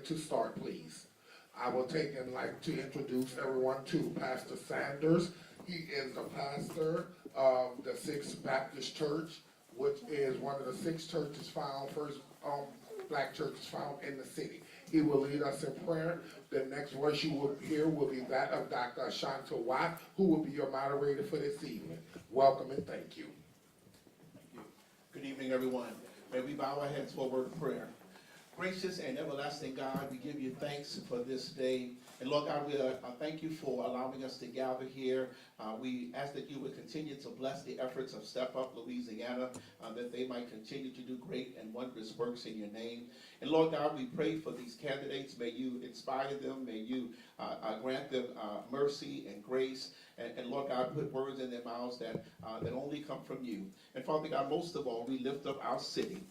to start, please. I will take and like to introduce everyone to Pastor Sanders. He is the pastor of the Sixth Baptist Church, which is one of the 6 churches found, first black churches found in the city. He will lead us in prayer. The next voice you will hear will be that of Dr. Ashanta Watt, who will be your moderator for this evening. Welcome and thank you. Thank you. Good evening, everyone. May we bow our heads for a word of prayer. Gracious and everlasting God, we give you thanks for this day. And Lord God, we thank you for allowing us to gather here. We ask that you would continue to bless the efforts of Step Up Louisiana, that they might continue to do great and wondrous works in your name. And Lord God, we pray for these candidates. May you inspire them. May you grant them mercy and grace. And Lord God, put words in their mouths that only come from you. And Father God, most of all, we lift up our city.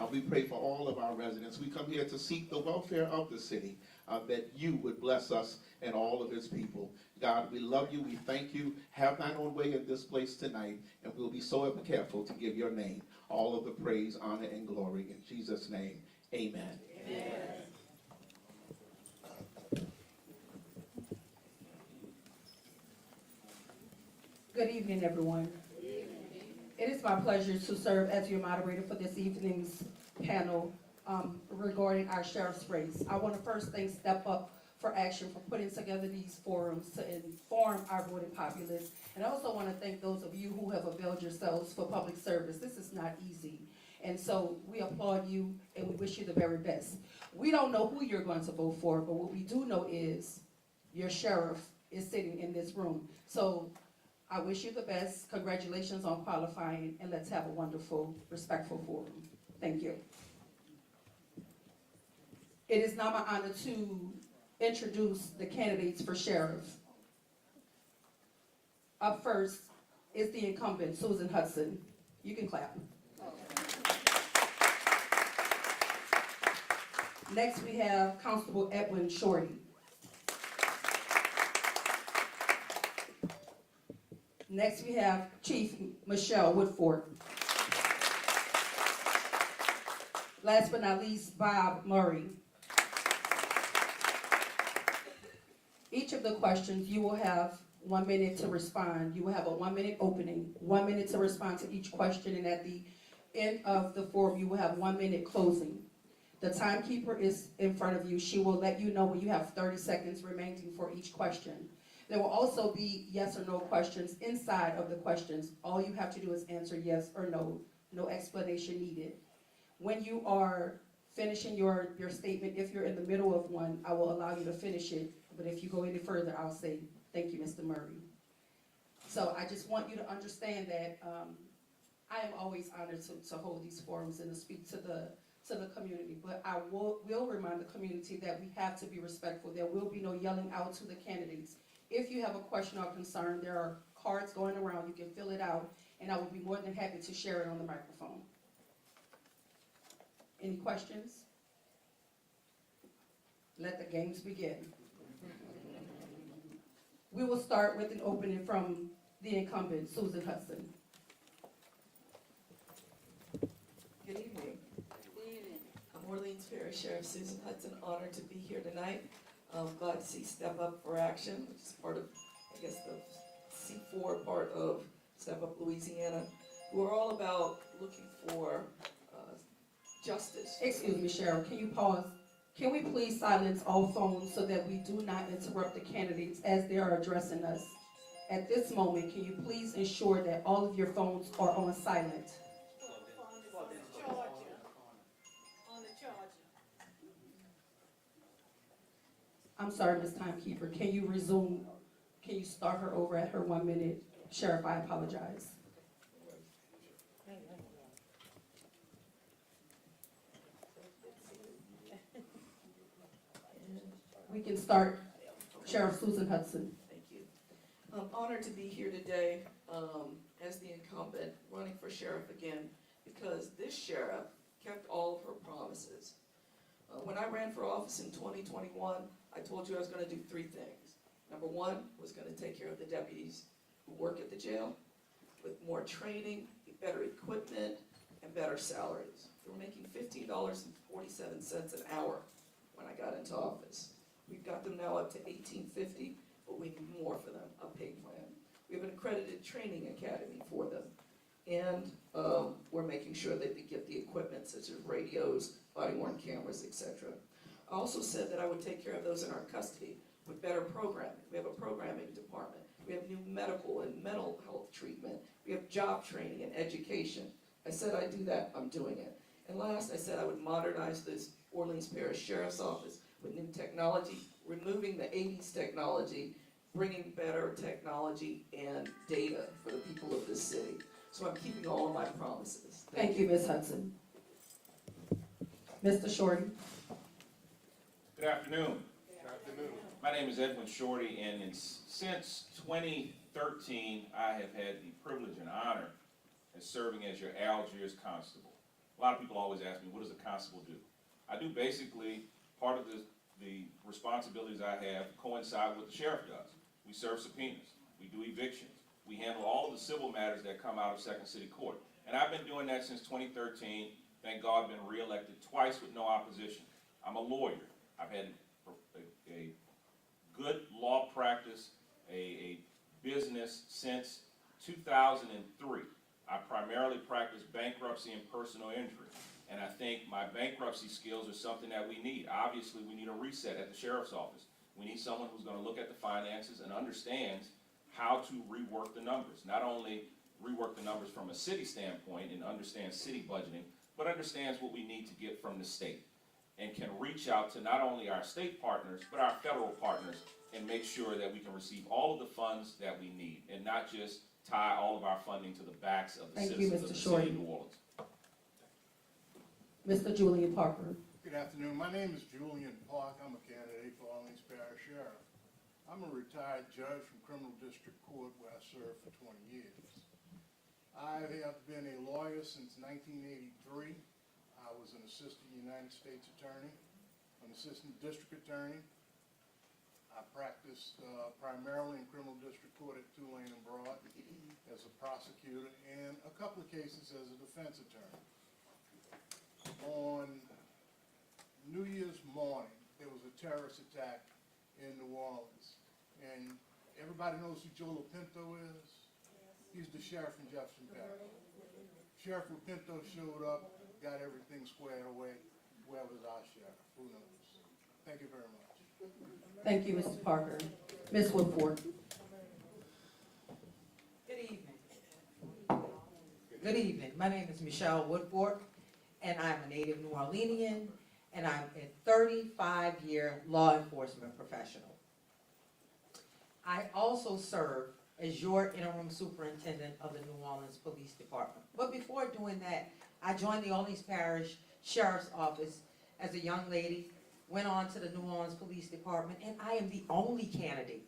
We pray for all of our residents. We come here to seek the welfare of the city, that you would bless us and all of its people. God, we love you. We thank you. Have thine own way in this place tonight, and we'll be so ever careful to give your name all of the praise, honor, and glory. In Jesus' name, amen. Amen. Good evening, everyone. It is my pleasure to serve as your moderator for this evening's panel regarding our sheriff's race. I want to first thank Step Up for Action for putting together these forums to inform our voting populace. And I also want to thank those of you who have availed yourselves for public service. This is not easy. And so we applaud you and we wish you the very best. We don't know who you're going to vote for, but what we do know is your sheriff is sitting in this room. So I wish you the best. Congratulations on qualifying, and let's have a wonderful, respectful forum. Thank you. It is now my honor to introduce the candidates for sheriff. Up first is the incumbent, Susan Hudson. You can clap. Next, we have Constable Edwin Shorty. Next, we have Chief Michelle Woodford. Last but not least, Bob Murray. Each of the questions, you will have 1 minute to respond. You will have a 1 minute opening, 1 minute to respond to each question, and at the end of the forum, you will have 1 minute closing. The timekeeper is in front of you. She will let you know when you have 30 seconds remaining for each question. There will also be yes or no questions inside of the questions. All you have to do is answer yes or no. No explanation needed. When you are finishing your statement, if you're in the middle of one, I will allow you to finish it. But if you go any further, I'll say, thank you, Mr. Murray. So I just want you to understand that I am always honored to hold these forums and to speak to the community. But I will remind the community that we have to be respectful. There will be no yelling out to the candidates. If you have a question or concern, there are cards going around. You can fill it out, and I will be more than happy to share it on the microphone. Any questions? Let the games begin. We will start with an opening from the incumbent, Susan Hudson. Good evening. I'm Orleans Parish Sheriff Susan Hudson, honored to be here tonight. Glad to see Step Up for Action, which is part of, I guess, the C4 part of Step Up Louisiana, who are all about looking for justice. Excuse me, Cheryl, can you pause? Can we please silence all phones so that we do not interrupt the candidates as they are addressing us? At this moment, can you please ensure that all of your phones are on silent? I'm sorry, Ms. Timekeeper. Can you resume? Can you start her over at her 1 minute? Sheriff, I apologize. We can start Sheriff Susan Hudson. Thank you. I'm honored to be here today as the incumbent running for sheriff again, because this sheriff kept all of her promises. When I ran for office in 2021, I told you I was going to do 3 things. Number 1 was going to take care of the deputies who work at the jail with more training, better equipment, and better salaries. They were making $15.47 an hour when I got into office. We've got them now up to 1850, but we need more for them, a pay plan. We have an accredited training academy for them. And we're making sure that they get the equipment such as radios, body-worn cameras, etc. I also said that I would take care of those in our custody with better programming. We have a programming department. We have new medical and mental health treatment. We have job training and education. I said I'd do that, I'm doing it. And last, I said I would modernize this Orleans Parish Sheriff's Office with new technology, removing the 80s technology, bringing better technology and data for the people of this city. So I'm keeping all of my promises. Thank you, Ms. Hudson. Mr. Shorty? Good afternoon. My name is Edwin Shorty, and since 2013, I have had the privilege and honor of serving as your Algiers constable. A lot of people always ask me, what does a constable do? I do basically, part of the responsibilities I have coincide with the sheriff does. We serve subpoenas, we do evictions, we handle all of the civil matters that come out of Second City Court. And I've been doing that since 2013. Thank God I've been reelected twice with no opposition. I'm a lawyer. I've had a good law practice, a business since 2003. I primarily practice bankruptcy and personal injury. And I think my bankruptcy skills are something that we need. Obviously, we need a reset at the sheriff's office. We need someone who's going to look at the finances and understands how to rework the numbers. Not only rework the numbers from a city standpoint and understand city budgeting, but understands what we need to get from the state and can reach out to not only our state partners, but our federal partners and make sure that we can receive all of the funds that we need and not just tie all of our funding to the backs of the Thank you, citizens of Mr. the Shorty. city of New Orleans. Mr. Julian Parker? Good afternoon. My name is Julian Park. I'm a candidate for Orleans Parish Sheriff. I'm a retired judge from Criminal District Court where I served for 20 years. I have been a lawyer since 1983. I was an assistant United States attorney, an assistant district attorney. I practiced primarily in Criminal District Court at Tulane and Broad as a prosecutor and a couple of cases as a defense attorney. On New Year's morning, there was a terrorist attack in New Orleans. And everybody knows who Joe Lopinto is? He's the sheriff in Jefferson Parish. Sheriff Lopinto showed up, got everything squared away. Where was our sheriff? Who knows? Thank you very much. Thank you, Mr. Parker. Ms. Woodford? Good evening. Good evening. My name is Michelle Woodford, and I'm a native New Orleanian, and I'm a 35-year law enforcement professional. I also serve as your interim superintendent of the New Orleans Police Department. But before doing that, I joined the Orleans Parish Sheriff's Office as a young lady, went on to the New Orleans Police Department, and I am the only candidate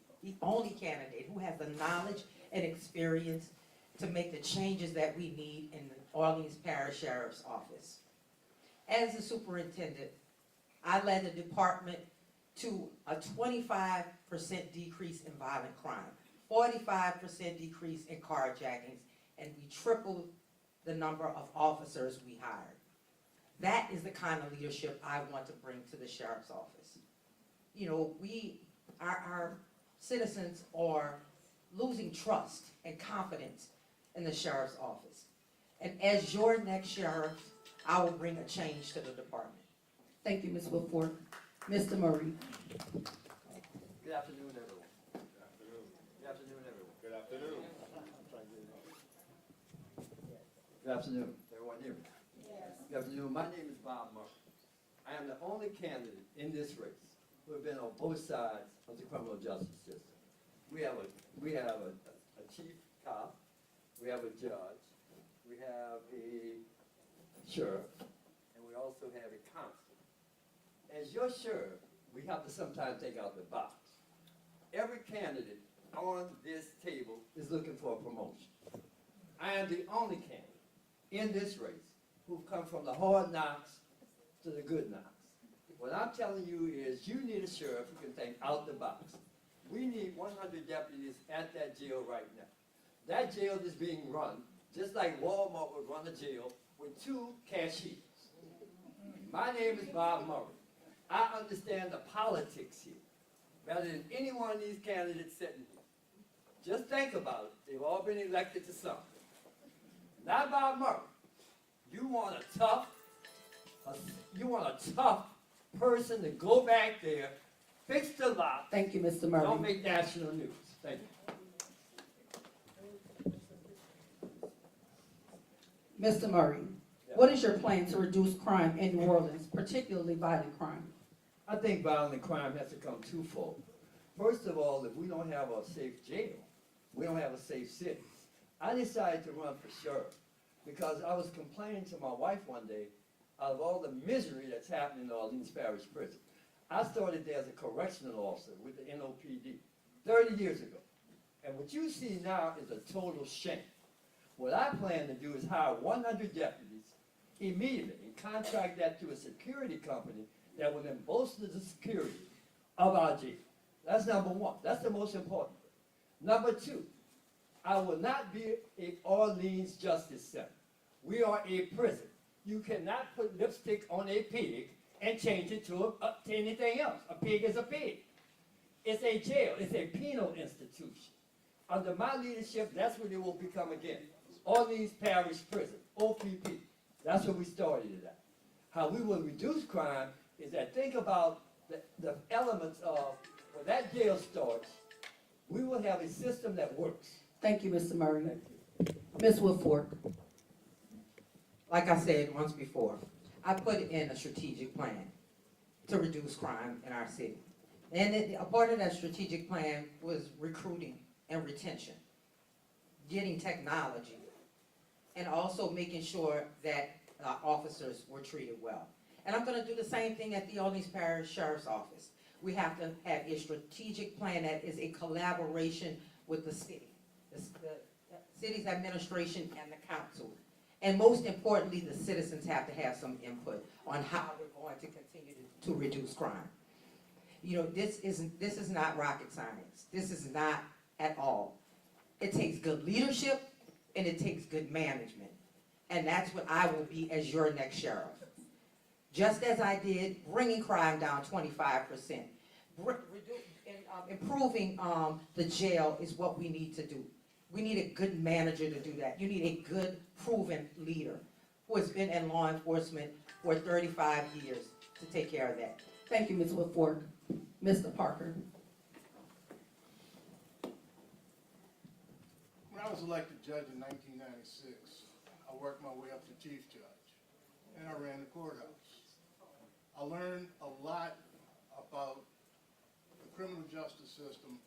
who has the knowledge and experience to make the changes that we need in the Orleans Parish Sheriff's Office. As the superintendent, I led the department to a 25% decrease in violent crime, 45% decrease in carjackings, and we tripled the number of officers we hired. That is the kind of leadership I want to bring to the sheriff's office. You know, our citizens are losing trust and confidence in the sheriff's office. And as your next sheriff, I will bring a change to the department. Thank you, Ms. Woodford. Mr. Murray? Good afternoon, everyone. Good afternoon, everyone. Good afternoon. Good afternoon. Everyone hear me? Yes. Good afternoon. My name is Bob Murray. I am the only candidate in this race who have been on both sides of the criminal justice system. We have a chief cop, we have a judge, we have a sheriff, and we also have a constable. As your sheriff, we have to sometimes take out the box. Every candidate on this table is looking for a promotion. I am the only candidate in this race who've come from the hard knocks to the good knocks. What I'm telling you is you need a sheriff who can think out the box. We need 100 deputies at that jail right now. That jail is being run just like Walmart would run a jail with 2 cashiers. My name is Bob Murray. I understand the politics here better than any one of these candidates sitting here. Just think about it. They've all been elected to something. Not Bob Murray. You want a tough person to go back there, fix the lot, Thank you, Mr. Murray. don't make national news. Thank you. Mr. Murray, what is your plan to reduce crime in New Orleans, particularly violent crime? I think violent crime has to come twofold. First of all, if we don't have a safe jail, we don't have a safe city. I decided to run for sheriff because I was complaining to my wife one day of all the misery that's happening in Orleans Parish Prison. I started there as a correctional officer with the NOPD 30 years ago. And what you see now is a total shame. What I plan to do is hire 100 deputies immediately and contract that to a security company that will then bolster the security of our jail. That's number one. That's the most important thing. Number two, I will not be a Orleans Justice Center. We are a prison. You cannot put lipstick on a pig and change it to anything else. A pig is a pig. It's a jail. It's a penal institution. Under my leadership, that's what it will become again. Orleans Parish Prison, OPP. That's what we started it at. How we will reduce crime is that think about the elements of when that jail starts, we will have a system that works. Thank you, Mr. Murray. Thank you. Ms. Woodfork. Like I said once before, I put in a strategic plan to reduce crime in our city. And a part of that strategic plan was recruiting and retention, getting technology, and also making sure that officers were treated well. And I'm gonna do the same thing at the Orleans Parish Sheriff's Office. We have to have a strategic plan that is a collaboration with the city, the city's administration and the council. And most importantly, the citizens have to have some input on how we're going to continue to reduce crime. You know, this is not rocket science. This is not at all. It takes good leadership and it takes good management. And that's what I will be as your next sheriff. Just as I did, bringing crime down 25%. Improving the jail is what we need to do. We need a good manager to do that. You need a good, proven leader who has been in law enforcement for 35 years to take care of that. Thank you, Ms. Woodfork. Mr. Parker. When I was elected judge in 1996, I worked my way up to chief judge, and I ran the courthouse. I learned a lot about the criminal justice system,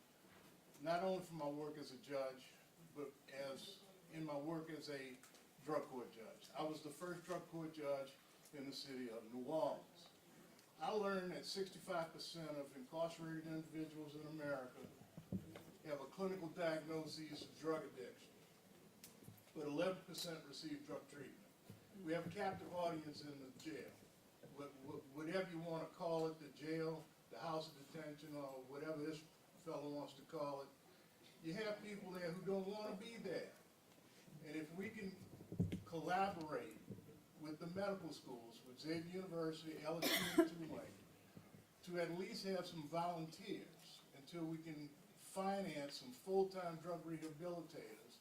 not only from my work as a judge, but as in my work as a drug court judge. I was the first drug court judge in the city of New Orleans. I learned that 65% of incarcerated individuals in America have a clinical diagnosis of drug addiction, but 11% receive drug treatment. We have a captive audience in the jail. Whatever you want to call it, the jail, the house of detention, or whatever this fellow wants to call it, you have people there who don't want to be there. And if we can collaborate with the medical schools, with Xavier University, LSU, and Tulane, to at least have some volunteers until we can finance some full-time drug rehabilitators,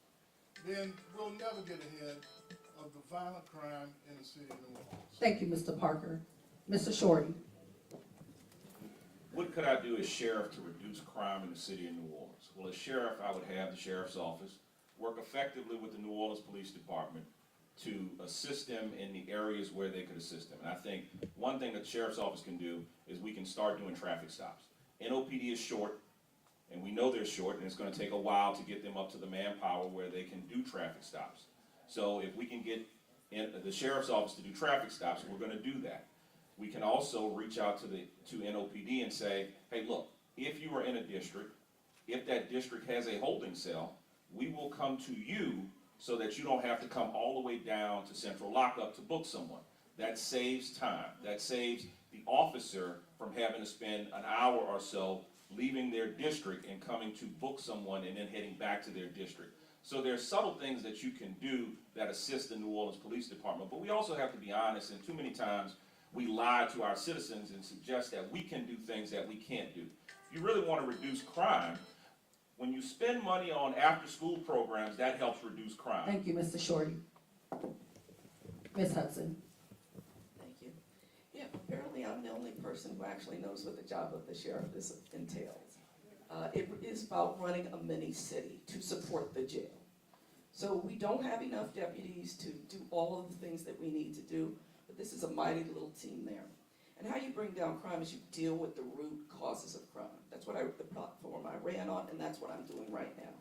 then we'll never get ahead of the violent crime in the city of New Orleans. Thank you, Mr. Parker. Mr. Shorty. What could I do as sheriff to reduce crime in the city of New Orleans? Well, as sheriff, I would have the sheriff's office work effectively with the New Orleans Police Department to assist them in the areas where they could assist them. And I think one thing that the sheriff's office can do is we can start doing traffic stops. NOPD is short, and we know they're short, and it's going to take a while to get them up to the manpower where they can do traffic stops. So if we can get the sheriff's office to do traffic stops, we're going to do that. We can also reach out to NOPD and say, hey, look, if you are in a district, if that district has a holding cell, we will come to you so that you don't have to come all the way down to central lockup to book someone. That saves time. That saves the officer from having to spend an hour or so leaving their district and coming to book someone and then heading back to their district. So there's subtle things that you can do that assist the New Orleans Police Department. But we also have to be honest, and too many times we lie to our citizens and suggest that we can do things that we can't do. If you really want to reduce crime, when you spend money on after-school programs, that helps reduce crime. Thank you, Mr. Shorty. Ms. Hudson. Thank you. Yeah, apparently I'm the only person who actually knows what the job of the sheriff entails. It is about running a mini city to support the jail. So we don't have enough deputies to do all of the things that we need to do, but this is a mighty little team there. And how you bring down crime is you deal with the root causes of crime. That's what the platform I ran on, and that's what I'm doing right now.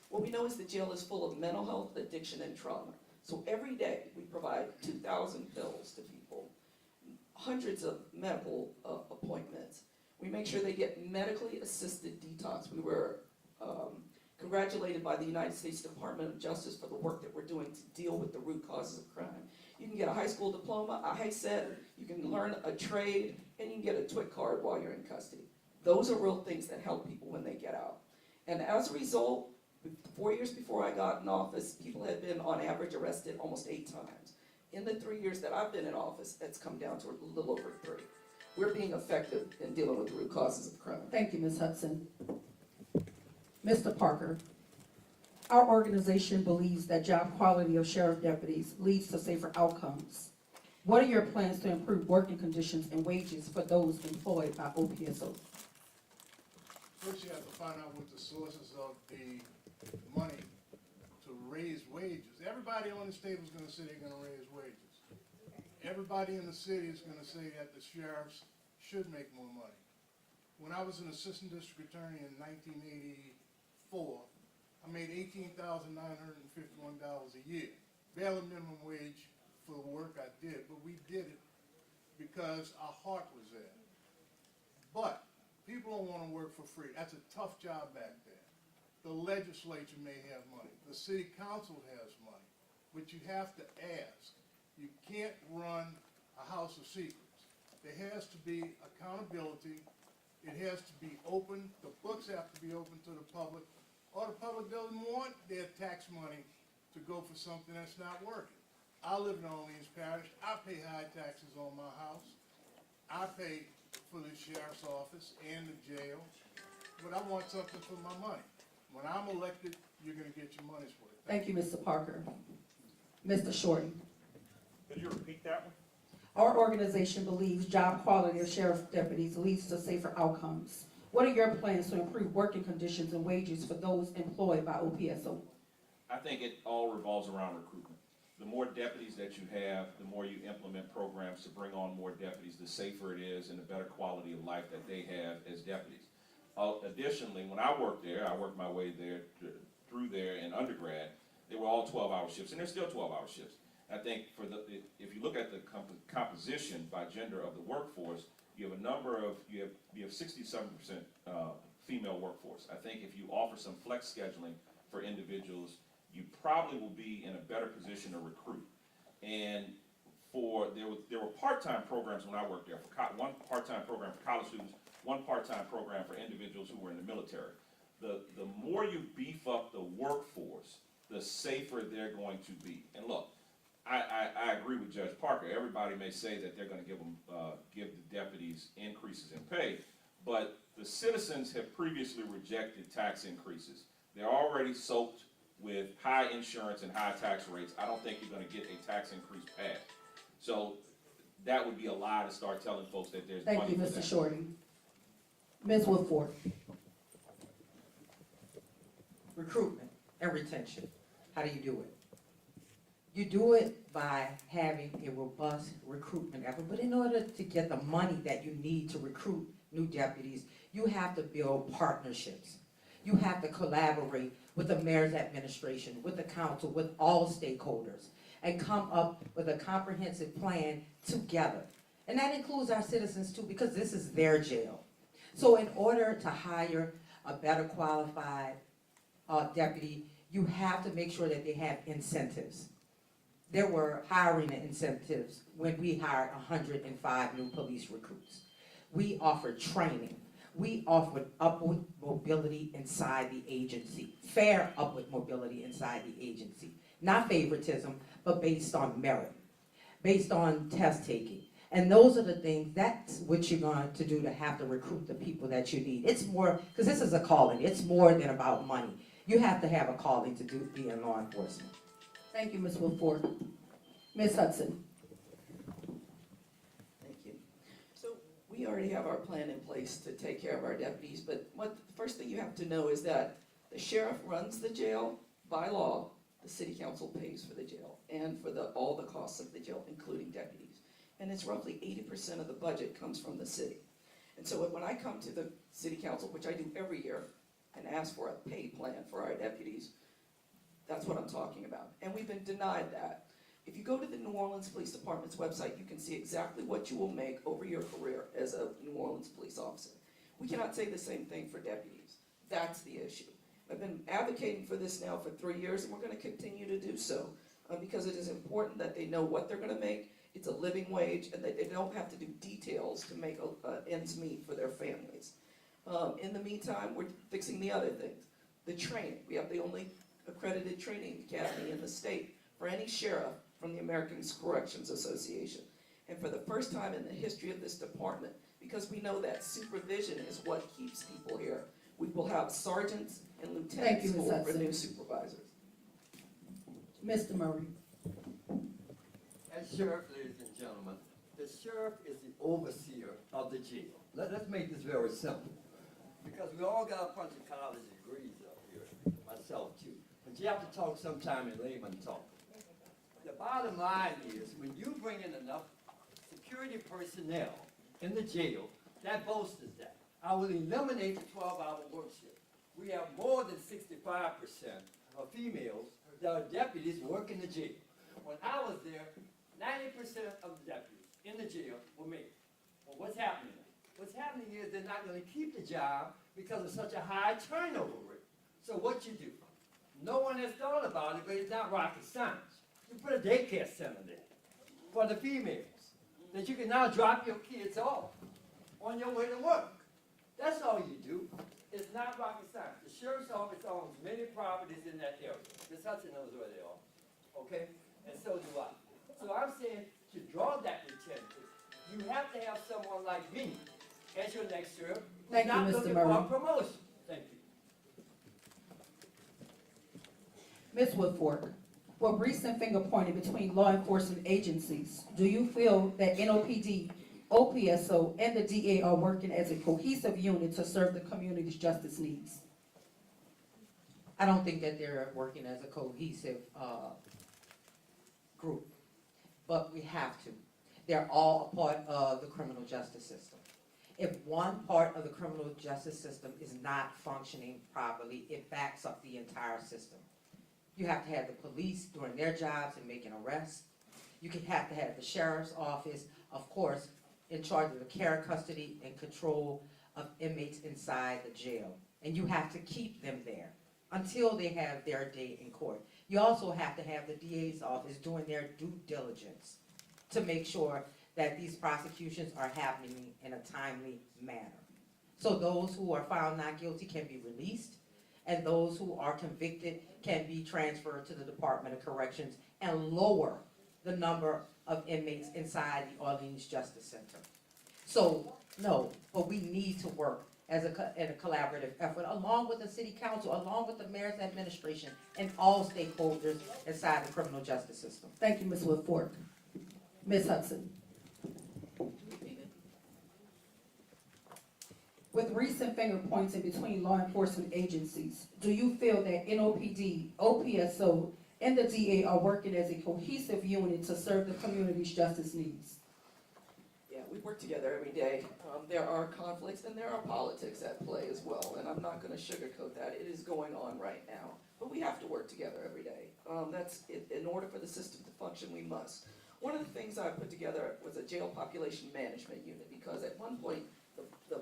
What we know is the jail is full of mental health, addiction, and trauma. So every day we provide 2,000 pills to people, hundreds of medical appointments. We make sure they get medically assisted detox. We were congratulated by the United States Department of Justice for the work that we're doing to deal with the root causes of crime. You can get a high school diploma, a HISET, you can learn a trade, and you can get a TWIC card while you're in custody. Those are real things that help people when they get out. And as a result, 4 years before I got in office, people had been on average arrested almost 8 times. In the 3 years that I've been in office, it's come down to a little over 3. We're being effective in dealing with the root causes of crime. Thank you, Ms. Hudson. Mr. Parker, our organization believes that job quality of sheriff deputies leads to safer outcomes. What are your plans to improve working conditions and wages for those employed by OPSO? First, you have to find out what the sources of the money to raise wages. Everybody on this table is going to say they're going to raise wages. Everybody in the city is going to say that the sheriffs should make more money. When I was an assistant district attorney in 1984, I made $18,951 a year, barely minimum wage for the work I did, but we did it because our heart was there. But people don't want to work for free. That's a tough job back there. The legislature may have money. The city council has money. But you have to ask. You can't run a house of secrets. There has to be accountability. It has to be open. The books have to be open to the public. Or the public doesn't want their tax money to go for something that's not working. I live in Orleans Parish. I pay high taxes on my house. I pay for the sheriff's office and the jail. But I want something for my money. When I'm elected, you're going to get your money's worth. Thank you, Mr. Parker. Mr. Shorty. Could you repeat that one? Our organization believes job quality of sheriff deputies leads to safer outcomes. What are your plans to improve working conditions and wages for those employed by OPSO? I think it all revolves around recruitment. The more deputies that you have, the more you implement programs to bring on more deputies, the safer it is and the better quality of life that they have as deputies. Additionally, when I worked there, I worked my way there through there in undergrad, they were all 12-hour shifts, and they're still 12-hour shifts. I think if you look at the composition by gender of the workforce, you have you have 67% female workforce. I think if you offer some flex scheduling for individuals, you probably will be in a better position to recruit. And there were part-time programs when I worked there. One part-time program for college students, one part-time program for individuals who were in the military. The more you beef up the workforce, the safer they're going to be. And look, I agree with Judge Parker. Everybody may say that they're going to give the deputies increases in pay, but the citizens have previously rejected tax increases. They're already soaked with high insurance and high tax rates. I don't think you're going to get a tax increase passed. So that would be a lie to start telling folks that there's money for Thank you, that. Mr. Shorty. Ms. Woodford. Recruitment and retention. How do you do it? You do it by having a robust recruitment effort, but in order to get the money that you need to recruit new deputies, you have to build partnerships. You have to collaborate with the mayor's administration, with the council, with all stakeholders, and come up with a comprehensive plan together. And that includes our citizens too, because this is their jail. So in order to hire a better qualified deputy, you have to make sure that they have incentives. There were hiring incentives when we hired 105 new police recruits. We offered training. We offered upward mobility inside the agency, fair upward mobility inside the agency. Not favoritism, but based on merit, based on test taking. And those are the things, that's what you're going to do to have to recruit the people that you need. It's more, because this is a calling, it's more than about money. You have to have a calling to be in law enforcement. Thank you, Ms. Woodford. Ms. Hudson. Thank you. So we already have our plan in place to take care of our deputies, but the first thing you have to know is that the sheriff runs the jail by law. The city council pays for the jail and for all the costs of the jail, including deputies. And it's roughly 80% of the budget comes from the city. And so when I come to the city council, which I do every year, and ask for a pay plan for our deputies, that's what I'm talking about. And we've been denied that. If you go to the New Orleans Police Department's website, you can see exactly what you will make over your career as a New Orleans police officer. We cannot say the same thing for deputies. That's the issue. I've been advocating for this now for 3 years, and we're going to continue to do so because it is important that they know what they're going to make. It's a living wage, and that they don't have to do details to make ends meet for their families. In the meantime, we're fixing the other things. The training. We have the only accredited training academy in the state for any sheriff from the American Corrections Association. And for the first time in the history of this department, because we know that supervision is what keeps people here, we will have sergeants and lieutenants Ms. school for Hudson. new supervisors. Mr. Murray. As sheriff, ladies and gentlemen, the sheriff is the overseer of the jail. Let's make this very simple, because we all got a bunch of college degrees up here, myself too. But you have to talk sometime in layman talk. The bottom line is, when you bring in enough security personnel in the jail, that bolsters that. I will eliminate the 12-hour work shift. We have more than 65% of females that are deputies work in the jail. When I was there, 90% of the deputies in the jail were male. Well, what's happening? What's happening is they're not going to keep the job because of such a high turnover rate. So what you do? No one has thought about it, but it's not rocket science. You put a daycare center there for the females that you can now drop your kids off on your way to work. That's all you do. It's not rocket science. The sheriff's office owns many properties in that area. Ms. Hudson knows where they are. Okay? And so do I. So I'm saying to draw that retention, you have to have someone like me as your next sheriff who's Thank you, not Mr. looking Murray. for a promotion. Thank you. Ms. Woodford. With recent finger pointing between law enforcement agencies, do you feel that NOPD, OPSO, and the DA are working as a cohesive unit to serve the community's justice needs? I don't think that they're working as a cohesive group, but we have to. They're all a part of the criminal justice system. If one part of the criminal justice system is not functioning properly, it backs up the entire system. You have to have the police doing their jobs and making arrests. You have to have the sheriff's office, of course, in charge of the care, custody, and control of inmates inside the jail. And you have to keep them there until they have their day in court. You also have to have the DA's office doing their due diligence to make sure that these prosecutions are happening in a timely manner. So those who are found not guilty can be released, and those who are convicted can be transferred to the Department of Corrections and lower the number of inmates inside the Orleans Justice Center. So, no, but we need to work as in a collaborative effort, along with the city council, along with the mayor's administration, and all stakeholders inside the criminal justice system. Thank you, Ms. Woodford. Ms. Hudson. With recent finger pointing between law enforcement agencies, do you feel that NOPD, OPSO, and the DA are working as a cohesive unit to serve the community's justice needs? Yeah, we work together every day. There are conflicts and there are politics at play as well, and I'm not going to sugarcoat that. It is going on right now, but we have to work together every day. In order for the system to function, we must. One of the things I put together was a jail population management unit, because at one point the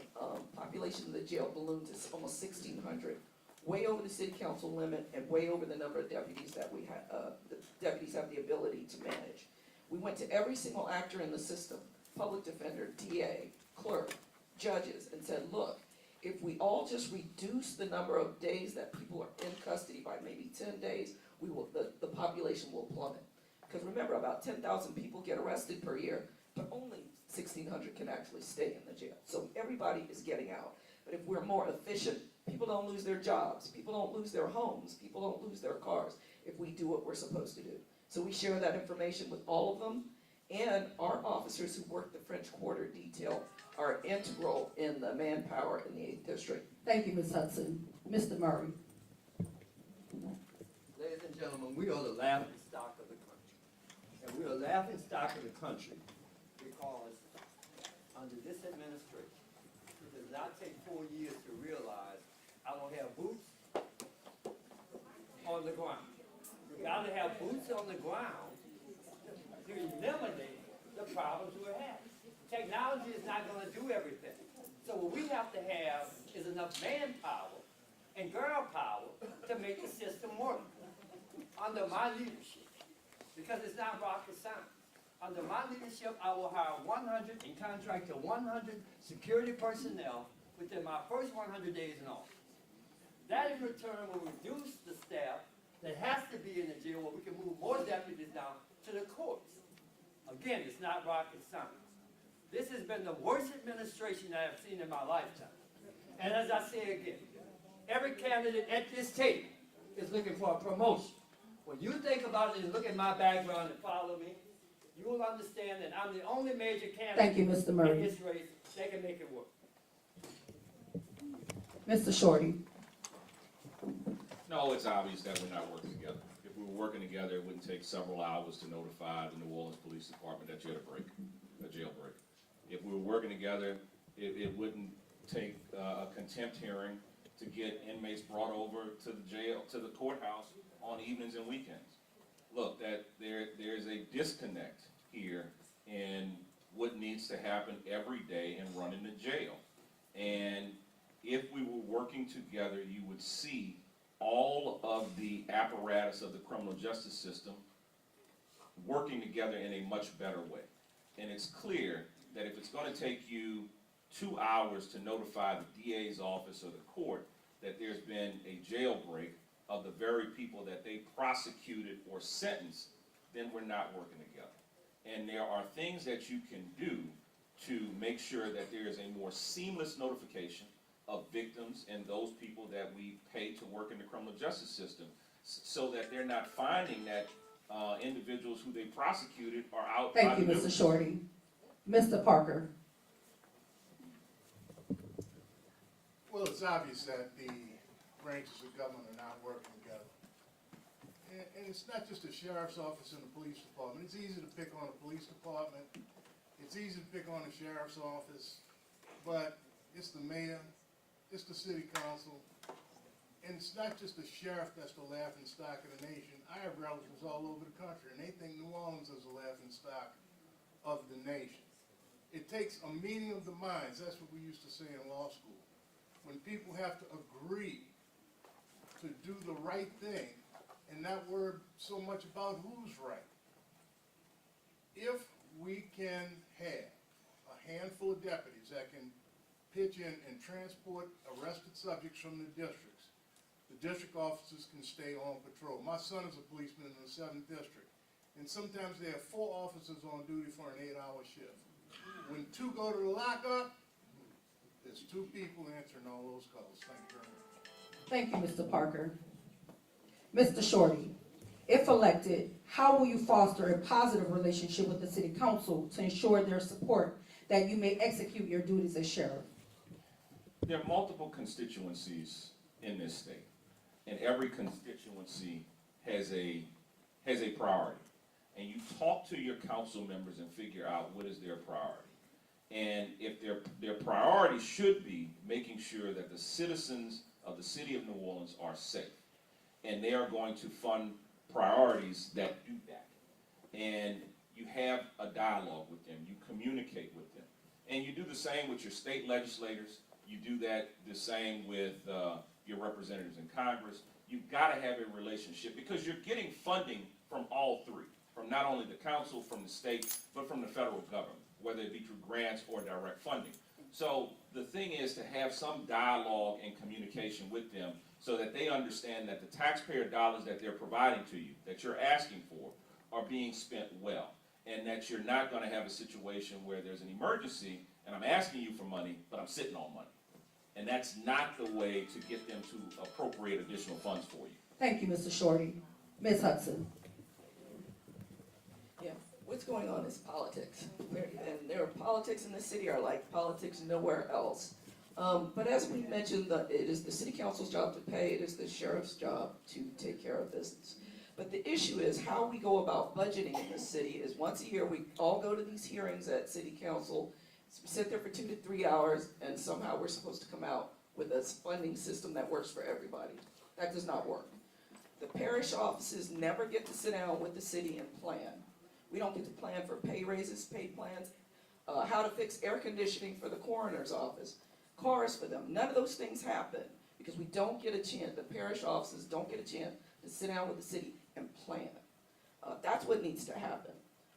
population of the jail ballooned to almost 1,600, way over the city council limit and way over the number of deputies that we have. The deputies have the ability to manage. We went to every single actor in the system, public defender, DA, clerk, judges, and said, look, if we all just reduce the number of days that people are in custody by maybe 10 days, the population will plummet. Because remember, about 10,000 people get arrested per year, but only 1,600 can actually stay in the jail. So everybody is getting out. But if we're more efficient, people don't lose their jobs, people don't lose their homes, people don't lose their cars if we do what we're supposed to do. So we share that information with all of them, and our officers who work the French Quarter detail are integral in the manpower in the 8th District. Thank you, Ms. Hudson. Mr. Murray. Ladies and gentlemen, we are the laughing stock of the country. And we are the laughing stock of the country because under this administration, it does not take 4 years to realize I don't have boots on the ground. You gotta have boots on the ground to eliminate the problems we're having. Technology is not gonna do everything. So what we have to have is enough manpower and girl power to make the system work. Under my leadership, because it's not rocket science, under my leadership, I will hire 100 and contract to 100 security personnel within my first 100 days in office. That in return will reduce the staff that has to be in the jail, where we can move more deputies down to the courts. Again, it's not rocket science. This has been the worst administration I have seen in my lifetime. And as I say again, every candidate at this table is looking for a promotion. When you think about it and look at my background and follow me, you will understand that I'm the only major Thank you, candidate Mr. in Murray. this race that can make it work. Mr. Shorty. No, it's obvious that we're not working together. If we were working together, it wouldn't take several hours to notify the New Orleans Police Department that you had a jailbreak. If we were working together, it wouldn't take a contempt hearing to get inmates brought over to the jail, to the courthouse on evenings and weekends. Look, that there's a disconnect here in what needs to happen every day in running the jail. And if we were working together, you would see all of the apparatus of the criminal justice system working together in a much better way. And it's clear that if it's going to take you 2 hours to notify the DA's office or the court that there's been a jailbreak of the very people that they prosecuted or sentenced, then we're not working together. And there are things that you can do to make sure that there is a more seamless notification of victims and those people that we pay to work in the criminal justice system, so that they're not finding that individuals who they prosecuted are out. Thank you, Mr. Shorty. Mr. Parker. Well, it's obvious that the branches of government are not working together. And it's not just the sheriff's office and the police department. It's easy to pick on the police department. It's easy to pick on the sheriff's office. But it's the mayor, it's the city council, and it's not just the sheriff that's the laughing stock of the nation. I have relatives all over the country, and they think New Orleans is the laughing stock of the nation. It takes a meeting of the minds. That's what we used to say in law school. When people have to agree to do the right thing and not worry so much about who's right. If we can have a handful of deputies that can pitch in and transport arrested subjects from the districts, the district officers can stay on patrol. My son is a policeman in the 7th District, and sometimes they have 4 officers on duty for an 8-hour shift. When 2 go to the lockup, there's 2 people answering all those calls. Thank you very much. Thank you, Mr. Parker. Mr. Shorty, if elected, how will you foster a positive relationship with the city council to ensure their support that you may execute your duties as sheriff? There are multiple constituencies in this state, and every constituency has a priority. And you talk to your council members and figure out what is their priority. And if their priority should be making sure that the citizens of the city of New Orleans are safe. And they are going to fund priorities that do that. And you have a dialogue with them, you communicate with them. And you do the same with your state legislators, you do that the same with your representatives in Congress. You've got to have a relationship because you're getting funding from all three, from not only the council, from the state, but from the federal government, whether it be through grants or direct funding. So the thing is to have some dialogue and communication with them so that they understand that the taxpayer dollars that they're providing to you, that you're asking for, are being spent well. and that you're not gonna have a situation where there's an emergency and I'm asking you for money, but I'm sitting on money. And that's not the way to get them to appropriate additional funds for you. Thank you, Mr. Shorty. Ms. Hudson. Yeah, what's going on is politics. And there are politics in the city are like politics nowhere else. But as we mentioned, it is the city council's job to pay, it is the sheriff's job to take care of business. But the issue is how we go about budgeting in the city is once a year, we all go to these hearings at city council, sit there for 2 to 3 hours, and somehow we're supposed to come out with a funding system that works for everybody. That does not work. The parish offices never get to sit down with the city and plan. We don't get to plan for pay raises, pay plans, how to fix air conditioning for the coroner's office, cars for them. None of those things happen because we don't get a chance, the parish offices don't get a chance to sit down with the city and plan. That's what needs to happen.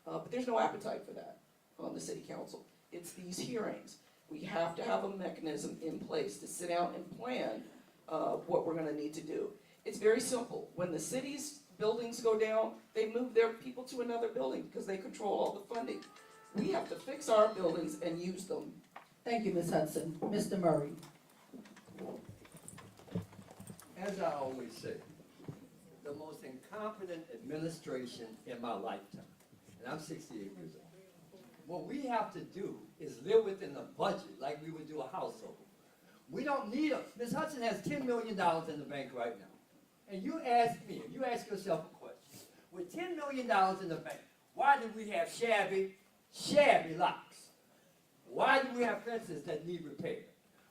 But there's no appetite for that on the city council. It's these hearings. We have to have a mechanism in place to sit down and plan what we're gonna need to do. It's very simple. When the city's buildings go down, they move their people to another building because they control all the funding. We have to fix our buildings and use them. Thank you, Ms. Hudson. Mr. Murray. As I always say, the most incompetent administration in my lifetime, and I'm 68 years old. What we have to do is live within the budget like we would do a household. We don't need a, Ms. Hudson has $10 million in the bank right now. And you ask me, you ask yourself a question. With $10 million in the bank, why do we have shabby locks? Why do we have fences that need repair?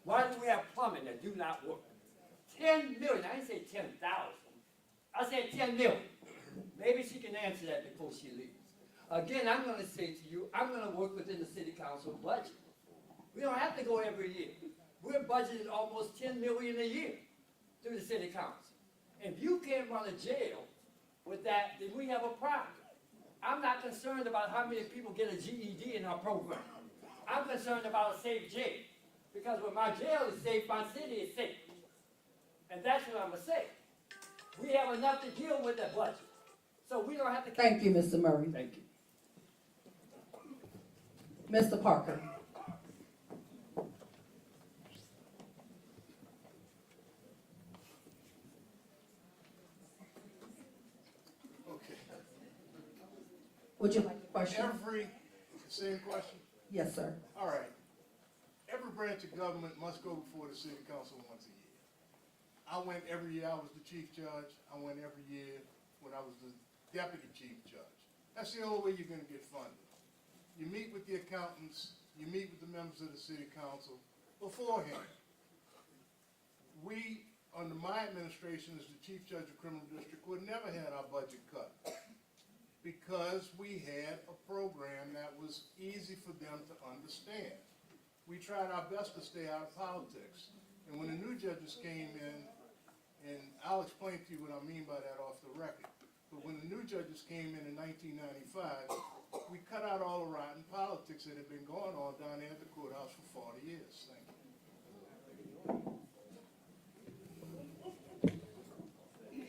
Why do we have plumbing that do not work? 10 million, I didn't say 10,000. I said 10 million. Maybe she can answer that before she leaves. Again, I'm going to say to you, I'm going to work within the city council budget. We don't have to go every year. We're budgeted almost $10 million a year through the city council. If you can't run a jail with that, then we have a problem. I'm not concerned about how many people get a GED in our program. I'm concerned about a safe jail. Because when my jail is safe, my city is safe. And that's what I'm going to say. We have enough to deal with that budget. So we don't have to... Thank you, Mr. Murray. Thank you. Mr. Parker. Okay. Would you like a question? Same question? Yes, sir. All right. Every branch of government must go before the city council once a year. I went every year I was the chief judge. I went every year when I was the deputy chief judge. That's the only way you're going to get funded. You meet with the accountants, you meet with the members of the city council beforehand. We, under my administration as the chief judge of criminal district, would never had our budget cut because we had a program that was easy for them to understand. We tried our best to stay out of politics. And when the new judges came in, and I'll explain to you what I mean by that off the record, but when the new judges came in 1995, we cut out all the rotten politics that had been going on down there at the courthouse for 40 years. Thank you.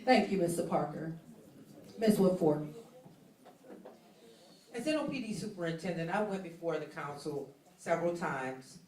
Thank you, Mr. Parker. Ms. Woodford. As NOPD superintendent, I went before the council several times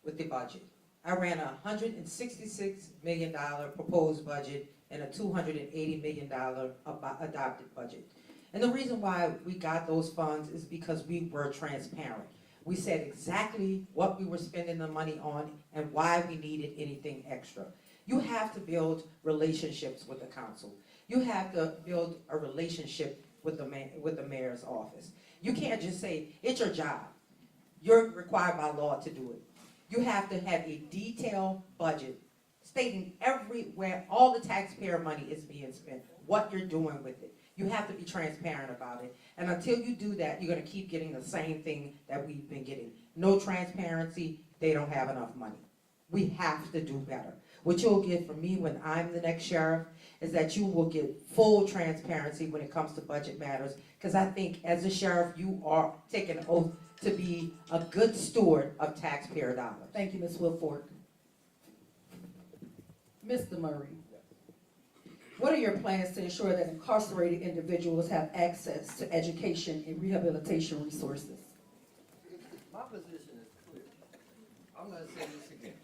with the budget. I ran a $166 million proposed budget and a $280 million adopted budget. And the reason why we got those funds is because we were transparent. We said exactly what we were spending the money on and why we needed anything extra. You have to build relationships with the council. You have to build a relationship with the mayor's office. You can't just say, it's your job. You're required by law to do it. You have to have a detailed budget stating everywhere all the taxpayer money is being spent, what you're doing with it. You have to be transparent about it. And until you do that, you're going to keep getting the same thing that we've been getting. No transparency, they don't have enough money. We have to do better. What you'll get from me when I'm the next sheriff is that you will get full transparency when it comes to budget matters, because I think as a sheriff, you are taking an oath to be a good steward of taxpayer dollars. Thank you, Ms. Woodford. Mr. Murray. What are your plans to ensure that incarcerated individuals have access to education and rehabilitation resources? My position is clear. I'm gonna say this again.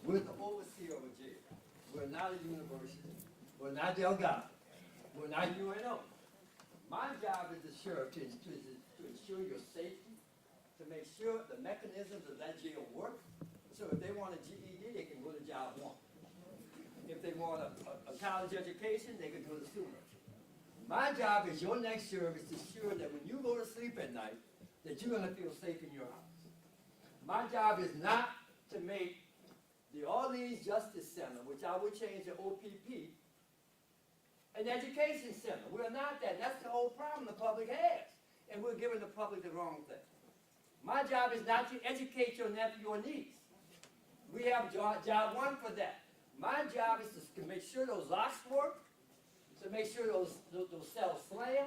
We're the overseer of a jail. We're not a university. We're not Delgado. We're not UNO. My job as the sheriff is to ensure your safety, to make sure the mechanisms of that jail work. So if they want a GED, they can go to job one. If they want a college education, they can go to sooner. My job as your next sheriff is to ensure that when you go to sleep at night, that you're gonna feel safe in your house. My job is not to make the Orleans Justice Center, which I would change to OPP, an education center. We're not that. That's the whole problem the public has. And we're giving the public the wrong thing. My job is not to educate your nephew or niece. We have job one for that. My job is to make sure those locks work, to make sure those cells slam,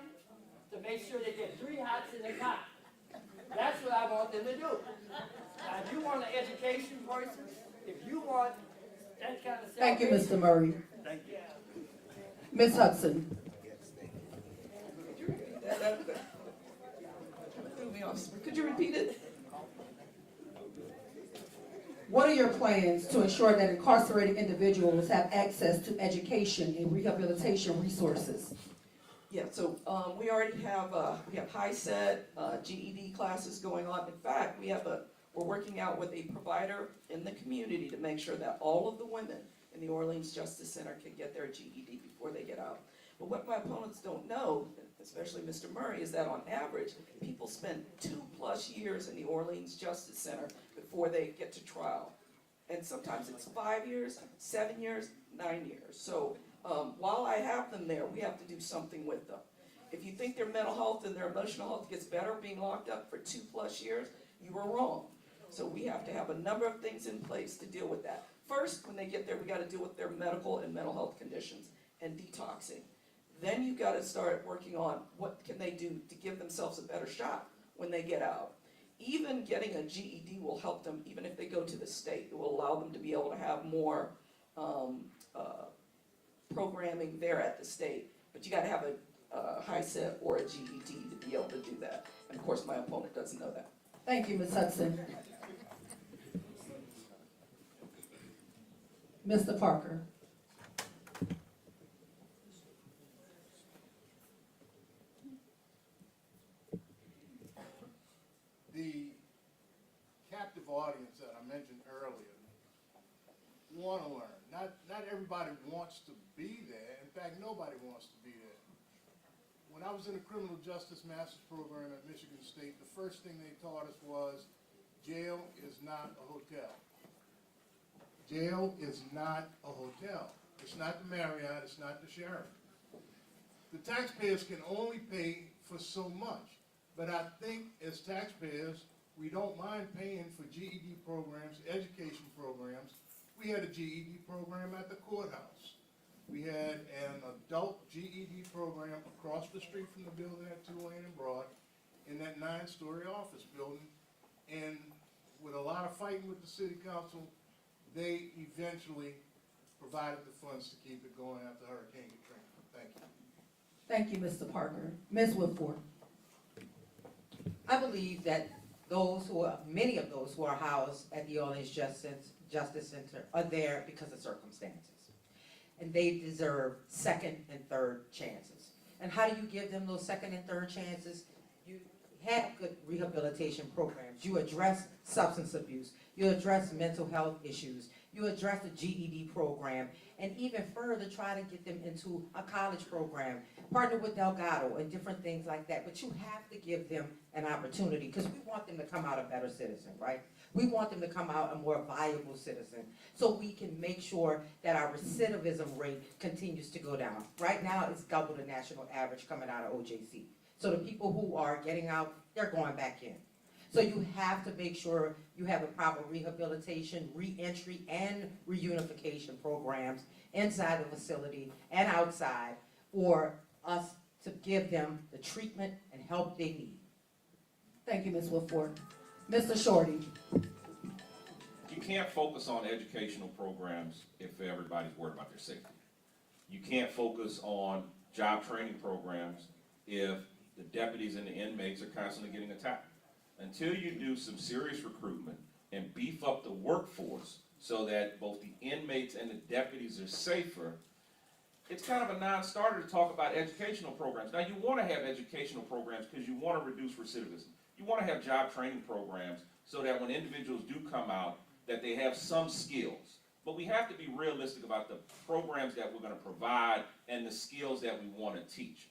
to make sure they get 3 hots in the cot. That's what I want them to do. Now, if you want an education person, if you want that kind of Thank you, salvation- Mr. Murray. Thank you. Ms. Hudson. That threw me off. Could you repeat it? What are your plans to ensure that incarcerated individuals have access to education and rehabilitation resources? Yeah, so we already have high set GED classes going on. In fact, we're working out with a provider in the community to make sure that all of the women in the Orleans Justice Center can get their GED before they get out. But what my opponents don't know, especially Mr. Murray, is that on average, people spend 2+ years in the Orleans Justice Center before they get to trial. And sometimes it's 5 years, 7 years, 9 years. So while I have them there, we have to do something with them. If you think their mental health and their emotional health gets better being locked up for 2+ years, you are wrong. So we have to have a number of things in place to deal with that. First, when they get there, we got to deal with their medical and mental health conditions and detoxing. Then you got to start working on what can they do to give themselves a better shot when they get out. Even getting a GED will help them, even if they go to the state. It will allow them to be able to have more programming there at the state. But you got to have a high set or a GED to be able to do that. And of course, my opponent doesn't know that. Thank you, Ms. Hudson. Mr. Parker. The captive audience that I mentioned earlier want to learn. Not everybody wants to be there. In fact, nobody wants to be there. When I was in the criminal justice master's program at Michigan State, the first thing they taught us was jail is not a hotel. Jail is not a hotel. It's not the Marriott, it's not the Sheraton. The taxpayers can only pay for so much. But I think as taxpayers, we don't mind paying for GED programs, education programs. We had a GED program at the courthouse. We had an adult GED program across the street from the building at Tulane and Broad in that 9-story office building. And with a lot of fighting with the city council, they eventually provided the funds to keep it going after Hurricane Katrina. Thank you. Thank you, Mr. Parker. Ms. Woodford. I believe that many of those who are housed at the Orleans Justice Center are there because of circumstances. And they deserve second and third chances. And how do you give them those second and third chances? You have good rehabilitation programs. You address substance abuse. You address mental health issues. You address the GED program. And even further, try to get them into a college program. Partner with Delgado and different things like that. But you have to give them an opportunity because we want them to come out a better citizen, right? We want them to come out a more viable citizen so we can make sure that our recidivism rate continues to go down. Right now, it's double the national average coming out of OJC. So the people who are getting out, they're going back in. So you have to make sure you have the proper rehabilitation, re-entry, and reunification programs inside the facility and outside for us to give them the treatment and help they need. Thank you, Ms. Woodford. Mr. Shorty. You can't focus on educational programs if everybody's worried about their safety. You can't focus on job training programs if the deputies and the inmates are constantly getting attacked. Until you do some serious recruitment and beef up the workforce so that both the inmates and the deputies are safer, it's kind of a non-starter to talk about educational programs. Now, you want to have educational programs because you want to reduce recidivism. You want to have job training programs so that when individuals do come out, that they have some skills. But we have to be realistic about the programs that we're going to provide and the skills that we want to teach.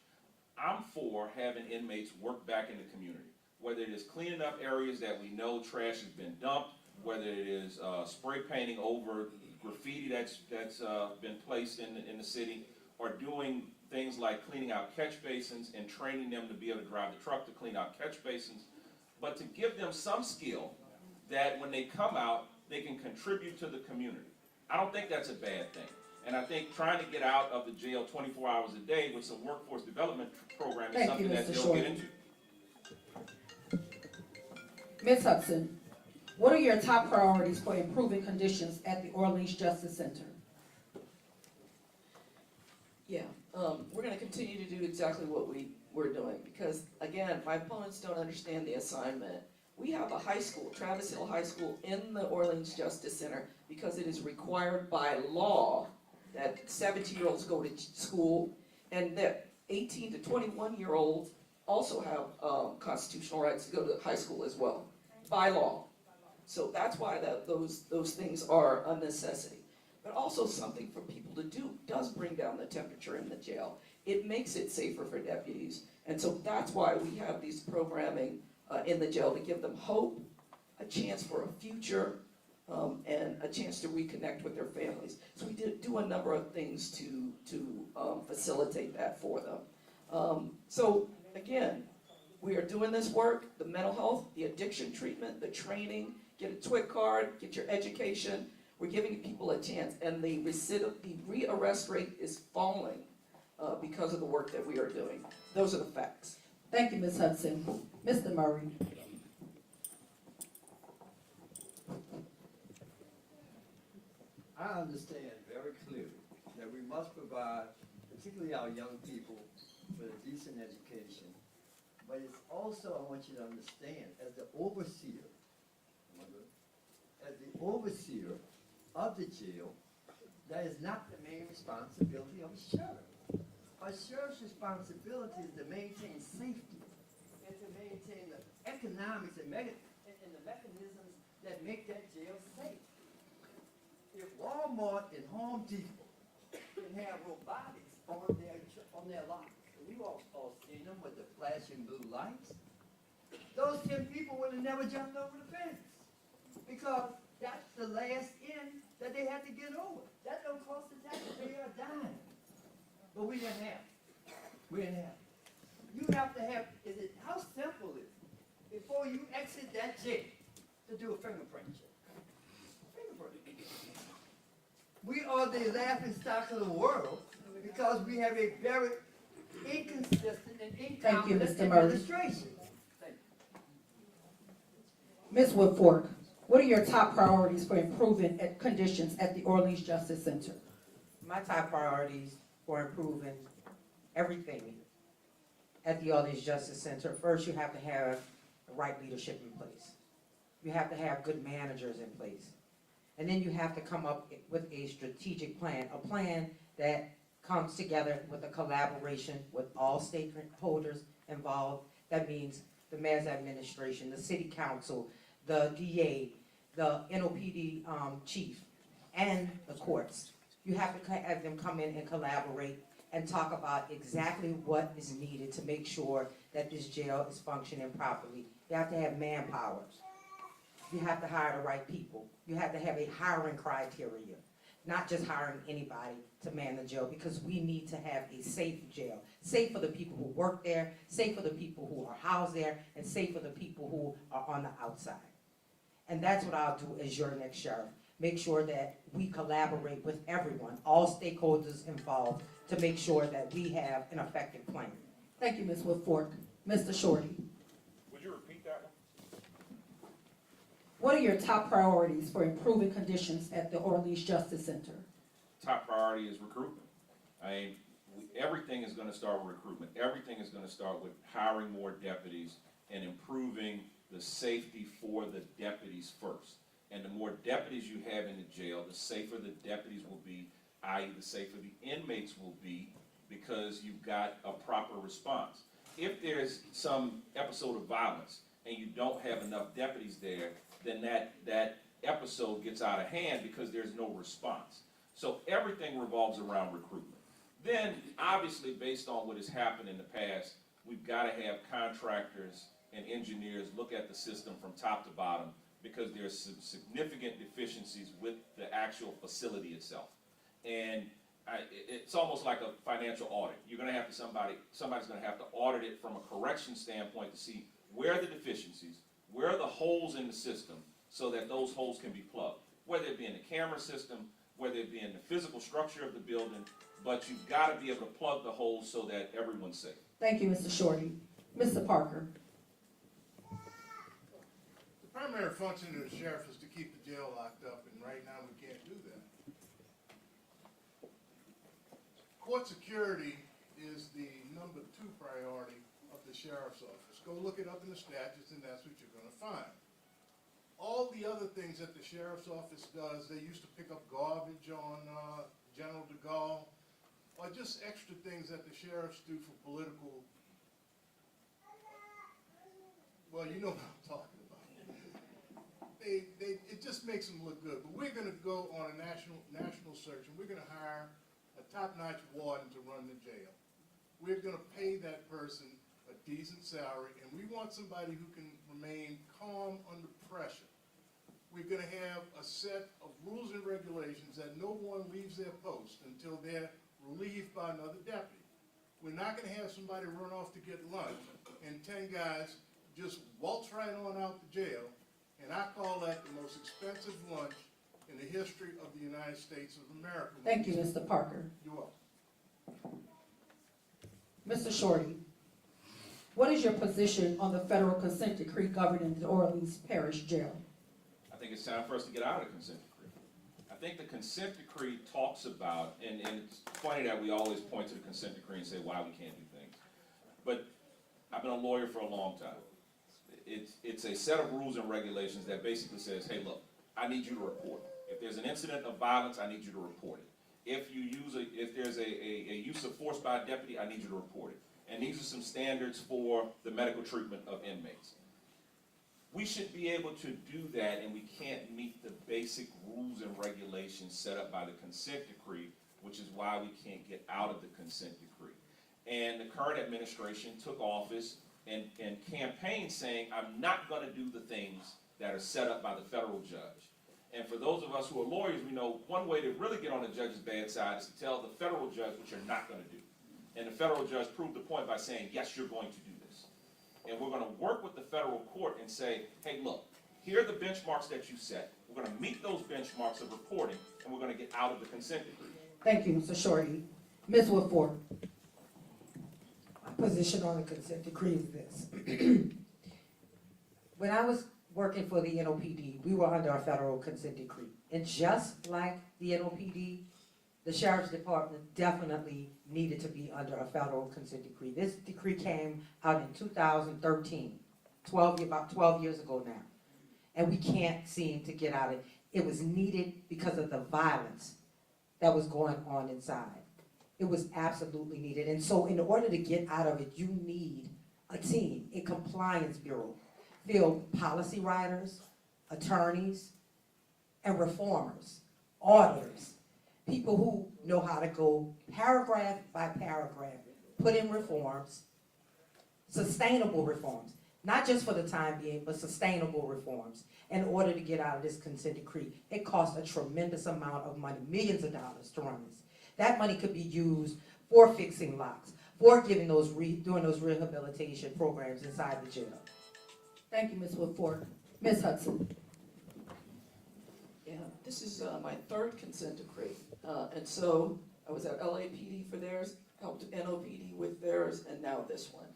I'm for having inmates work back in the community, whether it is cleaning up areas that we know trash has been dumped, whether it is spray painting over graffiti that's been placed in the city, or doing things like cleaning out catch basins and training them to be able to drive the truck to clean out catch basins, but to give them some skill that when they come out, they can contribute to the community. I don't think that's a bad thing. And I think trying to get out of the jail 24 hours a day with some workforce development program is Thank you, something that Mr. they'll Short. get into. Ms. Hudson, what are your top priorities for improving conditions at the Orleans Justice Center? Yeah, we're gonna continue to do exactly what we're doing, because again, my opponents don't understand the assignment. We have a high school, Travis Hill High School, in the Orleans Justice Center, because it is required by law that 17-year-olds go to school, and that 18 to 21-year-olds also have constitutional rights to go to high school as well, by law. So that's why those things are a necessity. But also something for people to do does bring down the temperature in the jail. It makes it safer for deputies. And so that's why we have these programming in the jail, to give them hope, a chance for a future, and a chance to reconnect with their families. So we do a number of things to facilitate that for them. So again, we are doing this work, the mental health, the addiction treatment, the training, get a TWIC card, get your education. We're giving people a chance, and the re-arrest rate is falling because of the work that we are doing. Those are the facts. Thank you, Ms. Hudson. Mr. Murray. I understand very clearly that we must provide, particularly our young people, with a decent education. But it's also, I want you to understand, as the overseer of the jail, that is not the main responsibility of a sheriff. A sheriff's responsibility is to maintain safety and to maintain the economics and the mechanisms that make that jail safe. If Walmart and Home Depot can have robotics on their locks, and we've all seen them with the flashing blue lights, those 10 people would have never jumped over the fence, because that's the last end that they had to get over. That don't cost the taxpayer a dime. But we didn't have it. We didn't have it. You have to have, how simple is it before you exit that jail to do a fingerprint check? Fingerprint. We are the laughing stock of the world because we have a very inconsistent and incompetent Mr. Murray. administration. Thank you. Ms. Woodfork, what are your top priorities for improving conditions at the Orleans Justice Center? My top priorities for improving everything at the Orleans Justice Center, first you have to have the right leadership in place. You have to have good managers in place. And then you have to come up with a strategic plan, a plan that comes together with a collaboration with all stakeholders involved. That means the mayor's administration, the city council, the DA, the NOPD chief, and the courts. You have to have them come in and collaborate and talk about exactly what is needed to make sure that this jail is functioning properly. You have to have manpower. You have to hire the right people. You have to have a hiring criteria, not just hiring anybody to man the jail, because we need to have a safe jail. Safe for the people who work there, safe for the people who are housed there, and safe for the people who are on the outside. And that's what I'll do as your next sheriff. Make sure that we collaborate with everyone, all stakeholders involved, to make sure that we have an effective plan. Thank you, Ms. Woodfork. Mr. Shorty. Would you repeat that one? What are your top priorities for improving conditions at the Orleans Justice Center? Top priority is recruitment. Everything is gonna start with recruitment. Everything is gonna start with hiring more deputies and improving the safety for the deputies first. And the more deputies you have in the jail, the safer the deputies will be, i.e. the safer the inmates will be, because you've got a proper response. If there's some episode of violence and you don't have enough deputies there, then that episode gets out of hand because there's no response. So everything revolves around recruitment. Then, obviously, based on what has happened in the past, we've got to have contractors and engineers look at the system from top to bottom, because there's some significant deficiencies with the actual facility itself. And it's almost like a financial audit. You're going to have to somebody's going to have to audit it from a correction standpoint to see where are the deficiencies, where are the holes in the system, so that those holes can be plugged. Whether it be in the camera system, whether it be in the physical structure of the building, but you've got to be able to plug the holes so that everyone's safe. Thank you, Mr. Shorty. Mr. Parker. The primary function of the sheriff is to keep the jail locked up, and right now we can't do that. Court security is the number 2 priority of the sheriff's office. Go look it up in the statutes, and that's what you're gonna find. All the other things that the sheriff's office does, they used to pick up garbage on General de Gaulle, or just extra things that the sheriffs do for political, well, you know what I'm talking about. It just makes them look good. But we're gonna go on a national search, and we're gonna hire a top-notch warden to run the jail. We're gonna pay that person a decent salary, and we want somebody who can remain calm under pressure. We're gonna have a set of rules and regulations that no one leaves their post until they're relieved by another deputy. We're not gonna have somebody run off to get lunch and 10 guys just waltz right on out the jail, and I call that the most expensive lunch in the history of the United States of America. Thank you, Mr. Parker. You're welcome. Mr. Shorty, what is your position on the federal consent decree governing the Orleans Parish Jail? I think it's time for us to get out of the consent decree. I think the consent decree talks about, and it's funny that we always point to the consent decree and say why we can't do things. But I've been a lawyer for a long time. It's a set of rules and regulations that basically says, hey, look, I need you to report. If there's an incident of violence, I need you to report it. If there's a use of force by a deputy, I need you to report it. And these are some standards for the medical treatment of inmates. We should be able to do that, and we can't meet the basic rules and regulations set up by the consent decree, which is why we can't get out of the consent decree. And the current administration took office and campaigned saying, I'm not gonna do the things that are set up by the federal judge. And for those of us who are lawyers, we know one way to really get on the judge's bad side is to tell the federal judge what you're not gonna do. And the federal judge proved the point by saying, yes, you're going to do this. And we're gonna work with the federal court and say, hey, look, here are the benchmarks that you set. We're gonna meet those benchmarks of reporting, and we're gonna get out of the consent decree. Thank you, Mr. Shorty. Ms. Woodford. My position on the consent decree is this. When I was working for the NOPD, we were under a federal consent decree. And just like the NOPD, the Sheriff's Department definitely needed to be under a federal consent decree. This decree came out in 2013, about 12 years ago now. And we can't seem to get out of it. It was needed because of the violence that was going on inside. It was absolutely needed. And so in order to get out of it, you need a team, a compliance bureau, filled policy writers, attorneys, and reformers, auditors, people who know how to go paragraph by paragraph, put in reforms, sustainable reforms, not just for the time being, but sustainable reforms in order to get out of this consent decree. It costs a tremendous amount of money, millions of dollars to run this. That money could be used for fixing locks, for doing those rehabilitation programs inside the jail. Thank you, Ms. Woodford. Ms. Hudson. Yeah, this is my 3rd consent decree. And so I was at LAPD for theirs, helped NOPD with theirs, and now this one.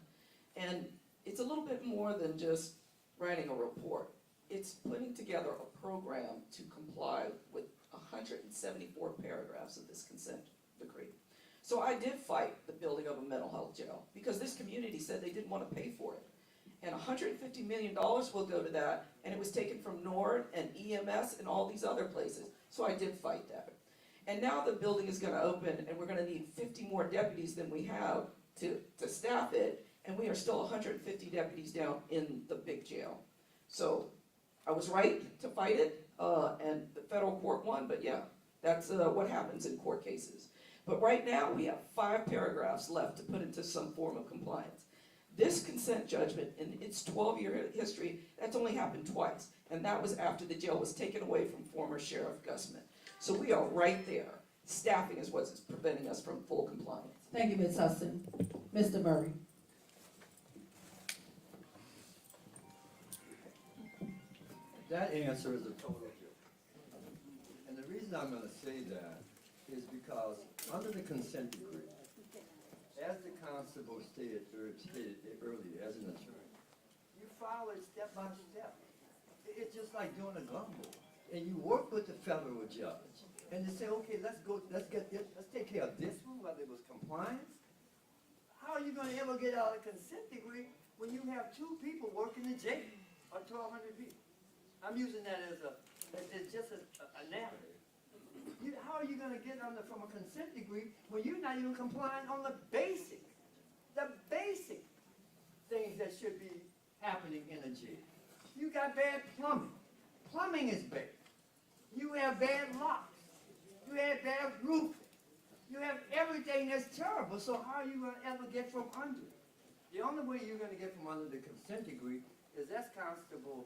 And it's a little bit more than just writing a report. It's putting together a program to comply with 174 paragraphs of this consent decree. So I did fight the building of a mental health jail, because this community said they didn't want to pay for it. And $150 million will go to that, and it was taken from NORD and EMS and all these other places. So I did fight that. And now the building is gonna open, and we're gonna need 50 more deputies than we have to staff it, and we are still 150 deputies down in the big jail. So I was right to fight it, and the federal court won, but yeah, that's what happens in court cases. But right now, we have 5 paragraphs left to put into some form of compliance. This consent judgment, in its 12-year history, that's only happened twice, and that was after the jail was taken away from former Sheriff Gusman. So we are right there. Staffing is what's preventing us from full compliance. Thank you, Ms. Hudson. Mr. Murray. That answer is a total joke. And the reason I'm gonna say that is because under the consent decree, as the constable stated earlier, as an attorney, you follow it step by step. It's just like doing a gumbo. And you work with the federal judge, and they say, okay, let's take care of this one, whether it was compliance. How are you gonna ever get out of consent decree when you have 2 people working in jail, or 1,200 people? I'm using that as it's just a narrative. How are you gonna get from a consent decree when you're not even complying on the basic things that should be happening in a jail? You got bad plumbing. Plumbing is bad. You have bad locks. You have bad roofing. You have everything that's terrible. So how are you gonna ever get from under it? The only way you're gonna get from under the consent decree is, as Constable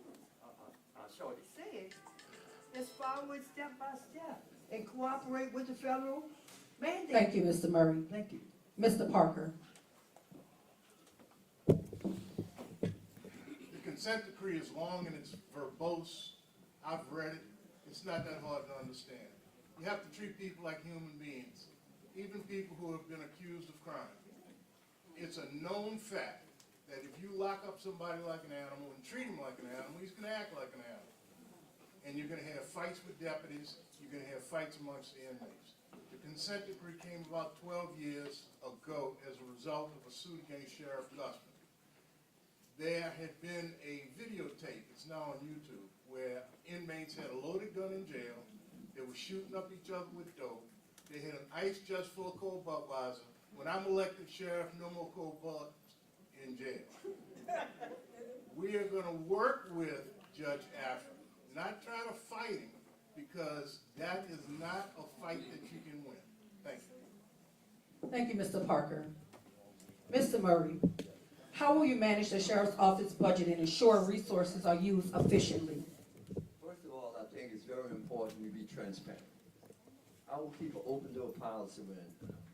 Shorty said, is follow it step by step and cooperate with the federal mandate. Thank you, Mr. Murray. Thank you. Mr. Parker. The consent decree is long and it's verbose. I've read it. It's not that hard to understand. You have to treat people like human beings, even people who have been accused of crime. It's a known fact that if you lock up somebody like an animal and treat him like an animal, he's going to act like an animal. And you're going to have fights with deputies. You're going to have fights amongst the inmates. The consent decree came about 12 years ago as a result of a suit against Sheriff Gusman. There had been a videotape, it's now on YouTube, where inmates had a loaded gun in jail. They were shooting up each other with dope. They had an ice chest full of cold Budweiser. When I'm elected sheriff, no more cold buds in jail. We are going to work with Judge Afrin, not try to fight him, because that is not a fight that you can win. Thank you. Thank you, Mr. Parker. Mr. Murray, how will you manage the sheriff's office budget and ensure resources are used efficiently? First of all, I think it's very important we be transparent. I will keep an open door policy when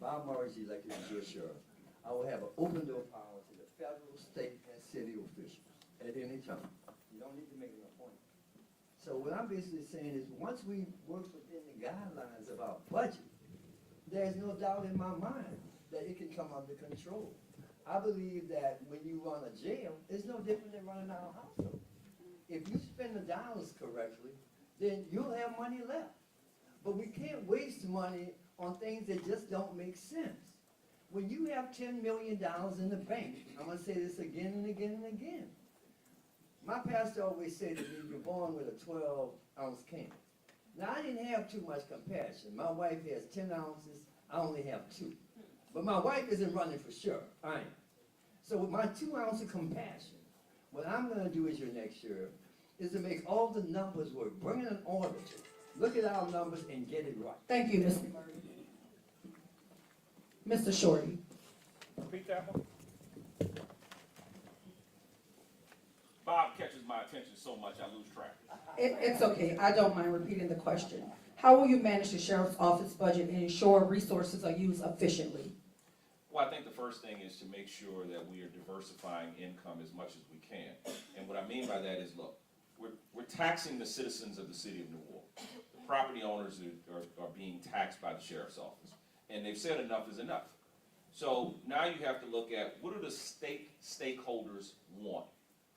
Bob Murray is elected as your sheriff. I will have an open door policy to federal, state, and city officials at any time. You don't need to make an appointment. So what I'm basically saying is, once we work within the guidelines of our budget, there's no doubt in my mind that it can come under control. I believe that when you run a jail, it's no different than running our household. If you spend the dollars correctly, then you'll have money left. But we can't waste money on things that just don't make sense. When you have $10 million in the bank, I'm going to say this again and again and again. My pastor always said to me, you're born with a 12-ounce can. Now, I didn't have too much compassion. My wife has 10 ounces. I only have 2. But my wife isn't running for sure. I am. So with my 2 ounces of compassion, what I'm going to do as your next sheriff is to make all the numbers work. Bring in an auditor. Look at our numbers and get it right. Thank you, Mr. Murray. Mr. Shorty. Repeat that one. Bob catches my attention so much I lose track. It's okay. I don't mind repeating the question. How will you manage the sheriff's office budget and ensure resources are used efficiently? Well, I think the first thing is to make sure that we are diversifying income as much as we can. And what I mean by that is, look, we're taxing the citizens of the city of Newark. The property owners are being taxed by the sheriff's office. And they've said enough is enough. So now you have to look at, what do the stakeholders want?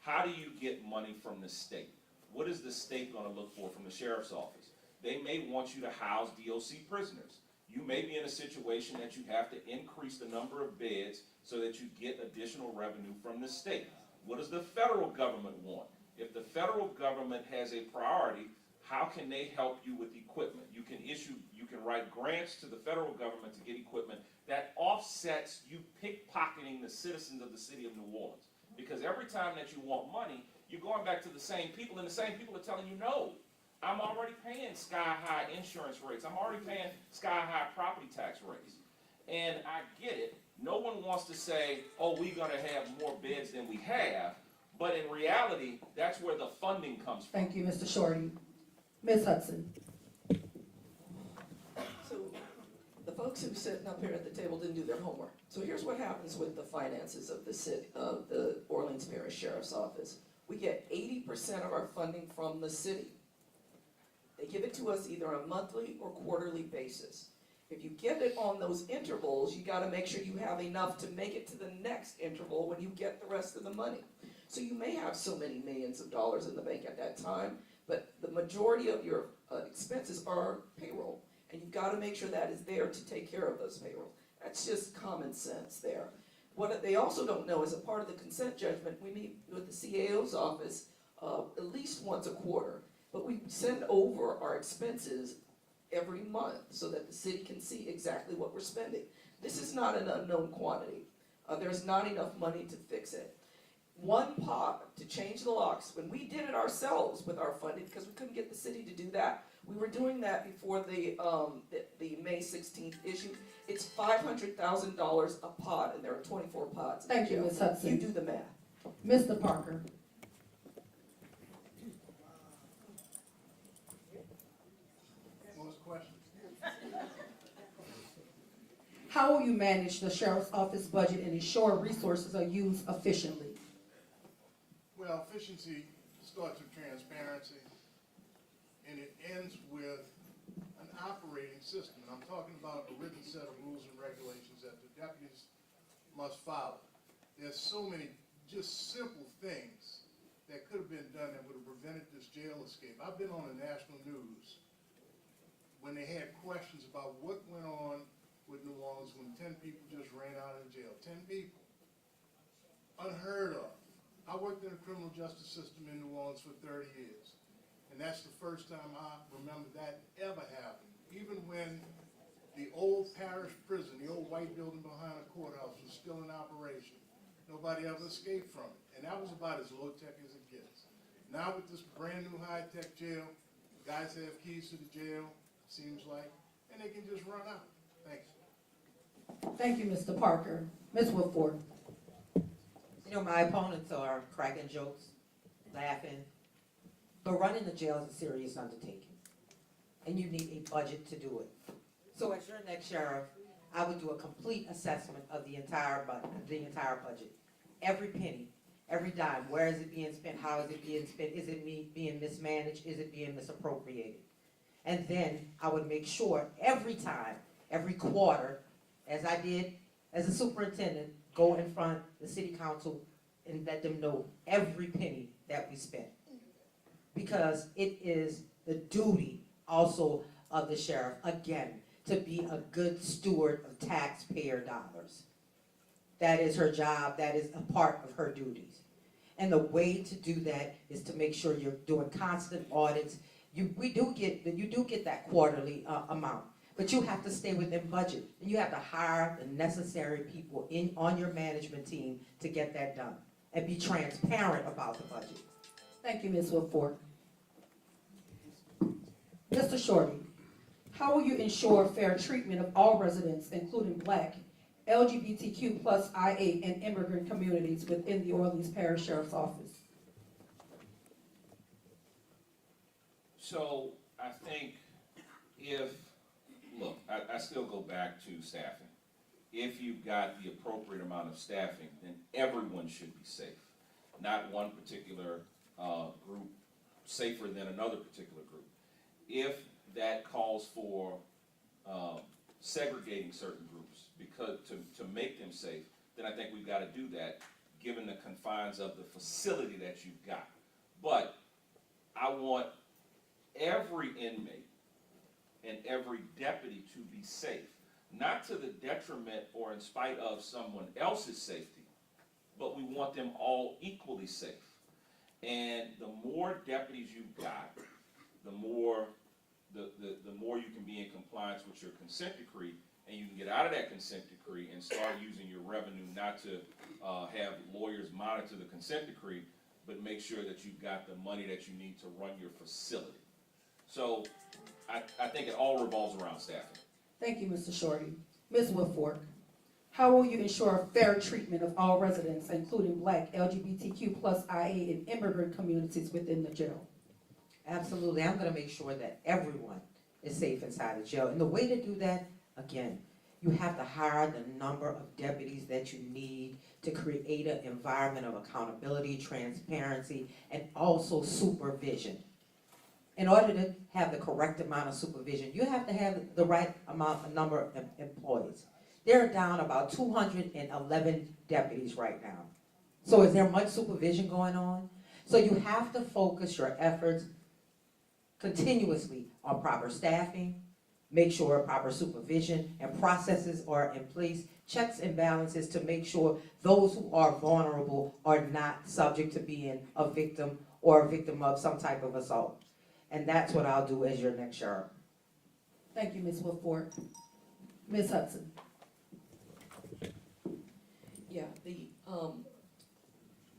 How do you get money from the state? What is the state going to look for from the sheriff's office? They may want you to house DOC prisoners. you may be in a situation that you have to increase the number of beds so that you get additional revenue from the state. What does the federal government want? If the federal government has a priority, how can they help you with equipment? You can write grants to the federal government to get equipment that offsets you pickpocketing the citizens of the city of New Orleans. Because every time that you want money, you're going back to the same people, and the same people are telling you, no, I'm already paying sky-high insurance rates. I'm already paying sky-high property tax rates. And I get it. No one wants to say, oh, we're going to have more beds than we have. But in reality, that's where the funding comes from. Thank you, Mr. Shorty. Ms. Hudson. So the folks who sitting up here at the table didn't do their homework. So here's what happens with the finances of the city, of the Orleans Parish Sheriff's Office. We get 80% of our funding from the city. They give it to us either on a monthly or quarterly basis. If you get it on those intervals, you gotta make sure you have enough to make it to the next interval when you get the rest of the money. So you may have so many millions of dollars in the bank at that time, but the majority of your expenses are payroll. And you've gotta make sure that is there to take care of those payroll. That's just common sense there. What they also don't know is a part of the consent judgment, we meet with the CAO's office at least once a quarter. But we send over our expenses every month so that the city can see exactly what we're spending. This is not an unknown quantity. There's not enough money to fix it. One pot to change the locks, when we did it ourselves with our funding, because we couldn't get the city to do that, we were doing that before the May 16th issue. It's $500,000 a pot, and there are 24 pots. Thank you, Ms. Hudson. You do the math. Mr. Parker. What was the question? How will you manage the sheriff's office budget and ensure resources are used efficiently? Well, efficiency starts with transparency, and it ends with an operating system. And I'm talking about a written set of rules and regulations that the deputies must follow. There's so many just simple things that could have been done that would have prevented this jail escape. I've been on the national news when they had questions about what went on with New Orleans when 10 people just ran out of jail. 10 people. Unheard of. I worked in the criminal justice system in New Orleans for 30 years. And that's the first time I remember that ever happened. Even when the old parish prison, the old white building behind the courthouse, was still in operation, nobody ever escaped from it. And that was about as low-tech as it gets. Now with this brand new high-tech jail, guys have keys to the jail, seems like, and they can just run out. Thanks. Thank you, Mr. Parker. Ms. Woodford. You know, my opponents are cracking jokes, laughing, but running the jail is a serious undertaking, and you need a budget to do it. So as your next sheriff, I would do a complete assessment of the entire budget. Every penny, every dime, where is it being spent, how is it being spent, is it being mismanaged, is it being misappropriated? And then I would make sure every time, every quarter, as I did as a superintendent, go in front of the city council and let them know every penny that we spent. Because it is the duty also of the sheriff, again, to be a good steward of taxpayer dollars. That is her job, that is a part of her duties. And the way to do that is to make sure you're doing constant audits. You do get that quarterly amount. But you have to stay within budget. And you have to hire the necessary people on your management team to get that done. And be transparent about the budget. Thank you, Ms. Woodford. Mr. Shorty, how will you ensure fair treatment of all residents, including Black, LGBTQ plus IA, and immigrant communities within the Orleans Parish Sheriff's Office? So I think look, I still go back to staffing. If you've got the appropriate amount of staffing, then everyone should be safe. Not one particular group safer than another particular group. If that calls for segregating certain groups because to make them safe, then I think we've got to do that given the confines of the facility that you've got. But I want every inmate and every deputy to be safe, not to the detriment or in spite of someone else's safety, but we want them all equally safe. And the more deputies you've got, the more you can be in compliance with your consent decree, and you can get out of that consent decree and start using your revenue not to have lawyers monitor the consent decree, but make sure that you've got the money that you need to run your facility. So I think it all revolves around staffing. Thank you, Mr. Shorty. Ms. Woodfork, how will you ensure fair treatment of all residents, including Black, LGBTQ plus IA and immigrant communities within the jail? Absolutely, I'm gonna make sure that everyone is safe inside the jail. And the way to do that, again, you have to hire the number of deputies that you need to create an environment of accountability, transparency, and also supervision. In order to have the correct amount of supervision, you have to have the right number of employees. They're down about 211 deputies right now. So is there much supervision going on? So you have to focus your efforts continuously on proper staffing, make sure proper supervision and processes are in place, checks and balances to make sure those who are vulnerable are not subject to being a victim or a victim of some type of assault. And that's what I'll do as your next sheriff. Thank you, Ms. Woodfork. Ms. Hudson. Yeah,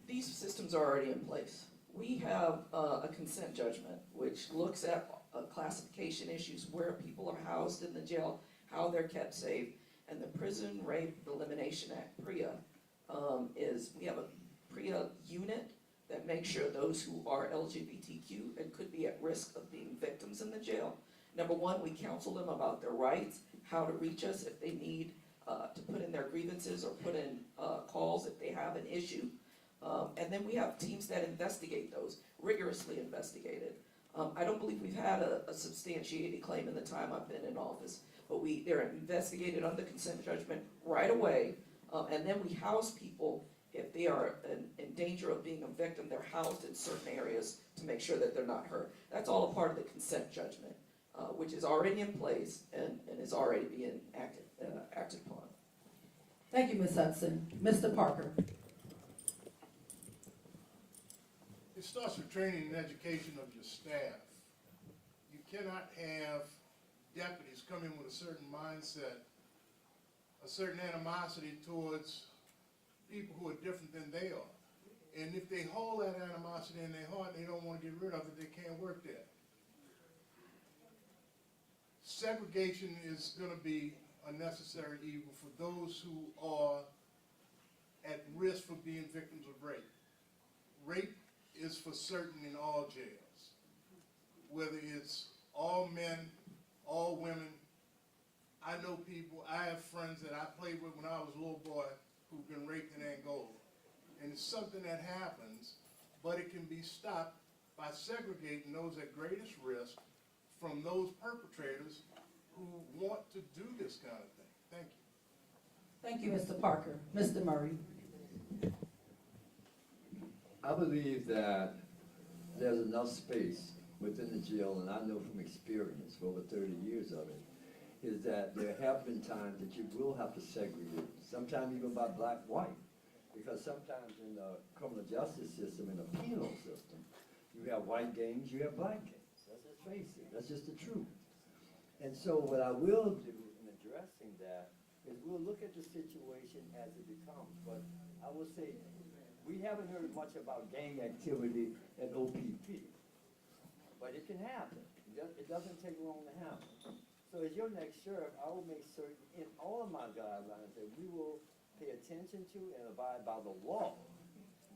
these systems are already in place. We have a consent judgment, which looks at classification issues, where people are housed in the jail, how they're kept safe, and the Prison Rape Elimination Act, PREA, we have a PREA unit that makes sure those who are LGBTQ and could be at risk of being victims in the jail, number one, we counsel them about their rights, how to reach us if they need to put in their grievances or put in calls if they have an issue. And then we have teams that investigate those, rigorously investigated. I don't believe we've had a substantiated claim in the time I've been in office, but they're investigated under consent judgment right away, and then we house people. If they are in danger of being a victim, they're housed in certain areas to make sure that they're not hurt. That's all a part of the consent judgment, which is already in place and is already being acted upon. Thank you, Ms. Hudson. Mr. Parker. It starts with training and education of your staff. You cannot have deputies come in with a certain mindset, a certain animosity towards people who are different than they are. And if they hold that animosity in their heart and they don't want to get rid of it, they can't work there. Segregation is going to be a necessary evil for those who are at risk for being victims of rape. Rape is for certain in all jails, whether it's all men, all women. I know people, I have friends that I played with when I was a little boy who've been raped in Angola. And it's something that happens, but it can be stopped by segregating those at greatest risk from those perpetrators who want to do this kind of thing. Thank you. Thank you, Mr. Parker. Mr. Murray. I believe that there's enough space within the jail, and I know from experience for over 30 years of it, is that there have been times that you will have to segregate, sometimes even by black-white, because sometimes in the criminal justice system, in the penal system, you have white gangs, you have black gangs. Let's just face it, that's just the truth. And so what I will do in addressing that is we'll look at the situation as it becomes, but I will say, we haven't heard much about gang activity at OPP, but it can happen. It doesn't take long to happen. So as your next sheriff, I will make certain in all of my guidelines that we will pay attention to and abide by the law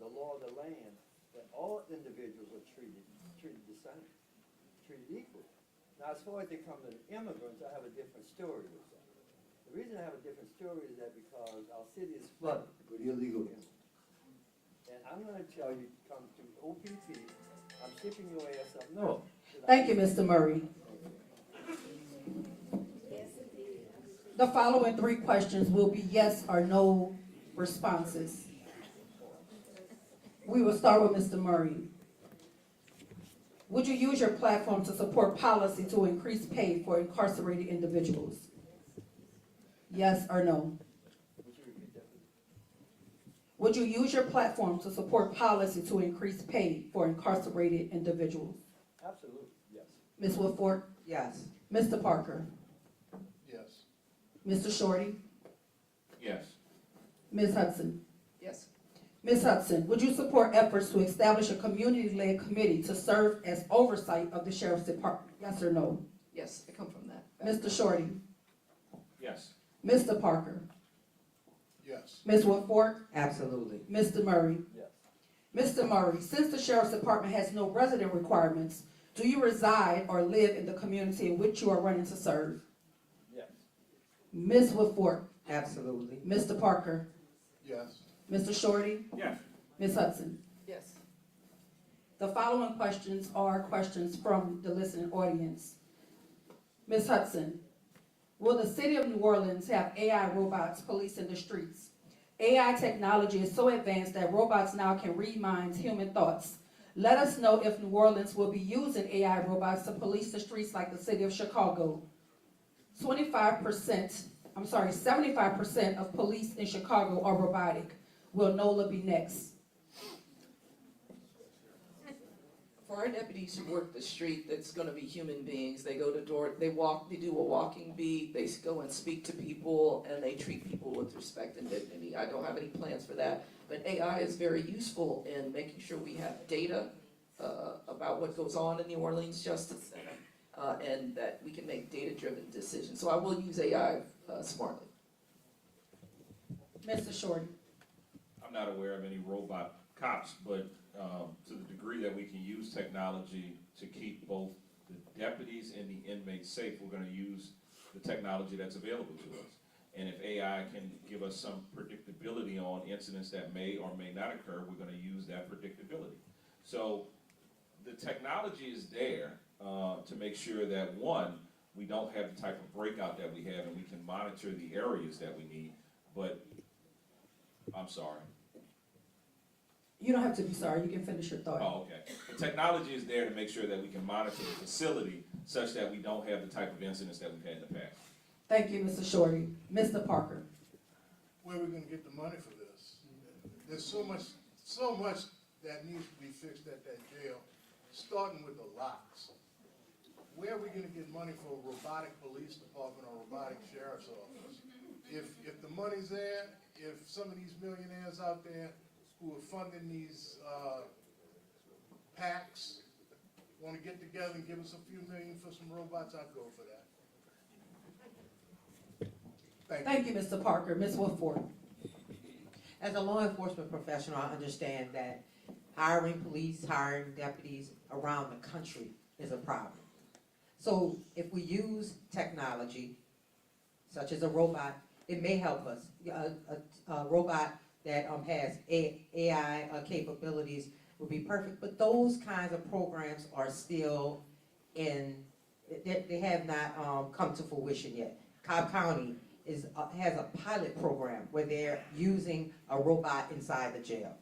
of the land, that all individuals are treated the same, treated equally. Now, as far as they come to the immigrants, I have a different story with that. The reason I have a different story is that because our city is flooded with illegal immigrants. And I'm going to tell you, come to OPP, I'm shipping your ass up north. Thank you, Mr. Murray. The following 3 questions will be yes or no responses. We will start with Mr. Murray. Would you use your platform to support policy to increase pay for incarcerated individuals? Yes or no? Would you use your platform to support policy to increase pay for incarcerated individuals? Absolutely, yes. Ms. Woodford? Yes. Mr. Parker? Yes. Mr. Shorty? Yes. Ms. Hudson? Yes. Ms. Hudson, would you support efforts to establish a community-led committee to serve as oversight of the Sheriff's Department? Yes or no? Yes, I come from that. Mr. Shorty? Yes. Mr. Parker? Yes. Ms. Woodford? Absolutely. Mr. Murray? Yes. Mr. Murray, since the Sheriff's Department has no resident requirements, do you reside or live in the community in which you are running to serve? Yes. Ms. Woodford? Absolutely. Mr. Parker? Yes. Mr. Shorty? Yes. Ms. Hudson? Yes. The following questions are questions from the listening audience. Ms. Hudson, will the city of New Orleans have AI robots policing the streets? AI technology is so advanced that robots now can read minds, human thoughts. Let us know if New Orleans will be using AI robots to police the streets like the city of Chicago. 75% of police in Chicago are robotic. Will NOLA be next? For our deputies who work the street, that's gonna be human beings. They go to door, they walk, they do a walking beat, they go and speak to people, and they treat people with respect and dignity. I don't have any plans for that, but AI is very useful in making sure we have data about what goes on in the Orleans Justice Center, and that we can make data-driven decisions. So I will use AI smartly. Mr. Shorty? I'm not aware of any robot cops, but to the degree that we can use technology to keep both the deputies and the inmates safe, we're gonna use the technology that's available to us. And if AI can give us some predictability on incidents that may or may not occur, we're gonna use that predictability. So the technology is there to make sure that, one, we don't have the type of breakout that we have and we can monitor the areas that we need, but I'm sorry. You don't have to be sorry, you can finish your thought. Oh, okay. The technology is there to make sure that we can monitor the facility such that we don't have the type of incidents that we've had in the past. Thank you, Mr. Shorty. Mr. Parker? Where are we gonna get the money for this? There's so much that needs to be fixed at that jail, starting with the locks. Where are we gonna get money for a robotic police department or robotic sheriff's office? If the money's there, if some of these millionaires out there who are funding these PACs want to get together and give us a few million for some robots, I'd go for that. Thank you. Thank you, Mr. Parker. Ms. Woodford? As a law enforcement professional, I understand that hiring police, hiring deputies around the country is a problem. So if we use technology, such as a robot, it may help us. A robot that has AI capabilities would be perfect, but those kinds of programs are still they have not come to fruition yet. Cobb County has a pilot program where they're using a robot inside the jail.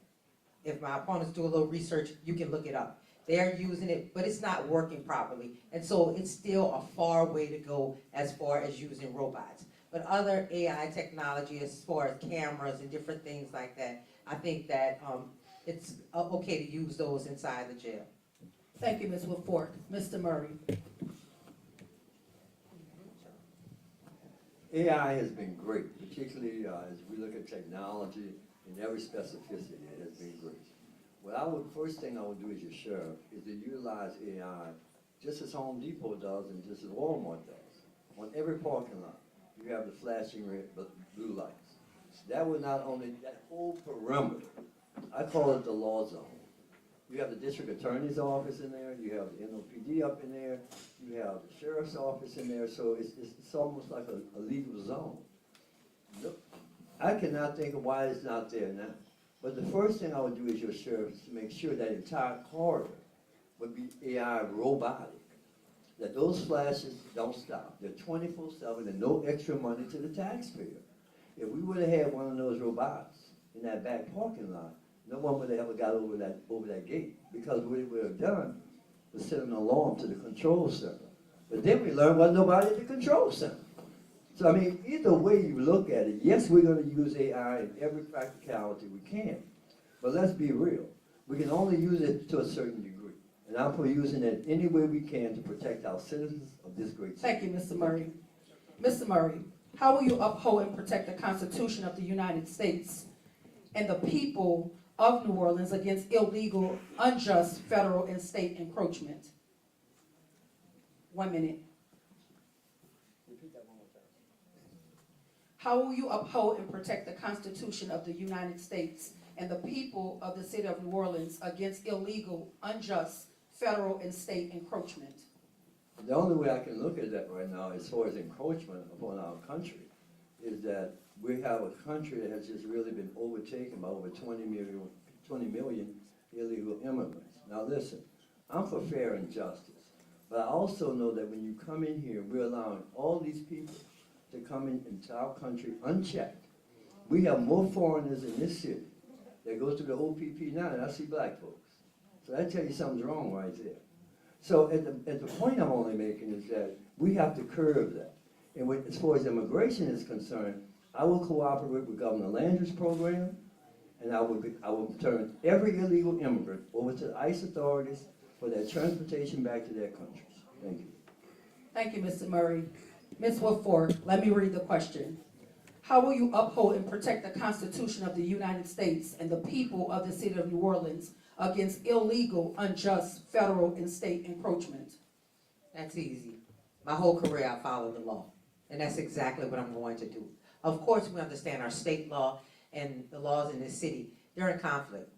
If my opponents do a little research, you can look it up. They're using it, but it's not working properly. And so it's still a far way to go as far as using robots. But other AI technology, as far as cameras and different things like that, I think that it's okay to use those inside the jail. Thank you, Ms. Woodford. Mr. Murray? AI has been great, particularly as we look at technology in every specificity. It has been great. First thing I would do as your sheriff is to utilize AI just as Home Depot does and just as Walmart does. On every parking lot, you have the flashing red, blue lights. That would not only, that whole perimeter, I call it the law zone. You have the district attorney's office in there, you have the NOPD up in there, you have the sheriff's office in there, so it's almost like a legal zone. Look, I cannot think of why it's not there now. But the first thing I would do as your sheriff is to make sure that entire corridor would be AI robotic. That those flashes don't stop. They're 24/7 and no extra money to the taxpayer. If we would have had one of those robots in that back parking lot, no one would have ever got over that gate. Because what it would have done, to send an alarm to the control center. But then we learned wasn't nobody at the control center. So I mean, either way you look at it, yes, we're going to use AI in every practicality we can. But let's be real. We can only use it to a certain degree. And I'm for using it any way we can to protect our citizens of this great city. Thank you, Mr. Murray. Mr. Murray, how will you uphold and protect the Constitution of the United States and the people of New Orleans against illegal, unjust federal and state encroachment? 1 minute. Repeat that one more time. How will you uphold and protect the Constitution of the United States and the people of the city of New Orleans against illegal, unjust federal and state encroachment? The only way I can look at that right now, as far as encroachment upon our country, is that we have a country that has just really been overtaken by over 20 million illegal immigrants. Now listen, I'm for fair and justice, but I also know that when you come in here, we're allowing all these people to come into our country unchecked. We have more foreigners in this city that go through the OPP now than I see black folks. So that tells you something's wrong right there. So at the point I'm only making is that we have to curb that. And as far as immigration is concerned, I will cooperate with Governor Landry's program, and I will turn every illegal immigrant over to the ICE authorities for their transportation back to their countries. Thank you. Thank you, Mr. Murray. Ms. Woodford, let me read the question. How will you uphold and protect the Constitution of the United States and the people of the city of New Orleans against illegal, unjust federal and state encroachment? That's easy. My whole career I followed the law, and that's exactly what I'm going to do. Of course, we understand our state law and the laws in this city, they're in conflict.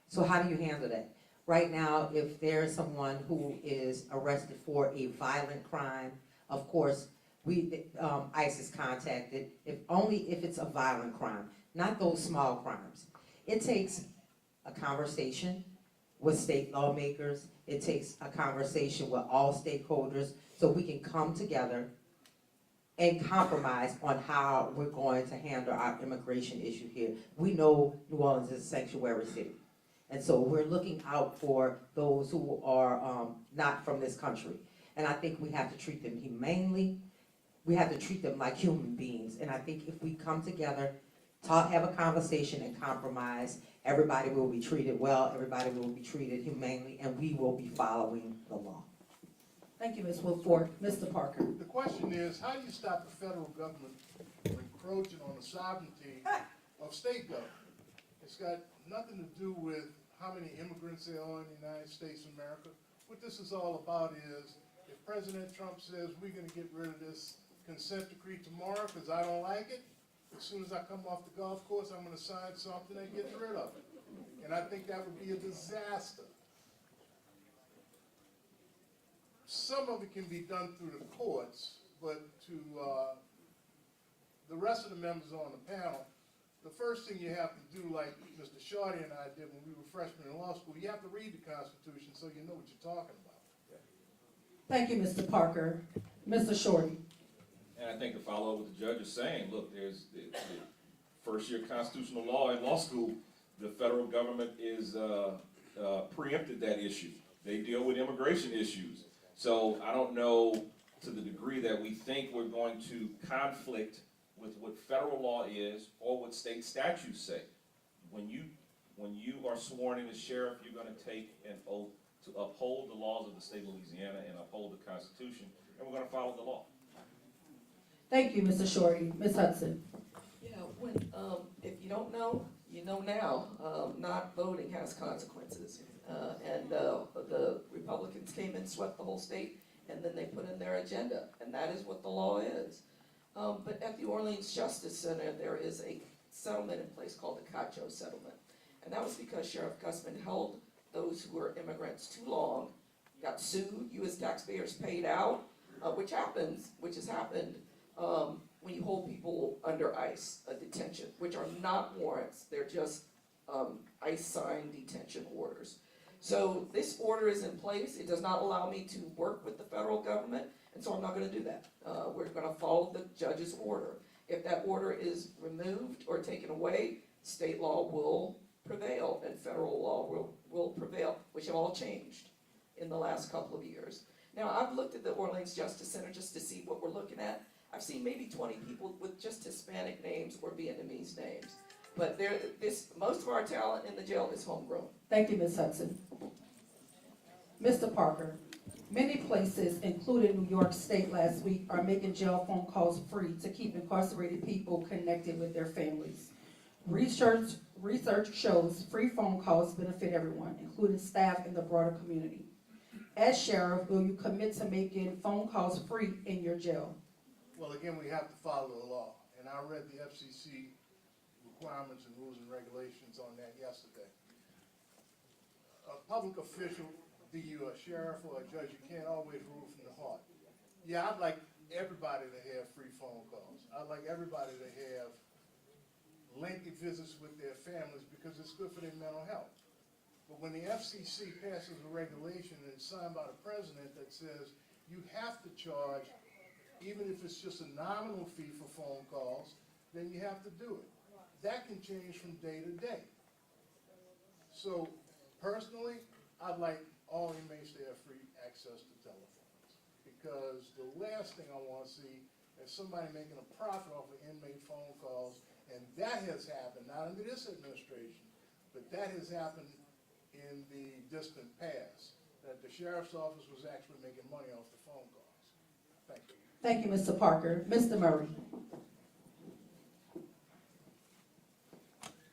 So how do you handle that? Right now, if there's someone who is arrested for a violent crime, of course, ICE is contacted, only if it's a violent crime, not those small crimes. It takes a conversation with state lawmakers. It takes a conversation with all stakeholders so we can come together and compromise on how we're going to handle our immigration issue here. We know New Orleans is a sanctuary city. And so we're looking out for those who are not from this country. And I think we have to treat them humanely. We have to treat them like human beings. And I think if we come together, have a conversation and compromise, everybody will be treated well, everybody will be treated humanely, and we will be following the law. Thank you, Ms. Woodford. Mr. Parker. The question is, how do you stop the federal government from encroaching on the sovereignty of state government? It's got nothing to do with how many immigrants there are in the United States of America. What this is all about is, if President Trump says we're going to get rid of this consent decree tomorrow because I don't like it, as soon as I come off the golf course, I'm going to sign something that gets rid of it. And I think that would be a disaster. Some of it can be done through the courts, but to the rest of the members on the panel, the first thing you have to do, like Mr. Shorty and I did when we were freshmen in law school, you have to read the Constitution so you know what you're talking about. Thank you, Mr. Parker. Mr. Shorty. And I think to follow up what the judge is saying, look, there's the first year constitutional law in law school, the federal government is preempted that issue. They deal with immigration issues. So I don't know to the degree that we think we're going to conflict with what federal law is or what state statutes say. When you are sworn in as sheriff, you're going to take an oath to uphold the laws of the state of Louisiana and uphold the Constitution, and we're going to follow the law. Thank you, Mr. Shorty. Ms. Hudson. Yeah, when, if you don't know, you know now, not voting has consequences. And the Republicans came and swept the whole state, and then they put in their agenda, and that is what the law is. But at the Orleans Justice Center, there is a settlement in place called the Cacho Settlement. And that was because Sheriff Gussman held those who were immigrants too long, got sued, you as taxpayers paid out, which has happened when you hold people under ICE detention, which are not warrants, they're just ICE-signed detention orders. So this order is in place. It does not allow me to work with the federal government, and so I'm not going to do that. We're going to follow the judge's order. If that order is removed or taken away, state law will prevail and federal law will prevail, which have all changed in the last couple of years. Now, I've looked at the Orleans Justice Center just to see what we're looking at. I've seen maybe 20 people with just Hispanic names or Vietnamese names. But most of our talent in the jail is homegrown. Thank you, Ms. Hudson. Mr. Parker, many places, including New York State last week, are making jail phone calls free to keep incarcerated people connected with their families. Research shows free phone calls benefit everyone, including staff and the broader community. As sheriff, will you commit to making phone calls free in your jail? Well, again, we have to follow the law, and I read the FCC requirements and rules and regulations on that yesterday. A public official, be you a sheriff or a judge, you can't always rule from the heart. Yeah, I'd like everybody to have free phone calls. I'd like everybody to have lengthy visits with their families because it's good for their mental health. But when the FCC passes a regulation and it's signed by the president that says you have to charge, even if it's just a nominal fee for phone calls, then you have to do it. That can change from day to day. So personally, I'd like all inmates to have free access to telephones, because the last thing I want to see is somebody making a profit off of inmate phone calls, and that has happened, not under this administration, but that has happened in the distant past, that the sheriff's office was actually making money off the phone calls. Thank you. Thank you, Mr. Parker. Mr. Murray.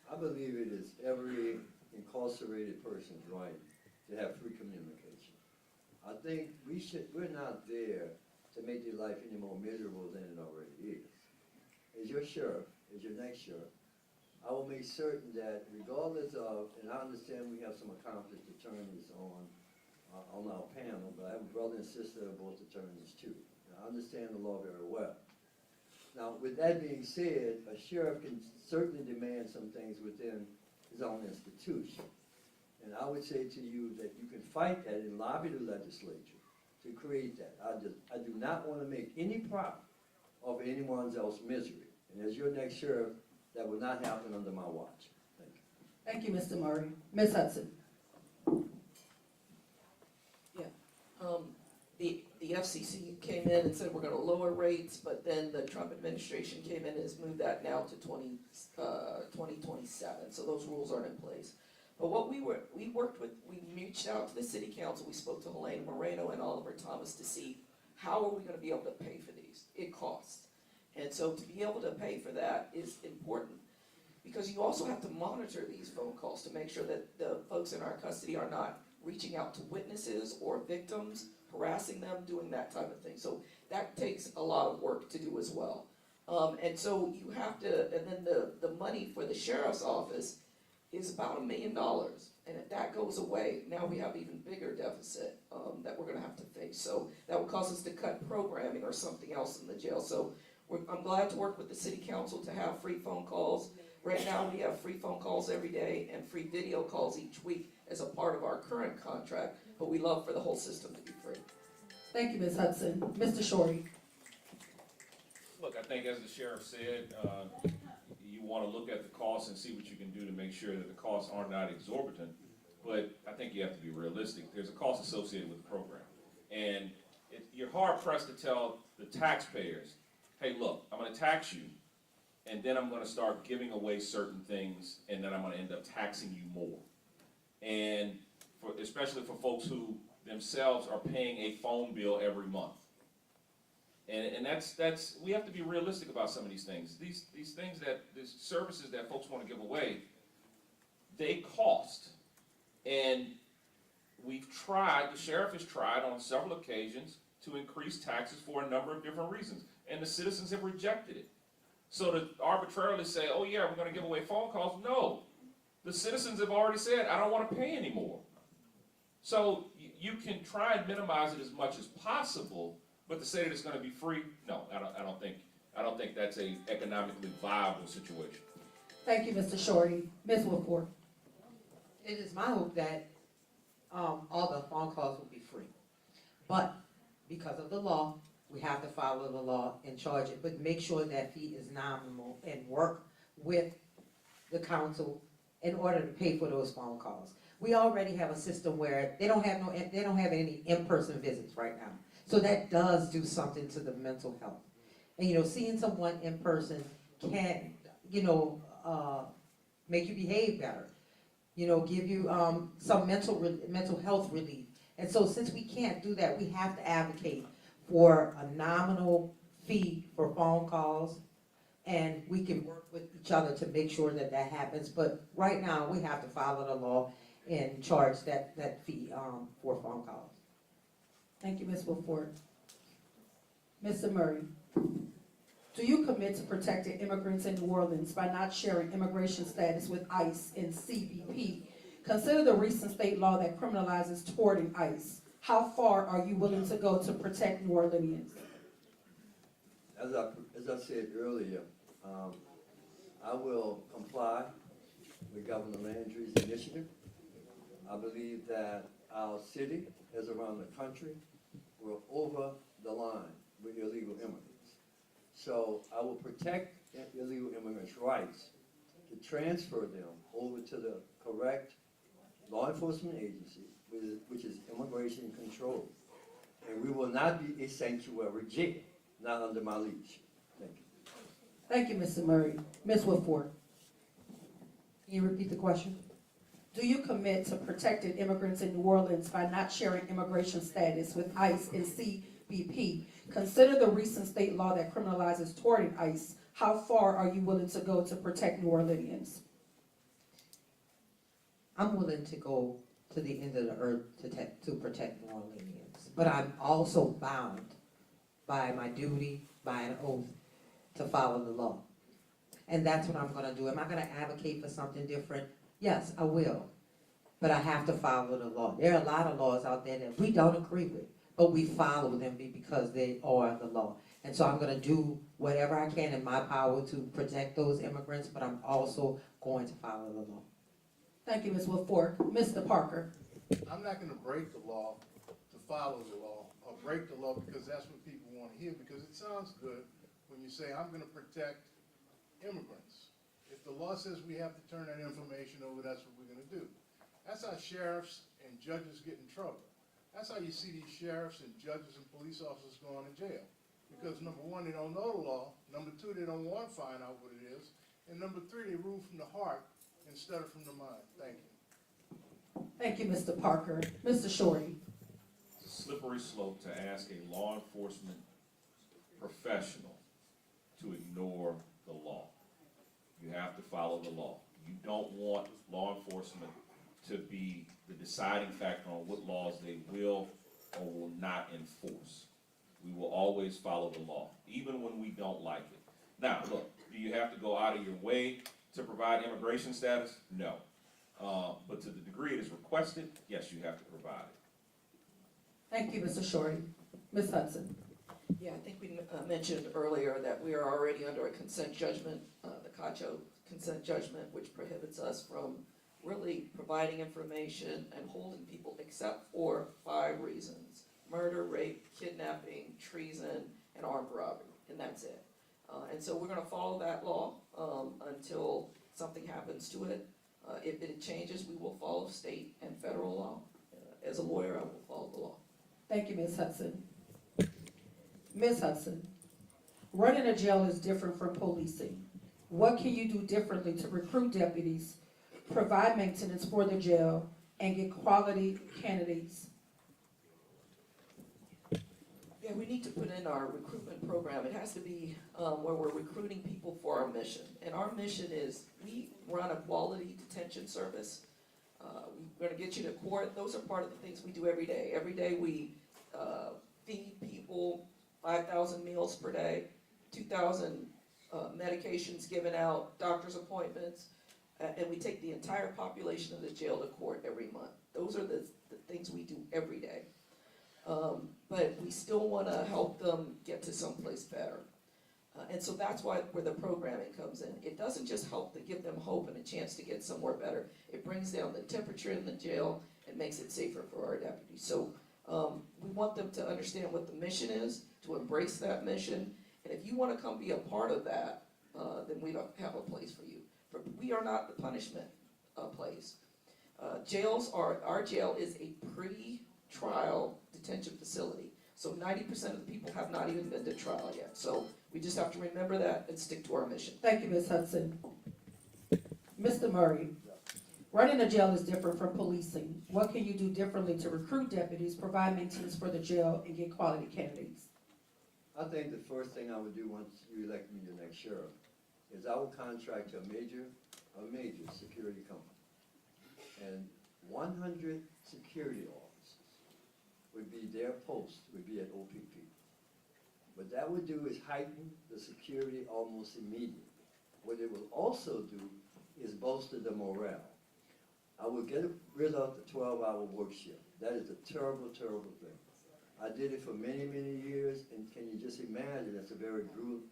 I believe it is every incarcerated person's right to have free communication. I think we're not there to make their life any more miserable than it already is. As your sheriff, as your next sheriff, I will make certain that regardless of, and I understand we have some accomplished attorneys on our panel, but I have a brother and sister that are both attorneys too. And I understand the law very well. Now, with that being said, a sheriff can certainly demand some things within his own institution. And I would say to you that you can fight that and lobby the legislature to create that. I do not want to make any profit of anyone's else misery. And as your next sheriff, that will not happen under my watch. Thank you. Thank you, Mr. Murray. Ms. Hudson. The FCC came in and said we're going to lower rates, but then the Trump administration came in and has moved that now to 2027. So those rules aren't in place. But what we reached out to the city council. We spoke to Helena Moreno and Oliver Thomas to see how are we going to be able to pay for these. It costs. And so to be able to pay for that is important, because you also have to monitor these phone calls to make sure that the folks in our custody are not reaching out to witnesses or victims, harassing them, doing that type of thing. So that takes a lot of work to do as well. And so you have to, and then the money for the sheriff's office is about $1 million. And if that goes away, now we have even bigger deficit that we're gonna have to face. So that would cause us to cut programming or something else in the jail. So I'm glad to work with the city council to have free phone calls. Right now, we have free phone calls every day and free video calls each week as a part of our current contract, but we love for the whole system to be free. Thank you, Ms. Hudson. Mr. Shorty. Look, I think as the sheriff said, you want to look at the costs and see what you can do to make sure that the costs are not exorbitant, but I think you have to be realistic. There's a cost associated with the program, and you're hard pressed to tell the taxpayers, hey, look, I'm going to tax you, and then I'm going to start giving away certain things, and then I'm going to end up taxing you more. And especially for folks who themselves are paying a phone bill every month. And that's we have to be realistic about some of these things. These things these services that folks want to give away, they cost. And the sheriff has tried on several occasions to increase taxes for a number of different reasons. And the citizens have rejected it. So to arbitrarily say, oh yeah, we're going to give away phone calls, no. The citizens have already said, I don't want to pay anymore. So you can try and minimize it as much as possible, but to say that it's going to be free, no, I don't think that's a economically viable situation. Thank you, Mr. Shorty. Ms. Woodford. It is my hope that all the phone calls will be free. But because of the law, we have to follow the law and charge it, but make sure that fee is nominal and work with the council in order to pay for those phone calls. We already have a system where they don't have any in-person visits right now. So that does do something to the mental health. And, seeing someone in person can, make you behave better, give you some mental health relief. And so since we can't do that, we have to advocate for a nominal fee for phone calls, and we can work with each other to make sure that that happens. But right now, we have to follow the law and charge that fee for phone calls. Thank you, Ms. Woodford. Mr. Murray, do you commit to protecting immigrants in New Orleans by not sharing immigration status with ICE and CBP? Consider the recent state law that criminalizes thwarting ICE. How far are you willing to go to protect New Orleanians? As I said earlier, I will comply with Governor Landry's initiative. I believe that our city, as around the country, we're over the line with illegal immigrants. So I will protect illegal immigrants' rights to transfer them over to the correct law enforcement agency, which is immigration control. And we will not be a sanctuary jail, not under my leadership. Thank you. Thank you, Mr. Murray. Ms. Woodford, can you repeat the question? Do you commit to protecting immigrants in New Orleans by not sharing immigration status with ICE and CBP? Consider the recent state law that criminalizes thwarting ICE. How far are you willing to go to protect New Orleanians? I'm willing to go to the end of the earth to protect New Orleanians, but I'm also bound by my duty, by an oath, to follow the law. And that's what I'm gonna do. Am I gonna advocate for something different? Yes, I will. But I have to follow the law. There are a lot of laws out there that we don't agree with, but we follow them because they are the law. And so I'm gonna do whatever I can in my power to protect those immigrants, but I'm also going to follow the law. Thank you, Ms. Woodford. Mr. Parker. I'm not gonna break the law to follow the law, or break the law because that's what people want to hear, because it sounds good when you say, I'm gonna protect immigrants. If the law says we have to turn that information over, that's what we're gonna do. That's how sheriffs and judges get in trouble. That's how you see these sheriffs and judges and police officers going to jail. Because number one, they don't know the law. Number two, they don't want to find out what it is. And number three, they rule from the heart instead of from the mind. Thank you. Thank you, Mr. Parker. Mr. Shorty. It's a slippery slope to ask a law enforcement professional to ignore the law. You have to follow the law. You don't want law enforcement to be the deciding factor on what laws they will or will not enforce. We will always follow the law, even when we don't like it. Now, look, do you have to go out of your way to provide immigration status? No. But to the degree it is requested, yes, you have to provide it. Thank you, Mr. Shorty. Ms. Hudson. Yeah, I think we mentioned earlier that we are already under a consent judgment, the CACHO consent judgment, which prohibits us from really providing information and holding people except for 5 reasons: murder, rape, kidnapping, treason, and armed robbery, and that's it. And so we're gonna follow that law until something happens to it. If it changes, we will follow state and federal law. As a lawyer, I will follow the law. Thank you, Ms. Hudson. Ms. Hudson, running a jail is different from policing. What can you do differently to recruit deputies, provide maintenance for the jail, and get quality candidates? Yeah, we need to put in our recruitment program. It has to be where we're recruiting people for our mission. And our mission is, we run a quality detention service. We're gonna get you to court. Those are part of the things we do every day. Every day we feed people 5,000 meals per day, 2,000 medications given out, doctor's appointments, and we take the entire population of the jail to court every month. Those are the things we do every day. But we still want to help them get to someplace better. And so that's where the programming comes in. It doesn't just help to give them hope and a chance to get somewhere better. It brings down the temperature in the jail and makes it safer for our deputies. So we want them to understand what the mission is, to embrace that mission. And if you want to come be a part of that, then we don't have a place for you. But we are not the punishment place. Our jail is a pre-trial detention facility. So 90% of the people have not even been to trial yet. So we just have to remember that and stick to our mission. Thank you, Ms. Hudson. Mr. Murray, running a jail is different from policing. What can you do differently to recruit deputies, provide maintenance for the jail, and get quality candidates? I think the first thing I would do once you elect me the next sheriff is I will contract a major security company. And 100 security officers would be their post, would be at OPP. What that would do is heighten the security almost immediately. What it will also do is bolster the morale. I will get rid of the 12-hour work shift. That is a terrible, terrible thing. I did it for many, many years, and can you just imagine, that's a very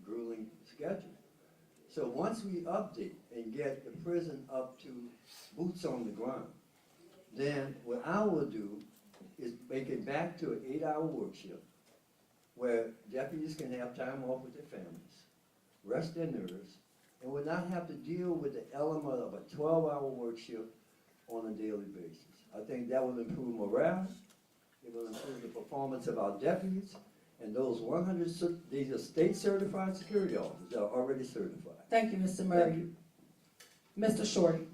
grueling schedule. So once we update and get the prison up to boots on the ground, then what I will do is make it back to an 8-hour work shift where deputies can have time off with their families, rest their nerves, and will not have to deal with the element of a 12-hour work shift on a daily basis. I think that will improve morale, it will improve the performance of our deputies, and those 100, these are state-certified security officers that are already certified. Thank you, Mr. Murray. Mr. Shorty,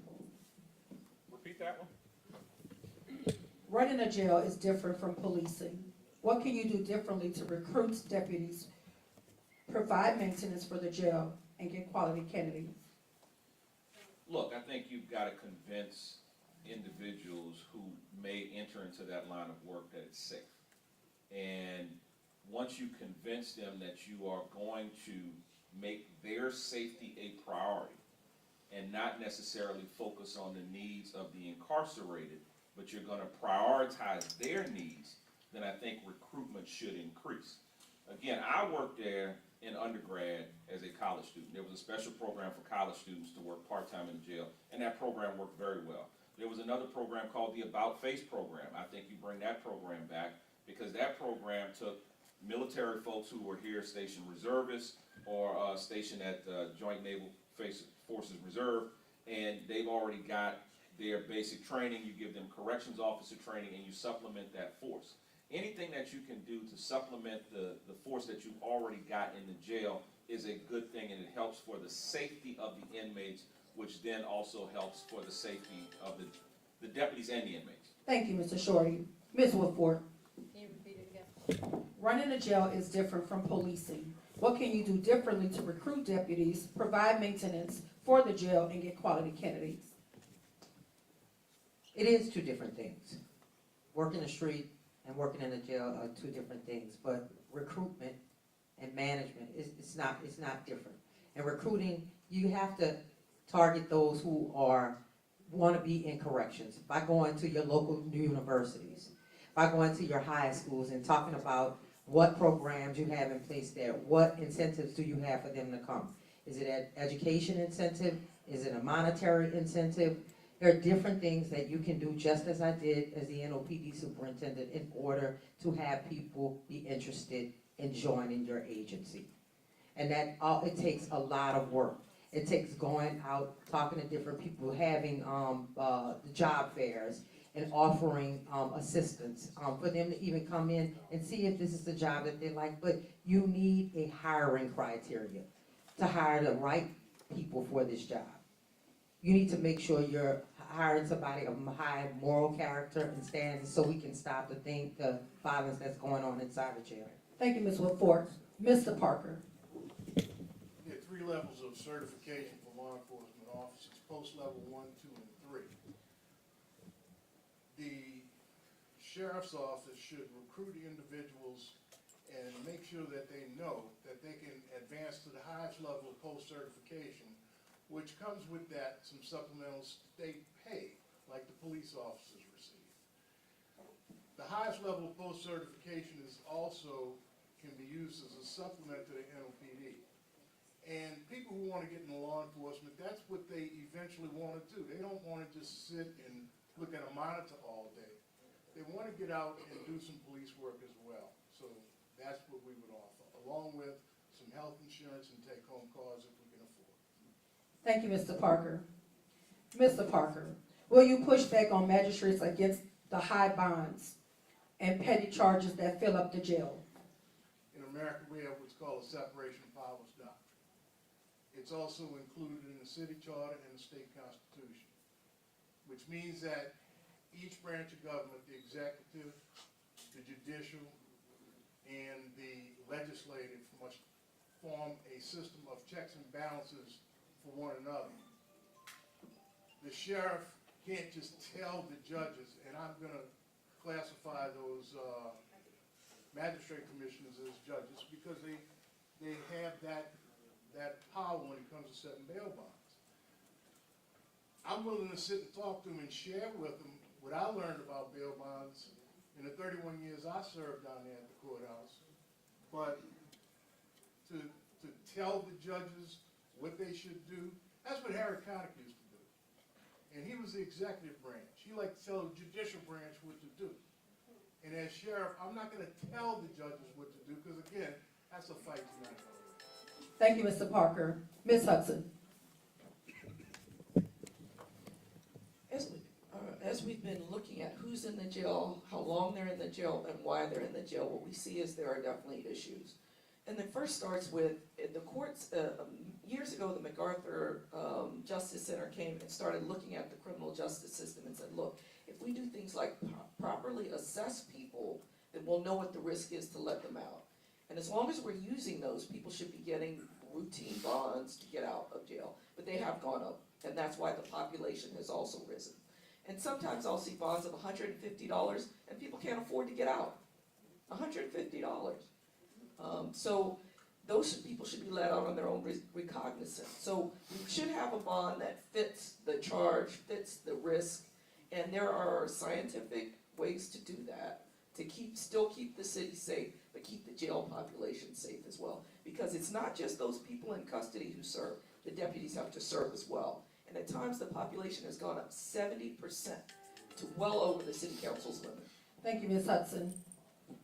Repeat that one. running a jail is different from policing. What can you do differently to recruit deputies, provide maintenance for the jail, and get quality candidates? Look, I think you've got to convince individuals who may enter into that line of work that it's safe. And once you convince them that you are going to make their safety a priority and not necessarily focus on the needs of the incarcerated, but you're going to prioritize their needs, then I think recruitment should increase. Again, I worked there in undergrad as a college student. There was a special program for college students to work part-time in the jail, and that program worked very well. There was another program called the About Face program. I think you bring that program back because that program took military folks who were here stationed reservists or stationed at Joint Naval Forces Reserve, and they've already got their basic training. You give them corrections officer training, and you supplement that force. Anything that you can do to supplement the force that you've already got in the jail is a good thing, and it helps for the safety of the inmates, which then also helps for the safety of the deputies and the inmates. Thank you, Mr. Shorty. Ms. Woodford, Can you repeat it again? running a jail is different from policing. What can you do differently to recruit deputies, provide maintenance for the jail, and get quality candidates? It is two different things. Working the street and working in the jail are two different things, but recruitment and management it's not different. And recruiting, you have to target those who want to be in corrections by going to your local universities, by going to your high schools and talking about what programs you have in place there, what incentives do you have for them to come. Is it an education incentive? Is it a monetary incentive? There are different things that you can do, just as I did as the NOPD superintendent, in order to have people be interested in joining your agency. And it takes a lot of work. It takes going out, talking to different people, having the job fairs, and offering assistance for them to even come in and see if this is the job that they like. But you need a hiring criteria to hire the right people for this job. You need to make sure you're hiring somebody of high moral character and standards so we can stop the violence that's going on inside the jail. Thank you, Ms. Woodford. Mr. Parker. There are 3 levels of certification for law enforcement officers, post level 1, 2, and 3. The sheriff's office should recruit individuals and make sure that they know that they can advance to the highest level of post certification, which comes with that some supplemental state pay, like the police officers receive. The highest level of post certification is also can be used as a supplement to the NOPD. And people who want to get into law enforcement, that's what they eventually want to do. They don't want to just sit and look at a monitor all day. They want to get out and do some police work as well. So that's what we would offer, along with some health insurance and take-home cars if we can afford. Thank you, Mr. Parker. Mr. Parker, Will you push back on magistrates against the high bonds and petty charges that fill up the jail? In America, we have what's called a separation of powers doctrine. It's also included in the city charter and the state constitution, which means that each branch of government, the executive, the judicial, and the legislative must form a system of checks and balances for one another. The sheriff can't just tell the judges, and I'm gonna classify those magistrate commissioners as judges because they have that power when it comes to setting bail bonds. I'm willing to sit and talk to them and share with them what I learned about bail bonds in the 31 years I served down there at the courthouse. But to tell the judges what they should do, that's what Harry Connick used to do. And he was the executive branch. He liked to tell the judicial branch what to do. And as sheriff, I'm not gonna tell the judges what to do, because again, that's a fight tonight. Thank you, Mr. Parker. Ms. Hudson. As we've been looking at who's in the jail, how long they're in the jail, and why they're in the jail, what we see is there are definitely issues. And it first starts with the courts. Years ago, the MacArthur Justice Center came and started looking at the criminal justice system and said, look, if we do things like properly assess people, then we'll know what the risk is to let them out. And as long as we're using those, people should be getting routine bonds to get out of jail. But they have gone up, and that's why the population has also risen. And sometimes I'll see bonds of $150, and people can't afford to get out. $150. So those people should be let out on their own recognizance. So we should have a bond that fits the charge, fits the risk, and there are scientific ways to do that, to still keep the city safe, but keep the jail population safe as well. Because it's not just those people in custody who serve, the deputies have to serve as well. And at times the population has gone up 70% to well over the city council's limit. Thank you, Ms. Hudson.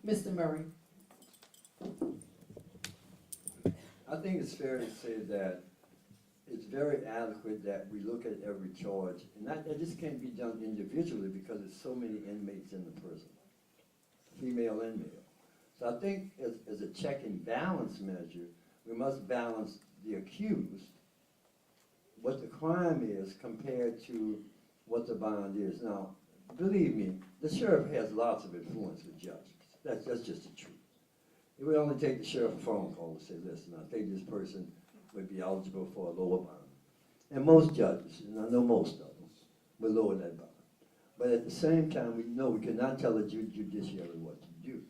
Mr. Murray. I think it's fair to say that it's very adequate that we look at every charge, and that just can't be done individually because there's so many inmates in the prison, female and male. So I think as a check and balance measure, we must balance the accused, what the crime is compared to what the bond is. Now, believe me, the sheriff has lots of influence with judges. That's just the truth. It would only take the sheriff a phone call to say, listen, I think this person would be eligible for a lower bond. And most judges, and I know most of them, will lower that bond. But at the same time, we know we cannot tell the judiciary what to do.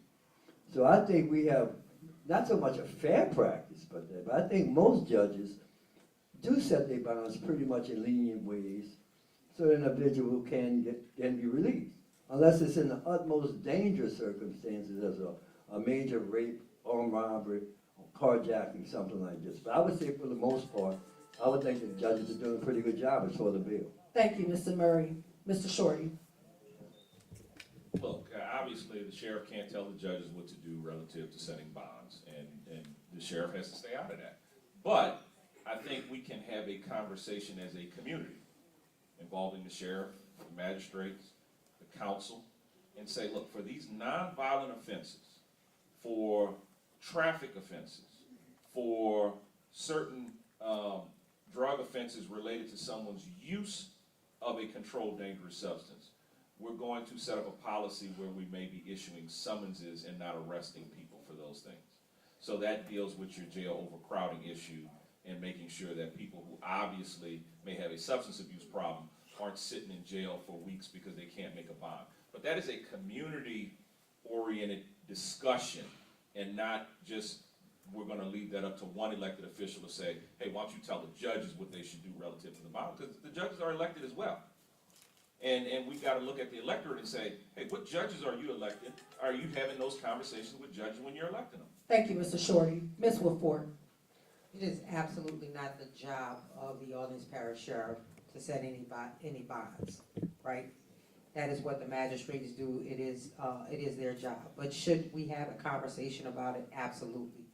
So I think we have not so much a fair practice, but I think most judges do set their bonds pretty much in lenient ways so an individual can be released. Unless it's in the utmost dangerous circumstances as a major rape, armed robbery, or carjacking, something like this. But I would say for the most part, I would think the judges are doing a pretty good job as for the bill. Thank you, Mr. Murray. Mr. Shorty. Look, obviously, the sheriff can't tell the judges what to do relative to setting bonds, and the sheriff has to stay out of that. But I think we can have a conversation as a community involving the sheriff, the magistrates, the council, and say, look, for these nonviolent offenses, for traffic offenses, for certain drug offenses related to someone's use of a controlled dangerous substance, we're going to set up a policy where we may be issuing summonses and not arresting people for those things. So that deals with your jail overcrowding issue and making sure that people who obviously may have a substance abuse problem aren't sitting in jail for weeks because they can't make a bond. But that is a community-oriented discussion and not just we're going to leave that up to one elected official to say, hey, why don't you tell the judges what they should do relative to the bond? Because the judges are elected as well. And we've got to look at the electorate and say, hey, what judges are you elected? Are you having those conversations with judges when you're electing them? Thank you, Mr. Shorty. Ms. Woodford. It is absolutely not the job of the Orleans Parish Sheriff to set any bonds, right? That is what the magistrates do. It is their job. But should we have a conversation about it? Absolutely.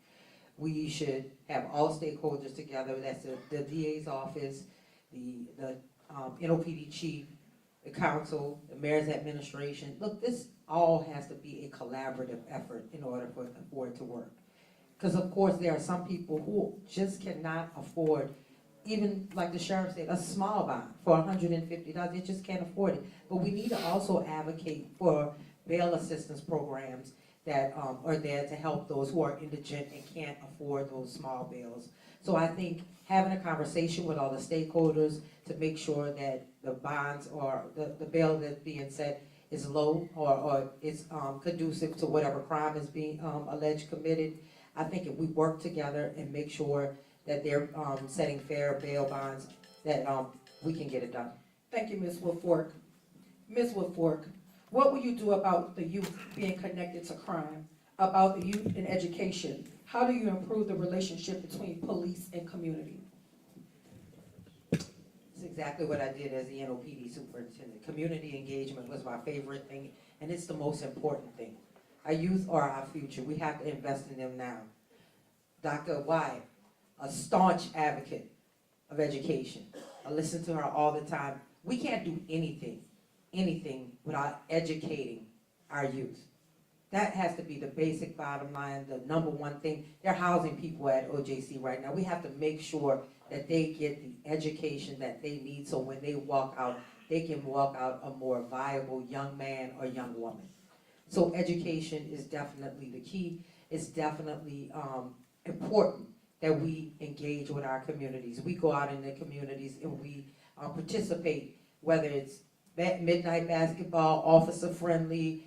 We should have all stakeholders together. That's the DA's office, the NOPD chief, the council, the mayor's administration. Look, this all has to be a collaborative effort in order for it to work. Because of course, there are some people who just cannot afford, even like the sheriff said, a small bond for $150. They just can't afford it. But we need to also advocate for bail assistance programs that are there to help those who are indigent and can't afford those small bails. So I think having a conversation with all the stakeholders to make sure that the bonds or the bail that's being set is low or is conducive to whatever crime is being alleged committed. I think if we work together and make sure that they're setting fair bail bonds, that we can get it done. Thank you, Ms. Woodfork. Ms. Woodfork, what will you do about the youth being connected to crime, about the youth in education? How do you improve the relationship between police and community? It's exactly what I did as the NOPD superintendent. Community engagement was my favorite thing, and it's the most important thing. Our youth are our future. We have to invest in them now. Dr. Wyatt, a staunch advocate of education. I listen to her all the time. We can't do anything without educating our youth. That has to be the basic bottom line, the number one thing. They're housing people at OJC right now. We have to make sure that they get the education that they need so when they walk out, they can walk out a more viable young man or young woman. So education is definitely the key. It's definitely important that we engage with our communities. We go out in the communities and we participate, whether it's midnight basketball, officer friendly,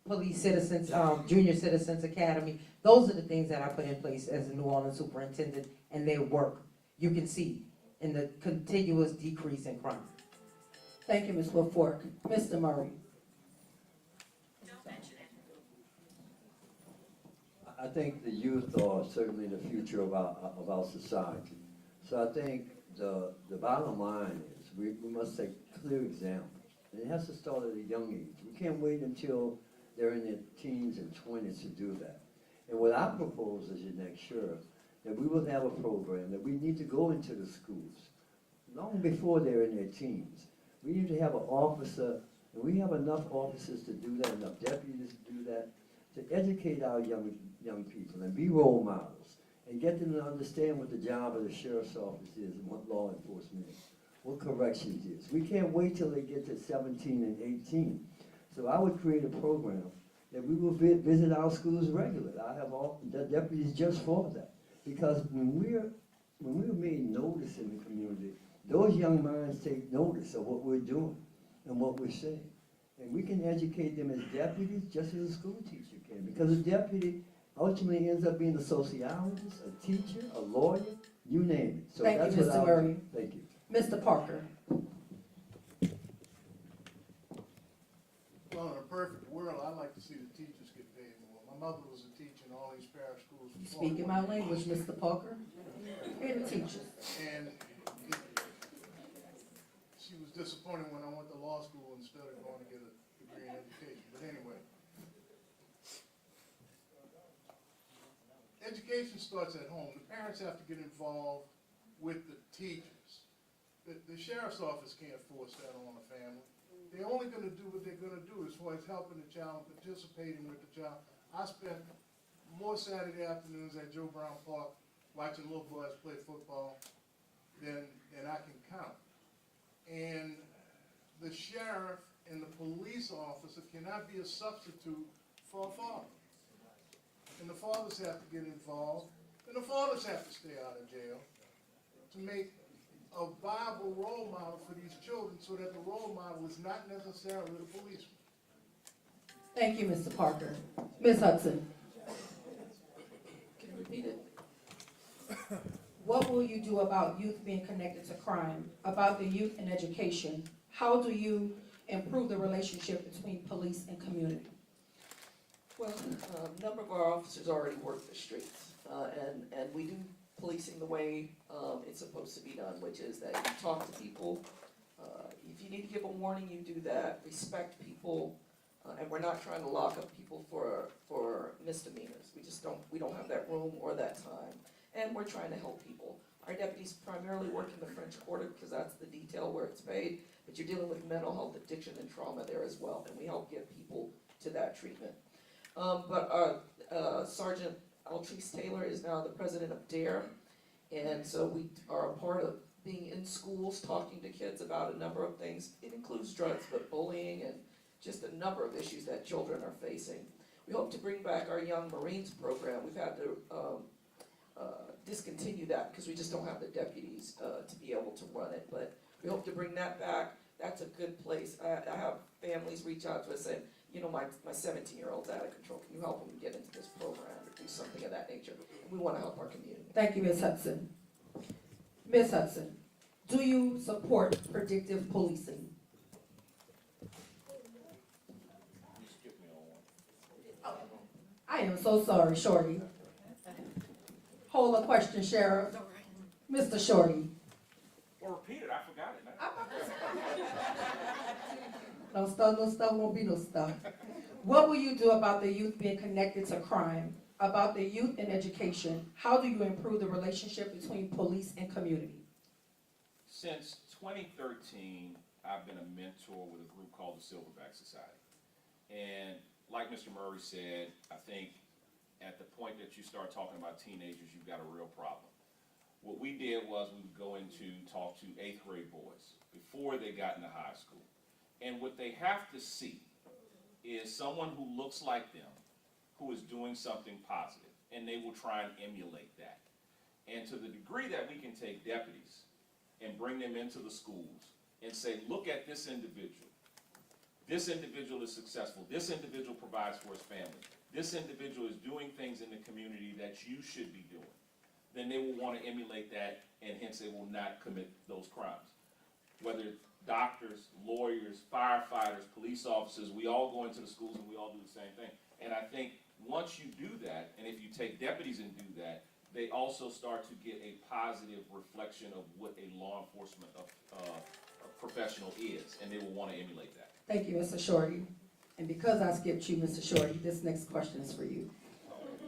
police citizens, junior citizens academy. Those are the things that I put in place as a New Orleans superintendent, and they work. You can see in the continuous decrease in crime. Thank you, Ms. Woodfork. Mr. Murray. I think the youth are certainly the future of our society. So I think the bottom line is we must take clear examples. And it has to start at a young age. We can't wait until they're in their teens and 20s to do that. And what I propose as your next sheriff, that we will have a program that we need to go into the schools long before they're in their teens. We need to have an officer, and we have enough officers to do that, enough deputies to do that, to educate our young people and be role models and get them to understand what the job of the sheriff's office is and what law enforcement is, what corrections is. We can't wait till they get to 17 and 18. So I would create a program that we will visit our schools regularly. I have all the deputies just for that. Because when we're made notice in the community, those young minds take notice of what we're doing and what we're saying. And we can educate them as deputies just as a school teacher can. Because a deputy ultimately ends up being a sociologist, a teacher, a lawyer, you name it. So Thank that's you, what Mr. Murray. Thank you. Mr. Parker. Well, in a perfect world, I'd like to see the teachers get paid more. My mother was a teacher in all these parish schools. You speaking my language, Mr. Parker. Here the teachers. And she was disappointed when I went to law school instead of going to get a degree in education. But anyway, education starts at home. The parents have to get involved with the teachers. The sheriff's office can't force that on a family. They're only going to do what they're going to do as far as helping the child, participating with the child. I spent more Saturday afternoons at Joe Brown Park watching little boys play football than I can count. And the sheriff and the police officer cannot be a substitute for a father. And the fathers have to get involved, and the fathers have to stay out of jail to make a viable role model for these children so that the role model is not necessarily the policeman. Thank you, Mr. Parker. Ms. Hudson. Can you repeat it? What will you do about youth being connected to crime, about the youth in education? How do you improve the relationship between police and community? Well, a number of our officers already work the streets, and we do policing the way it's supposed to be done, which is that you talk to people. If you need to give a warning, you do that. Respect people, and we're not trying to lock up people for misdemeanors. We don't have that room or that time, and we're trying to help people. Our deputies primarily work in the French Quarter because that's the detail where it's paid, but you're dealing with mental health, addiction, and trauma there as well, and we help get people to that treatment. Sergeant Altrice Taylor is now the president of DARE, and so we are a part of being in schools, talking to kids about a number of things. It includes drugs, but bullying and just a number of issues that children are facing. We hope to bring back our Young Marines program. We've had to discontinue that because we just don't have the deputies to be able to run it, but we hope to bring that back. That's a good place. I have families reach out to us saying, you know, my 17-year-old's out of control. Can you help him get into this program or do something of that nature? And we want to help our community. Thank you, Ms. Hudson. Ms. Hudson, do you support predictive policing? You skipped me on one. I am so sorry, Shorty. Hold a question, Sheriff. Mr. Shorty. Well, repeat it, I forgot it now. No stuff, won't be no stuff. What will you do about the youth being connected to crime? About the youth and education? How do you improve the relationship between police and community? Since 2013, I've been a mentor with a group called the Silverback Society. And like Mr. Murray said, I think at the point that you start talking about teenagers, you've got a real problem. What we did was we would go in to talk to 8th grade boys before they got into high school. And what they have to see is someone who looks like them, who is doing something positive, and they will try and emulate that. And to the degree that we can take deputies and bring them into the schools and say, look at this individual. This individual is successful. This individual provides for his family. This individual is doing things in the community that you should be doing. Then they will want to emulate that, and hence they will not commit those crimes. Whether it's doctors, lawyers, firefighters, police officers, we all go into the schools and we all do the same thing. And I think once you do that, and if you take deputies and do that, they also start to get a positive reflection of what a law enforcement professional is, and they will want to emulate that. Thank you, Mr. Shorty. And because I skipped you, Mr. Shorty, this next question is for you.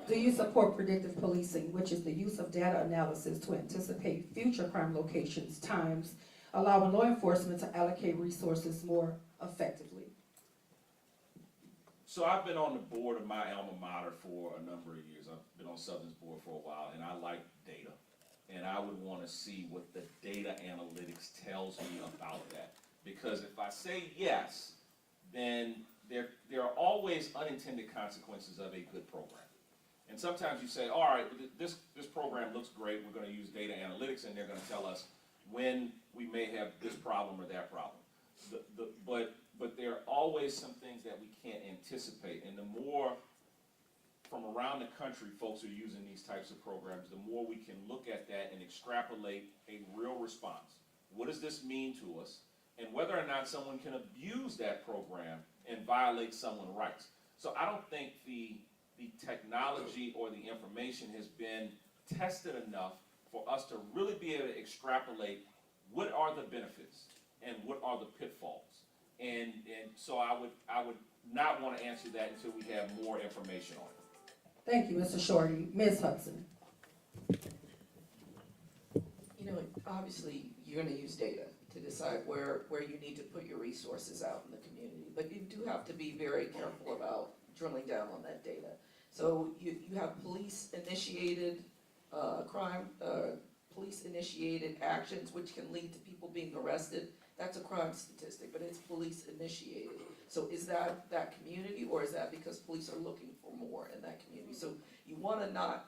Do you support predictive policing, which is the use of data analysis to anticipate future crime locations, times, allowing law enforcement to allocate resources more effectively? So I've been on the board of my alma mater for a number of years. I've been on Southern's board for a while, and I like data. And I would want to see what the data analytics tells me about that. Because if I say yes, then there are always unintended consequences of a good program. And sometimes you say, all right, this program looks great, we're going to use data analytics, and they're going to tell us when we may have this problem or that problem. But there are always some things that we can't anticipate, and the more from around the country folks are using these types of programs, the more we can look at that and extrapolate a real response. What does this mean to us? And whether or not someone can abuse that program and violate someone's rights. So I don't think the technology or the information has been tested enough for us to really be able to extrapolate what are the benefits and what are the pitfalls. And so I would not want to answer that until we have more information on it. Thank you, Mr. Shorty. Ms. Hudson. You know, obviously, you're going to use data to decide where you need to put your resources out in the community. But you do have to be very careful about drilling down on that data. So you have police-initiated crime, police-initiated actions, which can lead to people being arrested. That's a crime statistic, but it's police-initiated. So is that community, or is that because police are looking for more in that community? So you want to not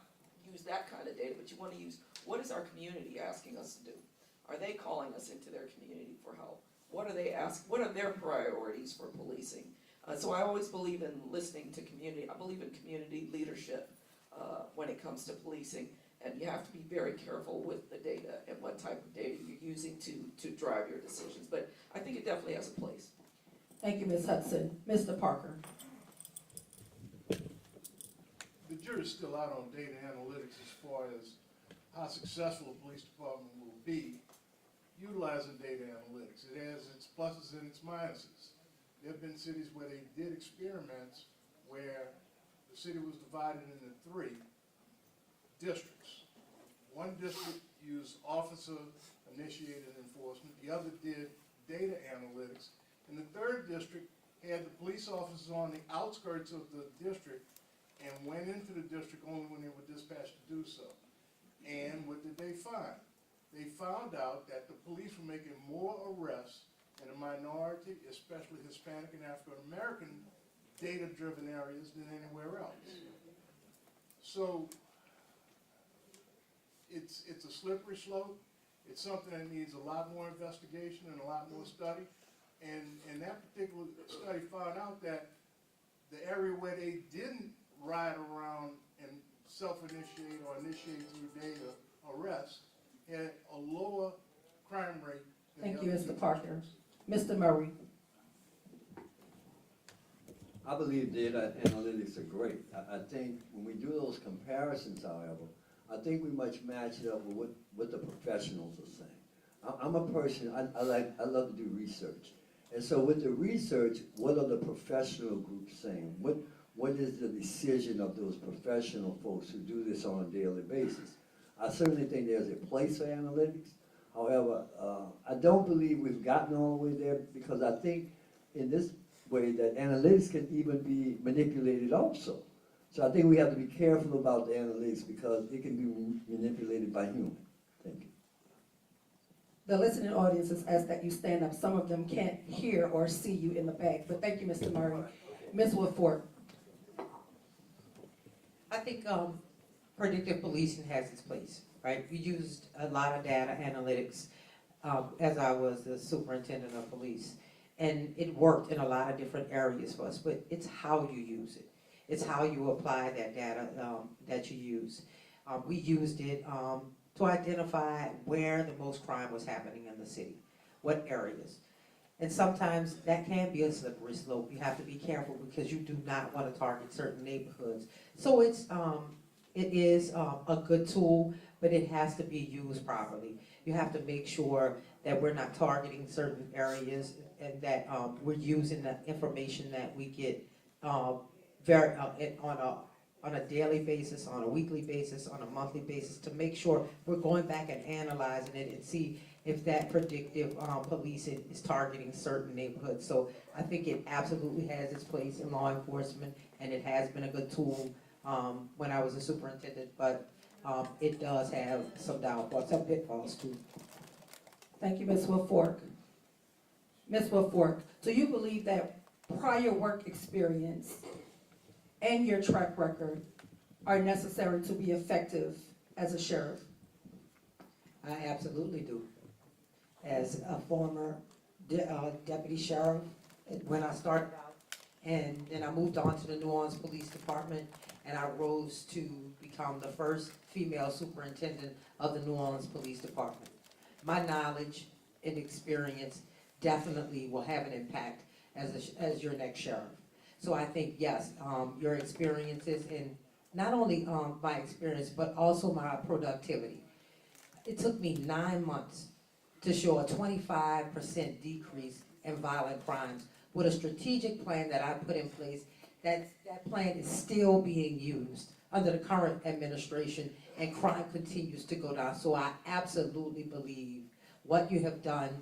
use that kind of data, but you want to use, what is our community asking us to do? Are they calling us into their community for help? What are they asking? What are their priorities for policing? So I always believe in listening to community. I believe in community leadership when it comes to policing, and you have to be very careful with the data and what type of data you're using to drive your decisions. But I think it definitely has a place. Thank you, Ms. Hudson. Mr. Parker. The jury's still out on data analytics as far as how successful a police department will be utilizing data analytics. It has its pluses and its minuses. There have been cities where they did experiments where the city was divided into 3 districts. One district used officer-initiated enforcement, the other did data analytics, and the third district had the police officers on the outskirts of the district and went into the district only when they were dispatched to do so. And what did they find? They found out that the police were making more arrests in the minority, especially Hispanic and African American data-driven areas than anywhere else. So it's a slippery slope. It's something that needs a lot more investigation and a lot more study. And that particular study found out that the area where they didn't ride around and self-initiate or initiate through data arrest had a lower crime rate than Thank the you, other Mr. two Parker. districts. Mr. Murray. I believe data analytics are great. I think when we do those comparisons, however, I think we much match it up with what the professionals are saying. I'm a person, I love to do research. And so with the research, what are the professional groups saying? What is the decision of those professional folks who do this on a daily basis? I certainly think there's a place for analytics. However, I don't believe we've gotten all the way there, because I think in this way that analytics can even be manipulated also. So I think we have to be careful about the analytics, because it can be manipulated by humans. Thank you. The listening audience has asked that you stand up. Some of them can't hear or see you in the back, but thank you, Mr. Murray. Ms. Woodford. I think predictive policing has its place, right? We used a lot of data analytics as I was the superintendent of police, and it worked in a lot of different areas for us, but it's how you use it. It's how you apply that data that you use. We used it to identify where the most crime was happening in the city, what areas. And sometimes that can be a slippery slope. You have to be careful, because you do not want to target certain neighborhoods. So it is a good tool, but it has to be used properly. You have to make sure that we're not targeting certain areas, and that we're using the information that we get on a daily basis, on a weekly basis, on a monthly basis, to make sure we're going back and analyzing it and see if that predictive policing is targeting certain neighborhoods. So I think it absolutely has its place in law enforcement, and it has been a good tool when I was a superintendent, but it does have some downfalls, some pitfalls too. Thank you, Ms. Woodfork. Ms. Woodfork, do you believe that prior work experience and your track record are necessary to be effective as a sheriff? I absolutely do. As a former deputy sheriff, when I started out, and then I moved on to the New Orleans Police Department, and I rose to become the first female superintendent of the New Orleans Police Department. My knowledge and experience definitely will have an impact as your next sheriff. So I think, yes, your experiences, and not only my experience, but also my productivity. It took me 9 months to show a 25% decrease in violent crimes with a strategic plan that I put in place. That plan is still being used under the current administration, and crime continues to go down. So I absolutely believe what you have done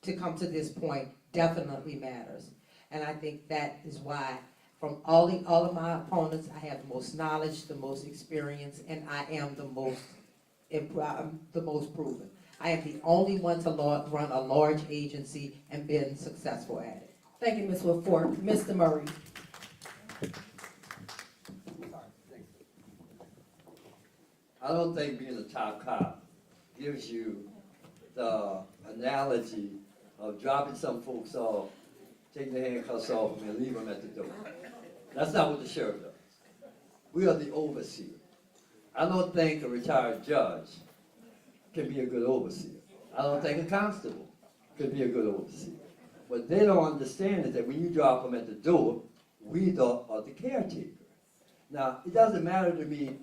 to come to this point definitely matters. And I think that is why, from all of my opponents, I have the most knowledge, the most experience, and I am the most proven. I am the only one to run a large agency and been successful at it. Thank you, Ms. Woodfork. Mr. Murray. I don't think being a top cop gives you the analogy of dropping some folks off, taking the handcuffs off them, and leave them at the door. That's not what the sheriff does. We are the overseer. I don't think a retired judge can be a good overseer. I don't think a constable could be a good overseer. What they don't understand is that when you drop them at the door, we are the caretaker. Now, it doesn't matter to me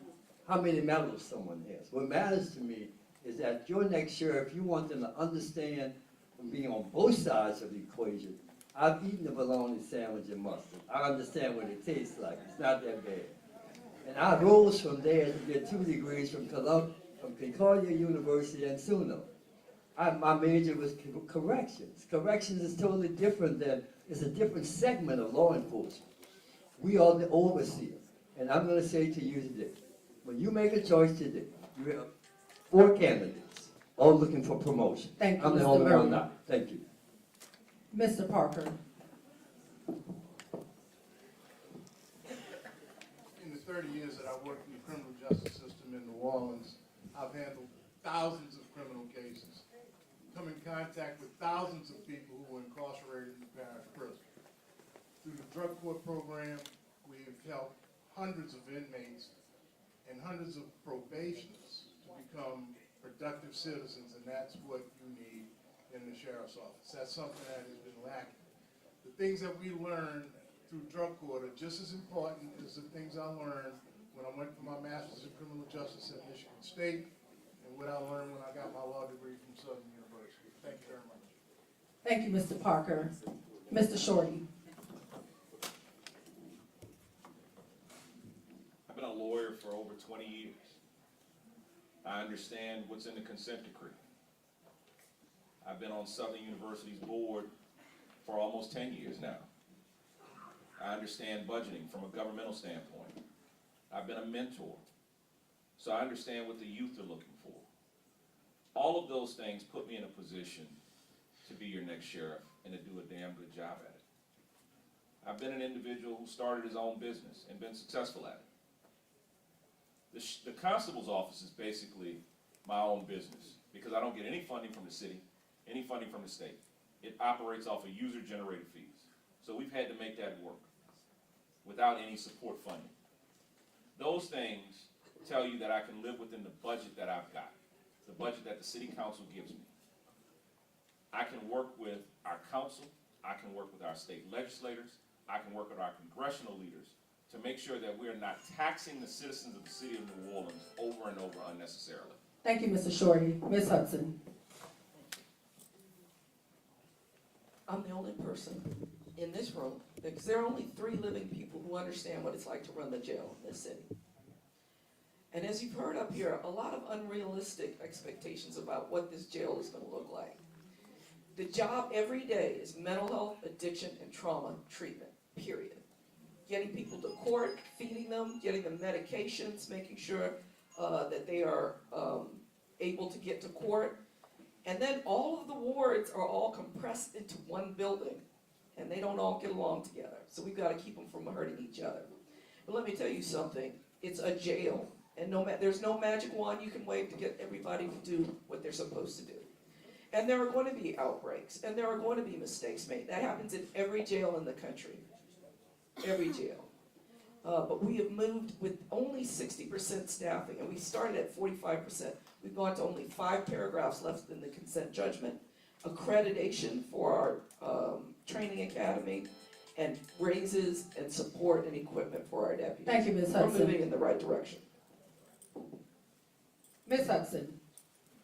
how many medals someone has. What matters to me is that your next sheriff, you want them to understand, from being on both sides of the equation, I've eaten a bologna sandwich and mustard. I understand what it tastes like. It's not that bad. And I rose from there to get 2 degrees from from Concordia University and SUNO. My major was corrections. Corrections is totally different it's a different segment of law enforcement. We are the overseer. And I'm gonna say to you today, when you make a choice today, you have 4 candidates, all looking for promotion. Thank you, I'm the Mr. only Murray. one now. Thank you. Mr. Parker. In the 30 years that I've worked in the criminal justice system in New Orleans, I've handled thousands of criminal cases, come in contact with thousands of people who were incarcerated in the parish prison. Through the drug court program, we've helped hundreds of inmates and hundreds of probationers to become productive citizens, and that's what you need in the sheriff's office. That's something that has been lacking. The things that we learn through drug court are just as important as the things I learned when I went for my master's in criminal justice at Michigan State, and what I learned when I got my law degree from Southern University. Thank you very much. Thank you, Mr. Parker. Mr. Shorty. I've been a lawyer for over 20 years. I understand what's in the consent decree. I've been on Southern University's board for almost 10 years now. I understand budgeting from a governmental standpoint. I've been a mentor, so I understand what the youth are looking for. All of those things put me in a position to be your next sheriff and to do a damn good job at it. I've been an individual who started his own business and been successful at it. The constable's office is basically my own business because I don't get any funding from the city, any funding from the state. It operates off of user-generated fees. So we've had to make that work without any support funding. Those things tell you that I can live within the budget that I've got, the budget that the city council gives me. I can work with our council, I can work with our state legislators, I can work with our congressional leaders to make sure that we're not taxing the citizens of the city of New Orleans over and over unnecessarily. Thank you, Mr. Shorty. Ms. Hudson. I'm the only person in this room, because there are only 3 living people who understand what it's like to run the jail in this city. And as you've heard up here, a lot of unrealistic expectations about what this jail is going to look like. The job every day is mental health, addiction, and trauma treatment, period. Getting people to court, feeding them, getting them medications, making sure that they are able to get to court. And then all of the wards are all compressed into one building, and they don't all get along together. So we've got to keep them from hurting each other. But let me tell you something, it's a jail, and there's no magic wand you can wave to get everybody to do what they're supposed to do. And there are going to be outbreaks, and there are going to be mistakes made. That happens in every jail in the country, every jail. But we have moved with only 60% staffing, and we started at 45%. We've gone to only 5 paragraphs left in the consent judgment, accreditation for our training academy, and raises and support and equipment for our deputies. Thank you, Ms. We're Hudson. moving in the right direction. Ms. Hudson,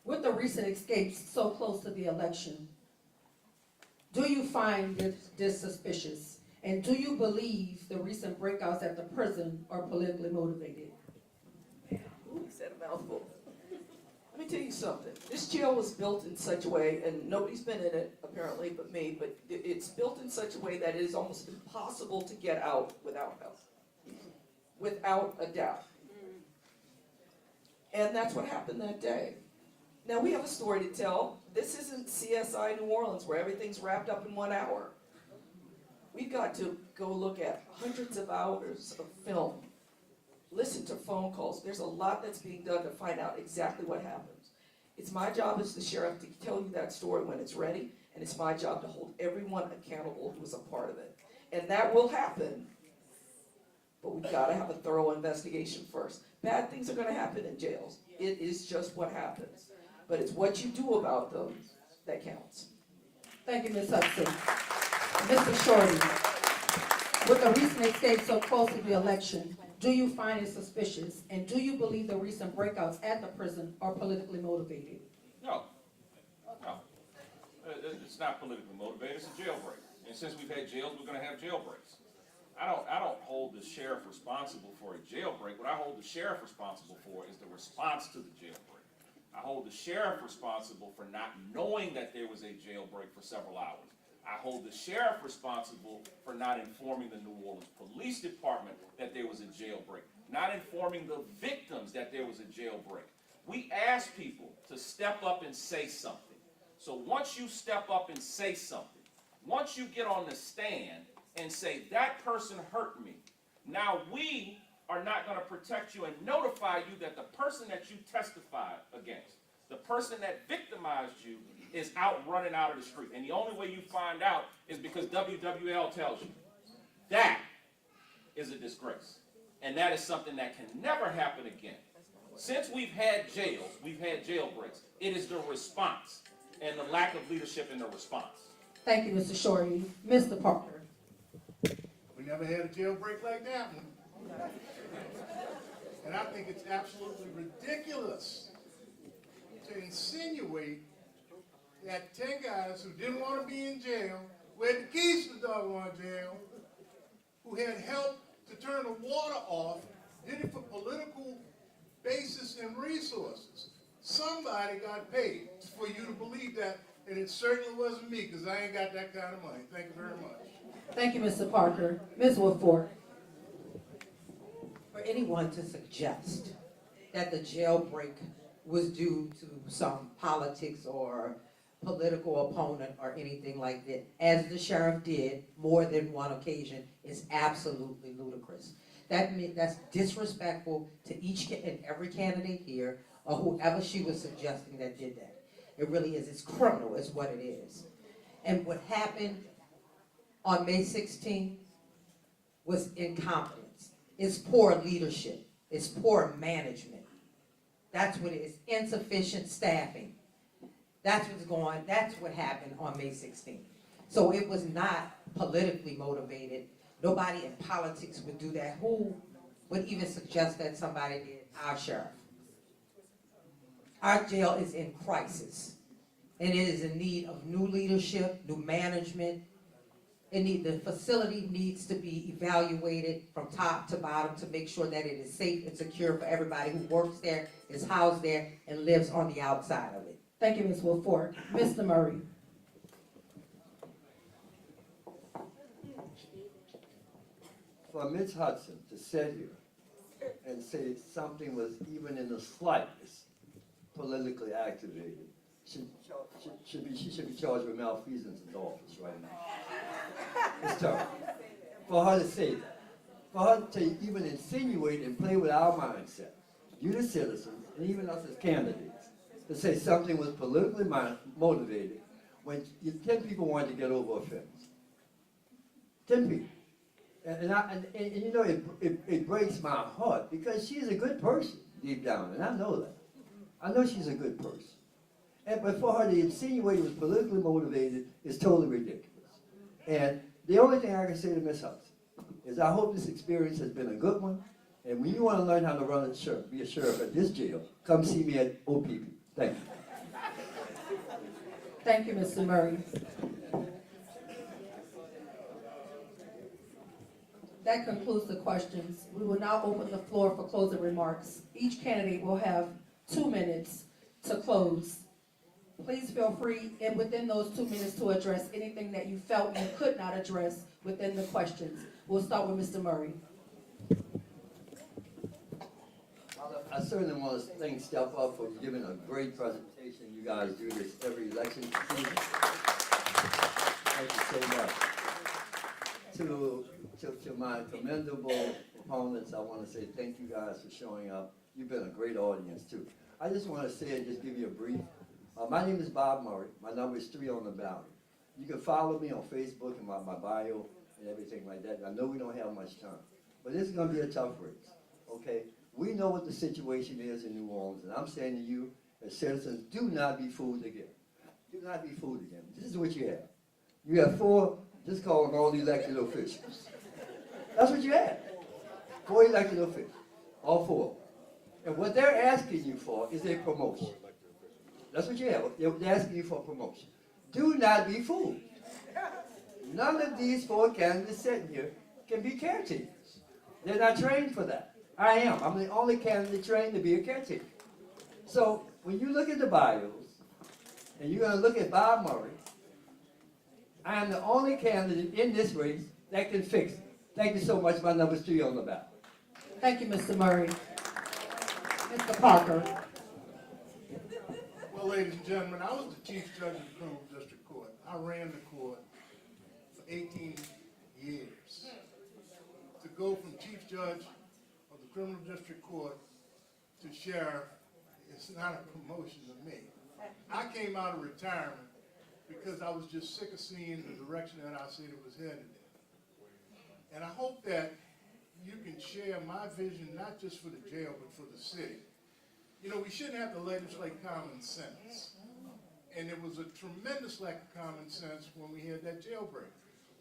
with the recent escapes so close to the election, do you find this suspicious? And do you believe the recent breakouts at the prison are politically motivated? Ooh, he said a mouthful. Let me tell you something. This jail was built in such a way, and nobody's been in it apparently but me, but it's built in such a way that it is almost impossible to get out without help. Without a doubt. And that's what happened that day. Now we have a story to tell. This isn't CSI New Orleans where everything's wrapped up in 1 hour. We've got to go look at hundreds of hours of film, listen to phone calls. There's a lot that's being done to find out exactly what happens. It's my job as the sheriff to tell you that story when it's ready, and it's my job to hold everyone accountable who was a part of it. And that will happen, but we've got to have a thorough investigation first. Bad things are going to happen in jails. It is just what happens. But it's what you do about them that counts. Thank you, Ms. Hudson. Mr. Shorty, with the recent escape so close to the election, do you find it suspicious? And do you believe the recent breakouts at the prison are politically motivated? No. It's not politically motivated, it's a jailbreak. And since we've had jails, we're gonna have jailbreaks. I don't hold the sheriff responsible for a jailbreak. What I hold the sheriff responsible for is the response to the jailbreak. I hold the sheriff responsible for not knowing that there was a jailbreak for several hours. I hold the sheriff responsible for not informing the New Orleans Police Department that there was a jailbreak, not informing the victims that there was a jailbreak. We ask people to step up and say something. So once you step up and say something, once you get on the stand and say, that person hurt me, now we are not going to protect you and notify you that the person that you testified against, the person that victimized you, is out running out of the street. And the only way you find out is because WWL tells you. That is a disgrace. And that is something that can never happen again. Since we've had jails, we've had jailbreaks. It is the response and the lack of leadership in the response. Thank you, Mr. Shorty. Mr. Parker. We never had a jailbreak like that one. And I think it's absolutely ridiculous to insinuate that 10 guys who didn't want to be in jail, who had the keys to the doggone jail, who had help to turn the water off, did it for political basis and resources. Somebody got paid for you to believe that, and it certainly wasn't me, because I ain't got that kind of money. Thank you very much. Thank you, Mr. Parker. Ms. Woodford. For anyone to suggest that the jailbreak was due to some politics or political opponent or anything like that, as the sheriff did more than one occasion, is absolutely ludicrous. That's disrespectful to each and every candidate here, or whoever she was suggesting that did that. It really is. It's criminal is what it is. And what happened on May 16th was incompetence. It's poor leadership. It's poor management. That's what it is. Insufficient staffing. That's what happened on May 16th. So it was not politically motivated. Nobody in politics would do that. Who would even suggest that somebody did? Our sheriff. Our jail is in crisis, and it is in need of new leadership, new management. The facility needs to be evaluated from top to bottom to make sure that it is safe and secure for everybody who works there, is housed there, and lives on the outside of it. Thank you, Ms. Woodford. Mr. Murray. For Ms. Hudson to sit here and say something was even in the slightest politically activated, she should be charged with malfeasance in the office right now. It's terrible. For her to say that, for her to even insinuate and play with our mindset, you the citizens, and even us as candidates, to say something was politically motivated when 10 people wanted to get over a fence. 10 people. And you know, it breaks my heart because she's a good person deep down, and I know that. I know she's a good person. But for her to insinuate it was politically motivated is totally ridiculous. And the only thing I can say to Ms. Hudson is I hope this experience has been a good one. And when you want to learn how to run a sheriff, be a sheriff at this jail, come see me at OPP. Thank you. Thank you, Mr. Murray. That concludes the questions. We will now open the floor for closing remarks. Each candidate will have 2 minutes to close. Please feel free, and within those 2 minutes, to address anything that you felt you could not address within the questions. We'll start with Mr. Murray. I certainly want to thank Step Up for giving a great presentation. You guys do this every election season. Thank you so much. To my commendable opponents, I want to say thank you guys for showing up. You've been a great audience too. I just want to say and just give you a brief. My name is Bob Murray. My number is 3 on the ballot. You can follow me on Facebook and my bio and everything like that. I know we don't have much time, but this is going to be a tough race, okay? We know what the situation is in New Orleans, and I'm saying to you, as citizens, do not be fooled again. Do not be fooled again. This is what you have. You have 4, just call them all elected officials. That's what you have. 4 elected officials, all 4. And what they're asking you for is a promotion. That's what you have. They're asking you for a promotion. Do not be fooled. None of these 4 candidates sitting here can be caretakers. They're not trained for that. I am. I'm the only candidate trained to be a caretaker. So when you look at the bios, and you're gonna look at Bob Murray, I am the only candidate in this race that can fix it. Thank you so much. My number's 3 on the ballot. Thank you, Mr. Murray. Mr. Parker. Well, ladies and gentlemen, I was the chief judge of the criminal district court. I ran the court for 18 years. To go from chief judge of the criminal district court to sheriff, it's not a promotion to me. I came out of retirement because I was just sick of seeing the direction that our city was headed in. And I hope that you can share my vision, not just for the jail, but for the city. You know, we shouldn't have to legislate common sense. And there was a tremendous lack of common sense when we had that jailbreak.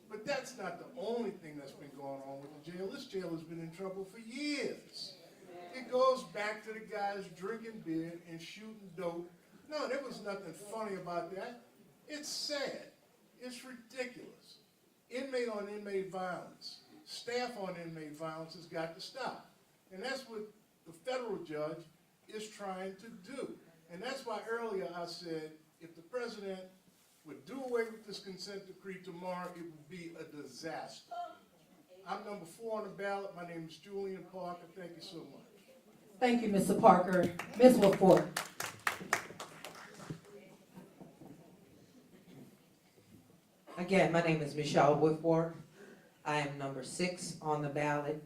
But that's not the only thing that's been going on with the jail. This jail has been in trouble for years. It goes back to the guys drinking beer and shooting dope. No, there was nothing funny about that. It's sad. It's ridiculous. Inmate on inmate violence, staff on inmate violence has got to stop. And that's what the federal judge is trying to do. And that's why earlier I said, if the president would do away with this consent decree tomorrow, it would be a disaster. I'm number 4 on the ballot. My name is Julian Parker. Thank you so much. Thank you, Mr. Parker. Ms. Woodford. Again, my name is Michelle Woodford. I am number 6 on the ballot,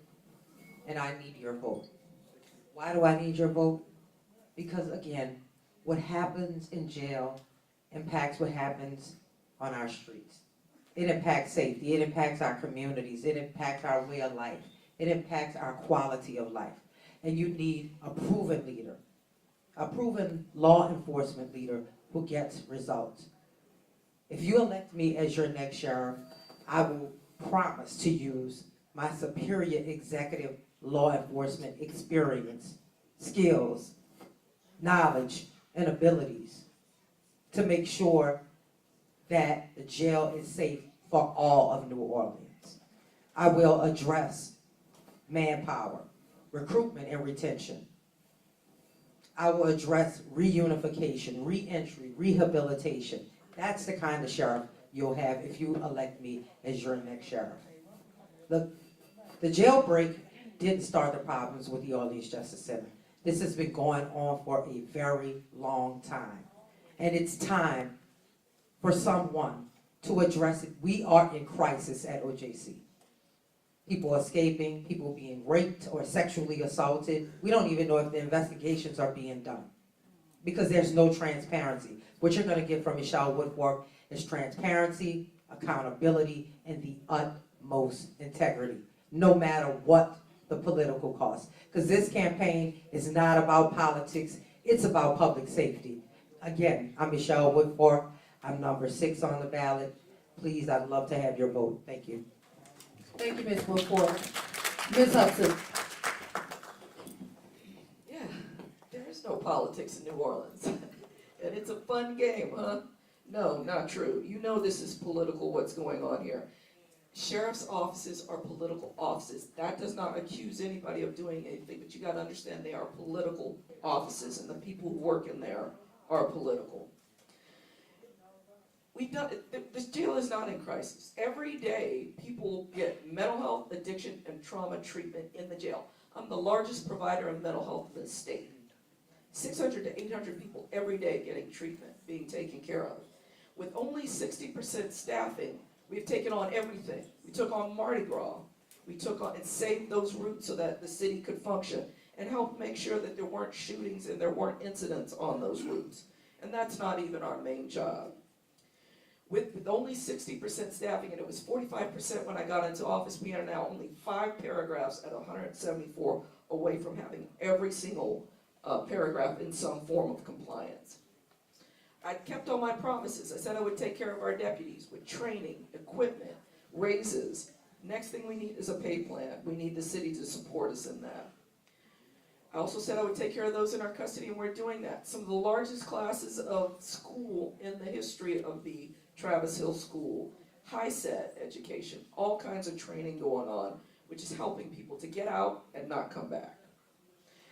and I need your vote. Why do I need your vote? Because again, what happens in jail impacts what happens on our streets. It impacts safety, it impacts our communities, it impacts our way of life, it impacts our quality of life. And you need a proven leader, a proven law enforcement leader who gets results. If you elect me as your next sheriff, I will promise to use my superior executive law enforcement experience, skills, knowledge, and abilities to make sure that the jail is safe for all of New Orleans. I will address manpower, recruitment and retention. I will address reunification, reentry, rehabilitation. That's the kind of sheriff you'll have if you elect me as your next sheriff. The jailbreak didn't start the problems with the Orleans Justice Center. This has been going on for a very long time. And it's time for someone to address it. We are in crisis at OJC. People escaping, people being raped or sexually assaulted. We don't even know if the investigations are being done because there's no transparency. What you're going to get from Michelle Woodford is transparency, accountability, and the utmost integrity, no matter what the political cost. Because this campaign is not about politics, it's about public safety. Again, I'm Michelle Woodford. I'm number 6 on the ballot. Please, I'd love to have your vote. Thank you. Thank you, Ms. Woodford. Ms. Hudson. Yeah, there is no politics in New Orleans. And it's a fun game, huh? No, not true. You know this is political, what's going on here. Sheriff's offices are political offices. That does not accuse anybody of doing anything, but you gotta understand they are political offices, and the people who work in there are political. This jail is not in crisis. Every day, people get mental health, addiction, and trauma treatment in the jail. I'm the largest provider of mental health in the state. 600 to 800 people every day getting treatment, being taken care of. With only 60% staffing, we've taken on everything. We took on Mardi Gras. We took on and saved those routes so that the city could function and helped make sure that there weren't shootings and there weren't incidents on those routes. And that's not even our main job. With only 60% staffing, and it was 45% when I got into office, we are now only 5 paragraphs at 174 away from having every single paragraph in some form of compliance. I kept all my promises. I said I would take care of our deputies with training, equipment, raises. Next thing we need is a pay plan. We need the city to support us in that. I also said I would take care of those in our custody, and we're doing that. Some of the largest classes of school in the history of the Travis Hill School, high-set education, all kinds of training going on, which is helping people to get out and not come back.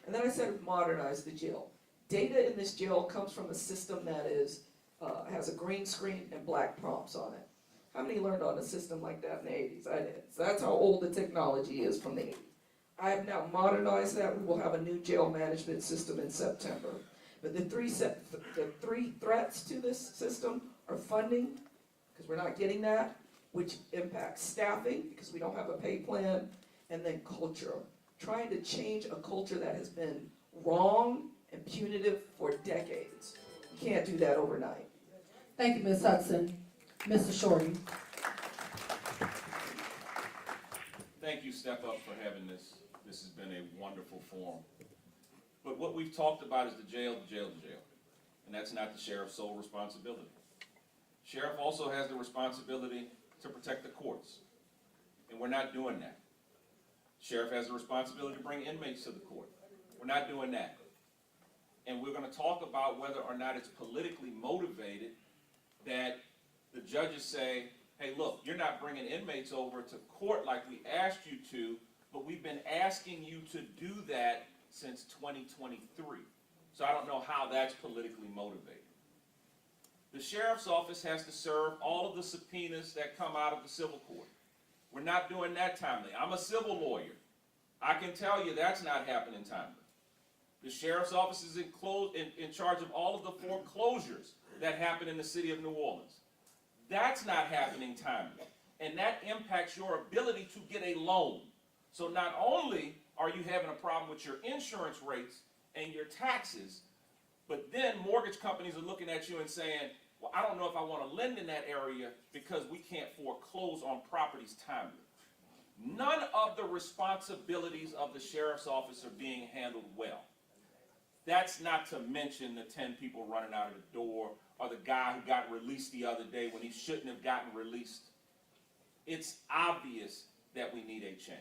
And then I said modernize the jail. Data in this jail comes from a system that is, has a green screen and black prompts on it. How many learned on a system like that in the 80s? I did. So that's how old the technology is, from the 80s. I have now modernized that. We will have a new jail management system in September. But the three threats to this system are funding, because we're not getting that, which impacts staffing, because we don't have a pay plan, and then culture. Trying to change a culture that has been wrong and punitive for decades. You can't do that overnight. Thank you, Ms. Hudson. Mr. Shorty. Thank you, Step Up, for having this. This has been a wonderful forum. But what we've talked about is the jail, the jail, the jail. And that's not the sheriff's sole responsibility. Sheriff also has the responsibility to protect the courts. And we're not doing that. Sheriff has the responsibility to bring inmates to the court. We're not doing that. And we're going to talk about whether or not it's politically motivated that the judges say, hey, look, you're not bringing inmates over to court like we asked you to, but we've been asking you to do that since 2023. So I don't know how that's politically motivated. The sheriff's office has to serve all of the subpoenas that come out of the civil court. We're not doing that timely. I'm a civil lawyer. I can tell you that's not happening timely. The sheriff's office is in charge of all of the foreclosures that happen in the city of New Orleans. That's not happening timely. And that impacts your ability to get a loan. So not only are you having a problem with your insurance rates and your taxes, but then mortgage companies are looking at you and saying, well, I don't know if I want to lend in that area because we can't foreclose on properties timely. None of the responsibilities of the sheriff's office are being handled well. That's not to mention the 10 people running out of the door, or the guy who got released the other day when he shouldn't have gotten released. It's obvious that we need a change.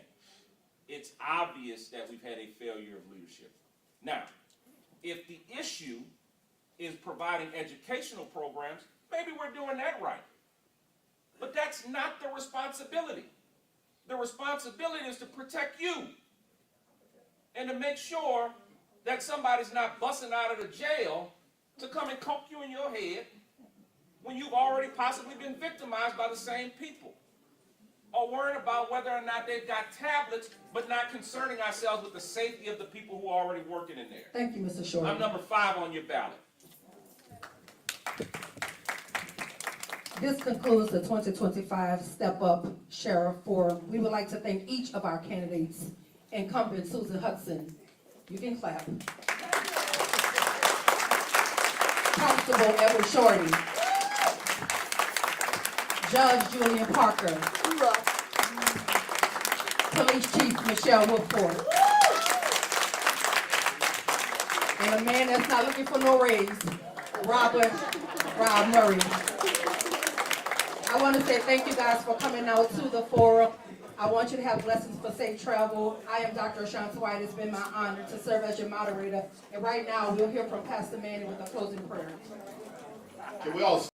It's obvious that we've had a failure of leadership. Now, if the issue is providing educational programs, maybe we're doing that right. But that's not the responsibility. The responsibility is to protect you and to make sure that somebody's not busting out of the jail to come and conk you in your head when you've already possibly been victimized by the same people. Or worrying about whether or not they've got tablets, but not concerning ourselves with the safety of the people who are already working in there. Thank you, Mr. Shorty. I'm number 5 on your ballot. This concludes the 2025 Step Up Sheriff Forum. We would like to thank each of our candidates. Incumbent Susan Hudson, you can clap. Constable Edward Shorty. Judge Julian Parker. Police Chief Michelle Woodford. And a man that's not looking for no raise, Rob Murray. I want to say thank you guys for coming out to the forum. I want you to have blessings for safe travel. I am Dr. Ashanta White. It's been my honor to serve as your moderator. And right now, we'll hear from Pastor Manning with a closing prayer. Can we all